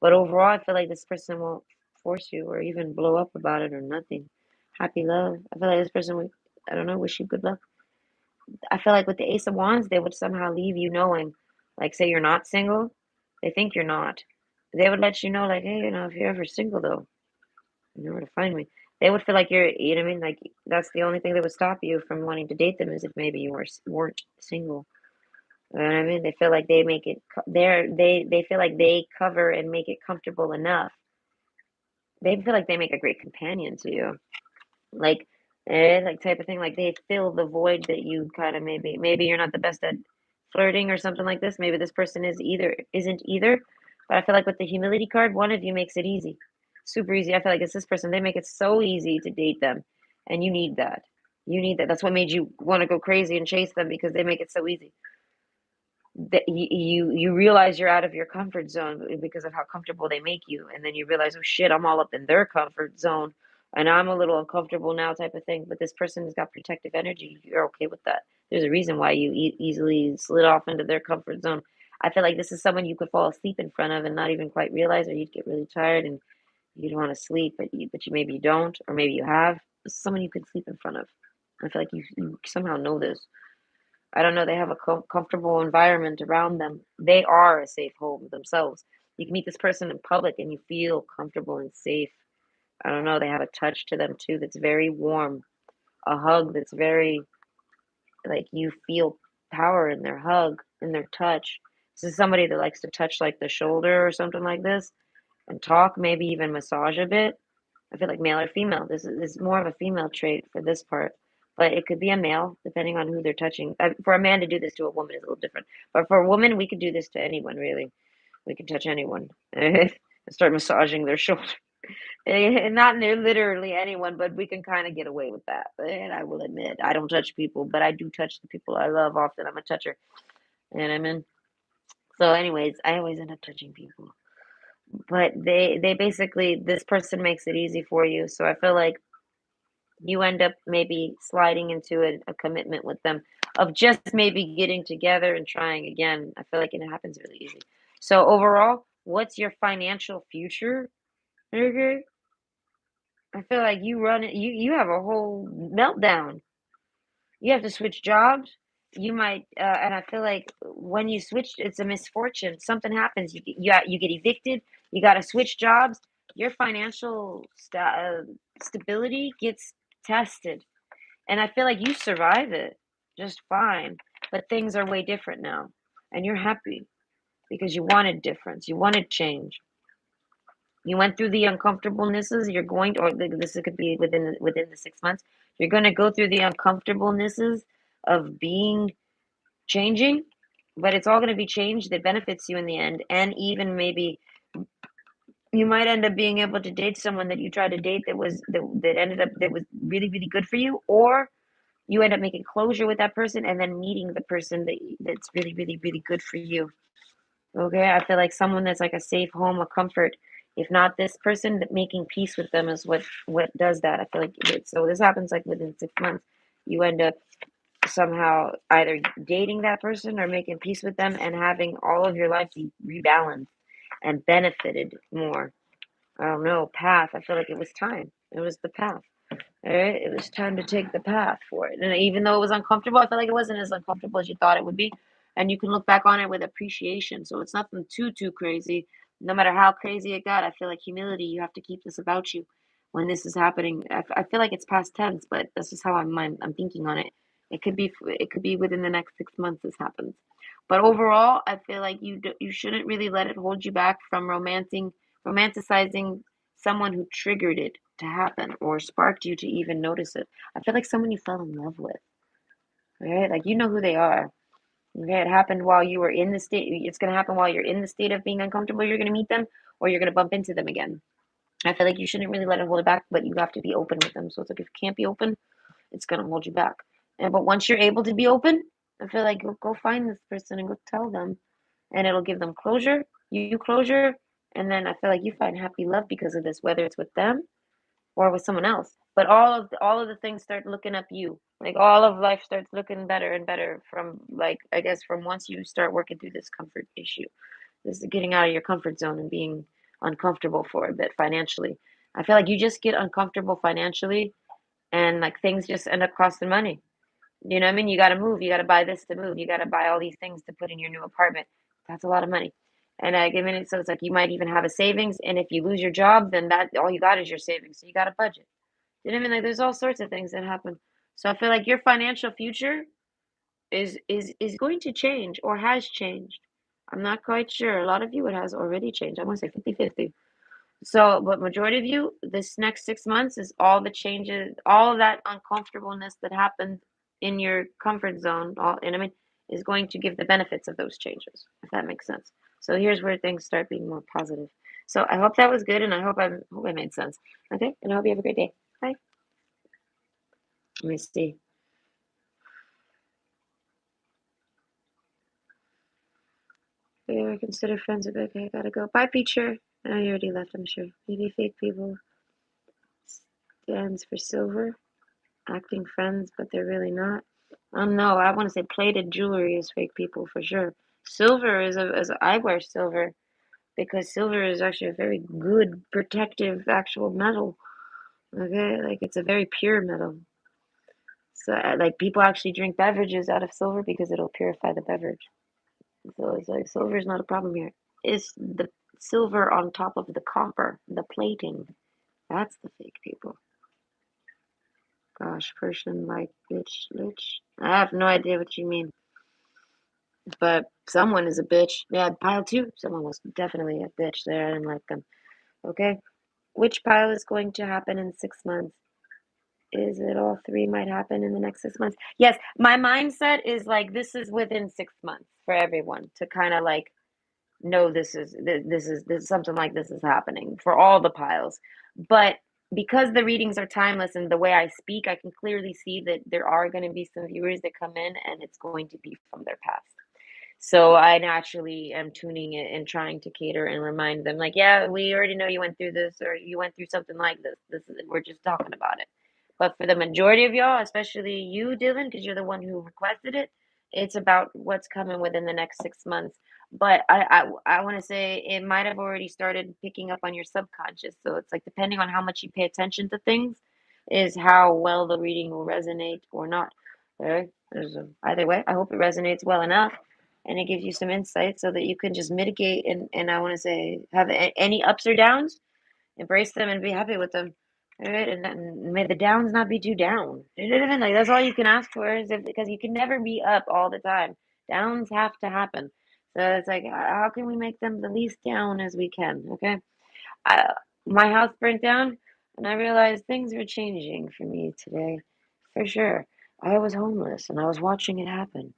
But overall, I feel like this person won't force you or even blow up about it or nothing. Happy love. I feel like this person would, I don't know, wish you good luck. I feel like with the Ace of Wands, they would somehow leave you knowing, like, say you're not single, they think you're not. They would let you know, like, hey, if you're ever single, though, you know where to find me. They would feel like you're, you know what I mean? Like, that's the only thing that would stop you from wanting to date them is if maybe you weren't single. You know what I mean? They feel like they make it, they feel like they cover and make it comfortable enough. They feel like they make a great companion to you. Like, like type of thing, like they fill the void that you kind of maybe you're not the best at flirting or something like this. Maybe this person isn't either. But I feel like with the humility card, one of you makes it easy, super easy. I feel like it's this person. They make it so easy to date them, and you need that. You need that. That's what made you want to go crazy and chase them because they make it so easy that you realize you're out of your comfort zone because of how comfortable they make you, and then you realize, oh shit, I'm all up in their comfort zone and I'm a little uncomfortable now, type of thing. But this person has got protective energy. You're okay with that. There's a reason why you easily slid off into their comfort zone. I feel like this is someone you could fall asleep in front of and not even quite realize, or you'd get really tired and you'd want to sleep, but you maybe you don't, or maybe you have. This is someone you could sleep in front of. I feel like you somehow know this. I don't know, they have a comfortable environment around them. They are a safe home themselves. You can meet this person in public and you feel comfortable and safe. I don't know, they have a touch to them too that's very warm. a hug that's very like you feel power in their hug, in their touch. This is somebody that likes to touch like the shoulder or something like this and talk, maybe even massage a bit. I feel like male or female. This is more of a female trait for this part, but it could be a male depending on who they're touching. For a man to do this to a woman is a little different, but for a woman, we could do this to anyone really. We can touch anyone and start massaging their shoulder. Not literally anyone, but we can kind of get away with that. And I will admit, I don't touch people, but I do touch the people I love often. I'm a toucher. And I mean, so anyways, I always end up touching people. But they basically this person makes it easy for you. So I feel like you end up maybe sliding into a commitment with them of just maybe getting together and trying again. I feel like it happens really easy. So overall, what's your financial future? Okay. I feel like you run it you have a whole meltdown. You have to switch jobs. You might, and I feel like when you switch, it's a misfortune. Something happens. You get evicted. You got to switch jobs. Your financial stability gets tested, and I feel like you survive it just fine. But things are way different now, and you're happy because you wanted difference. You wanted change. You went through the uncomfortablenesses. You're going to, or this could be within the 6 months. You're going to go through the uncomfortablenesses of being changing, but it's all going to be change that benefits you in the end. And even maybe you might end up being able to date someone that you tried to date that ended up that was really really good for you, or you end up making closure with that person and then meeting the person that's really really really good for you. Okay, I feel like someone that's like a safe home, a comfort. If not this person, that making peace with them is what does that. I feel like so this happens like within 6 months. You end up somehow either dating that person or making peace with them and having all of your life be rebalanced and benefited more. I don't know, path. I feel like it was time. It was the path. All right, it was time to take the path for it. And even though it was uncomfortable, I feel like it wasn't as uncomfortable as you thought it would be. And you can look back on it with appreciation. So it's nothing too crazy. No matter how crazy it got, I feel like humility, you have to keep this about you when this is happening. I feel like it's past tense, but this is how I'm thinking on it. It could be within the next 6 months this happens. But overall, I feel like you shouldn't really let it hold you back from romanticizing someone who triggered it to happen or sparked you to even notice it. I feel like someone you fell in love with, right? Like you know who they are. Okay, it happened while you were in the state. It's going to happen while you're in the state of being uncomfortable. You're going to meet them or you're going to bump into them again. I feel like you shouldn't really let it hold it back, but you have to be open with them. So it's like if you can't be open, it's going to hold you back. And but once you're able to be open, I feel like go find this person and go tell them, and it'll give them closure, you closure, and then I feel like you find happy love because of this, whether it's with them or with someone else. But all of the things start looking up you. Like all of life starts looking better and better from like I guess from once you start working through this comfort issue. This is getting out of your comfort zone and being uncomfortable for a bit financially. I feel like you just get uncomfortable financially and like things just end up costing money. You know what I mean? You got to move. You got to buy this to move. You got to buy all these things to put in your new apartment. That's a lot of money. And I give it, so it's like you might even have a savings. And if you lose your job, then that all you got is your savings. So you got a budget. You know what I mean? Like there's all sorts of things that happen. So I feel like your financial future is going to change or has changed. I'm not quite sure. A lot of you it has already changed. I want to say 50-50. So, but majority of you, this next 6 months is all the changes, all of that uncomfortableness that happened in your comfort zone, all, and I mean, is going to give the benefits of those changes, if that makes sense. So here's where things start being more positive. So I hope that was good, and I hope I made sense. Okay, and I hope you have a great day. Bye. Let me see. Yeah, consider friends. Okay, I gotta go. Bye, Peacher. Oh, you already left, I'm sure. Maybe fake people stands for silver. Acting friends, but they're really not. No, I want to say plated jewelry is fake people for sure. Silver is I wear silver because silver is actually a very good protective actual metal. Okay, like it's a very pure metal. So like people actually drink beverages out of silver because it'll purify the beverage. So it's like silver is not a problem here. It's the silver on top of the copper, the plating. That's the fake people. Gosh, person like bitch, bitch. I have no idea what you mean, but someone is a bitch. Yeah, pile two. Someone was definitely a bitch there. I didn't like them. Okay. Which pile is going to happen in 6 months? Is it all three might happen in the next 6 months? Yes, my mindset is like this is within 6 months for everyone to kind of like know this something like this is happening for all the piles. But because the readings are timeless and the way I speak, I can clearly see that there are going to be some viewers that come in and it's going to be from their past. So I naturally am tuning it and trying to cater and remind them, like, yeah, we already know you went through this or you went through something like this. This is we're just talking about it. But for the majority of y'all, especially you, Dylan, because you're the one who requested it, it's about what's coming within the next 6 months. But I want to say it might have already started picking up on your subconscious. So it's like depending on how much you pay attention to things, is how well the reading will resonate or not. Okay? Either way, I hope it resonates well enough and it gives you some insight so that you can just mitigate and I want to say have any ups or downs, embrace them and be happy with them. All right, and may the downs not be too down. Like that's all you can ask for is because you can never be up all the time. Downs have to happen. So it's like how can we make them the least down as we can? Okay, I, my house burnt down, and I realized things were changing for me today, for sure. I was homeless and I was watching it happen.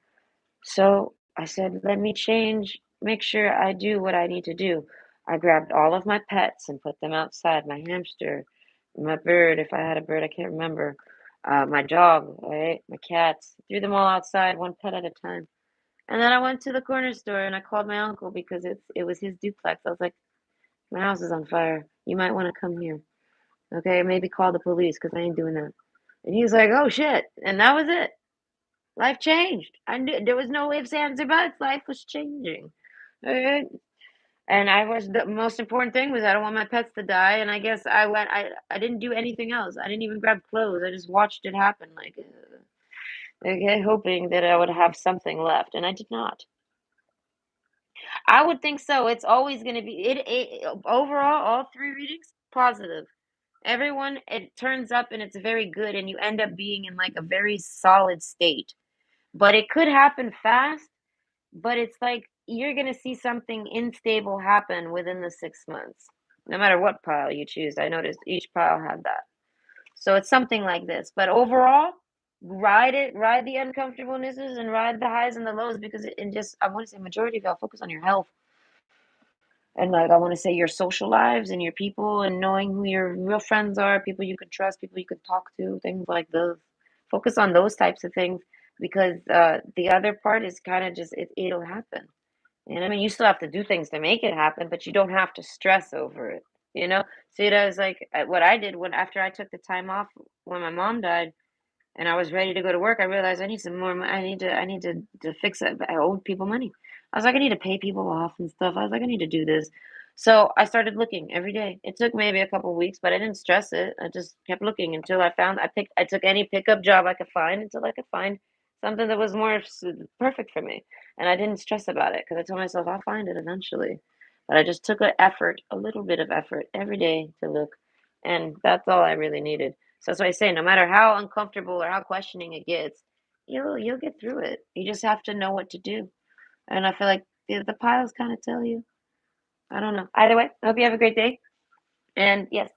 So I said, let me change, make sure I do what I need to do. I grabbed all of my pets and put them outside, my hamster, my bird, if I had a bird, I can't remember, my dog, right, my cats, threw them all outside, one pet at a time. And then I went to the corner store and I called my uncle because it was his duplex. I was like, my house is on fire. You might want to come here. Okay, maybe call the police because I ain't doing that. And he was like, oh shit. And that was it. Life changed. I knew there was no ifs, ands, or buts. Life was changing. Alright? And I was the most important thing was I don't want my pets to die. And I guess I didn't do anything else. I didn't even grab clothes. I just watched it happen, like, okay, hoping that I would have something left. And I did not. I would think so. It's always going to be overall, all three readings, positive. Everyone, it turns up and it's very good, and you end up being in like a very solid state. But it could happen fast. But it's like you're gonna see something unstable happen within the 6 months, no matter what pile you choose. I noticed each pile had that. So it's something like this. But overall, ride it, ride the uncomfortablenesses and ride the highs and the lows because it just I want to say majority of y'all focus on your health and like I want to say your social lives and your people and knowing who your real friends are, people you can trust, people you can talk to, things like those. Focus on those types of things because the other part is kind of just it'll happen. And I mean, you still have to do things to make it happen, but you don't have to stress over it, you know? So it was like what I did when after I took the time off when my mom died and I was ready to go to work, I realized I need some more money. I need to fix it. I owed people money. I was like, I need to pay people off and stuff. I was like, I need to do this. So I started looking every day. It took maybe a couple weeks, but I didn't stress it. I just kept looking until I took any pickup job I could find until I could find something that was more perfect for me. And I didn't stress about it because I told myself I'll find it eventually. But I just took an effort, a little bit of effort every day to look. And that's all I really needed. So that's why I say no matter how uncomfortable or how questioning it gets, you'll get through it. You just have to know what to do. And I feel like the piles kind of tell you. I don't know. Either way, I hope you have a great day. And yes,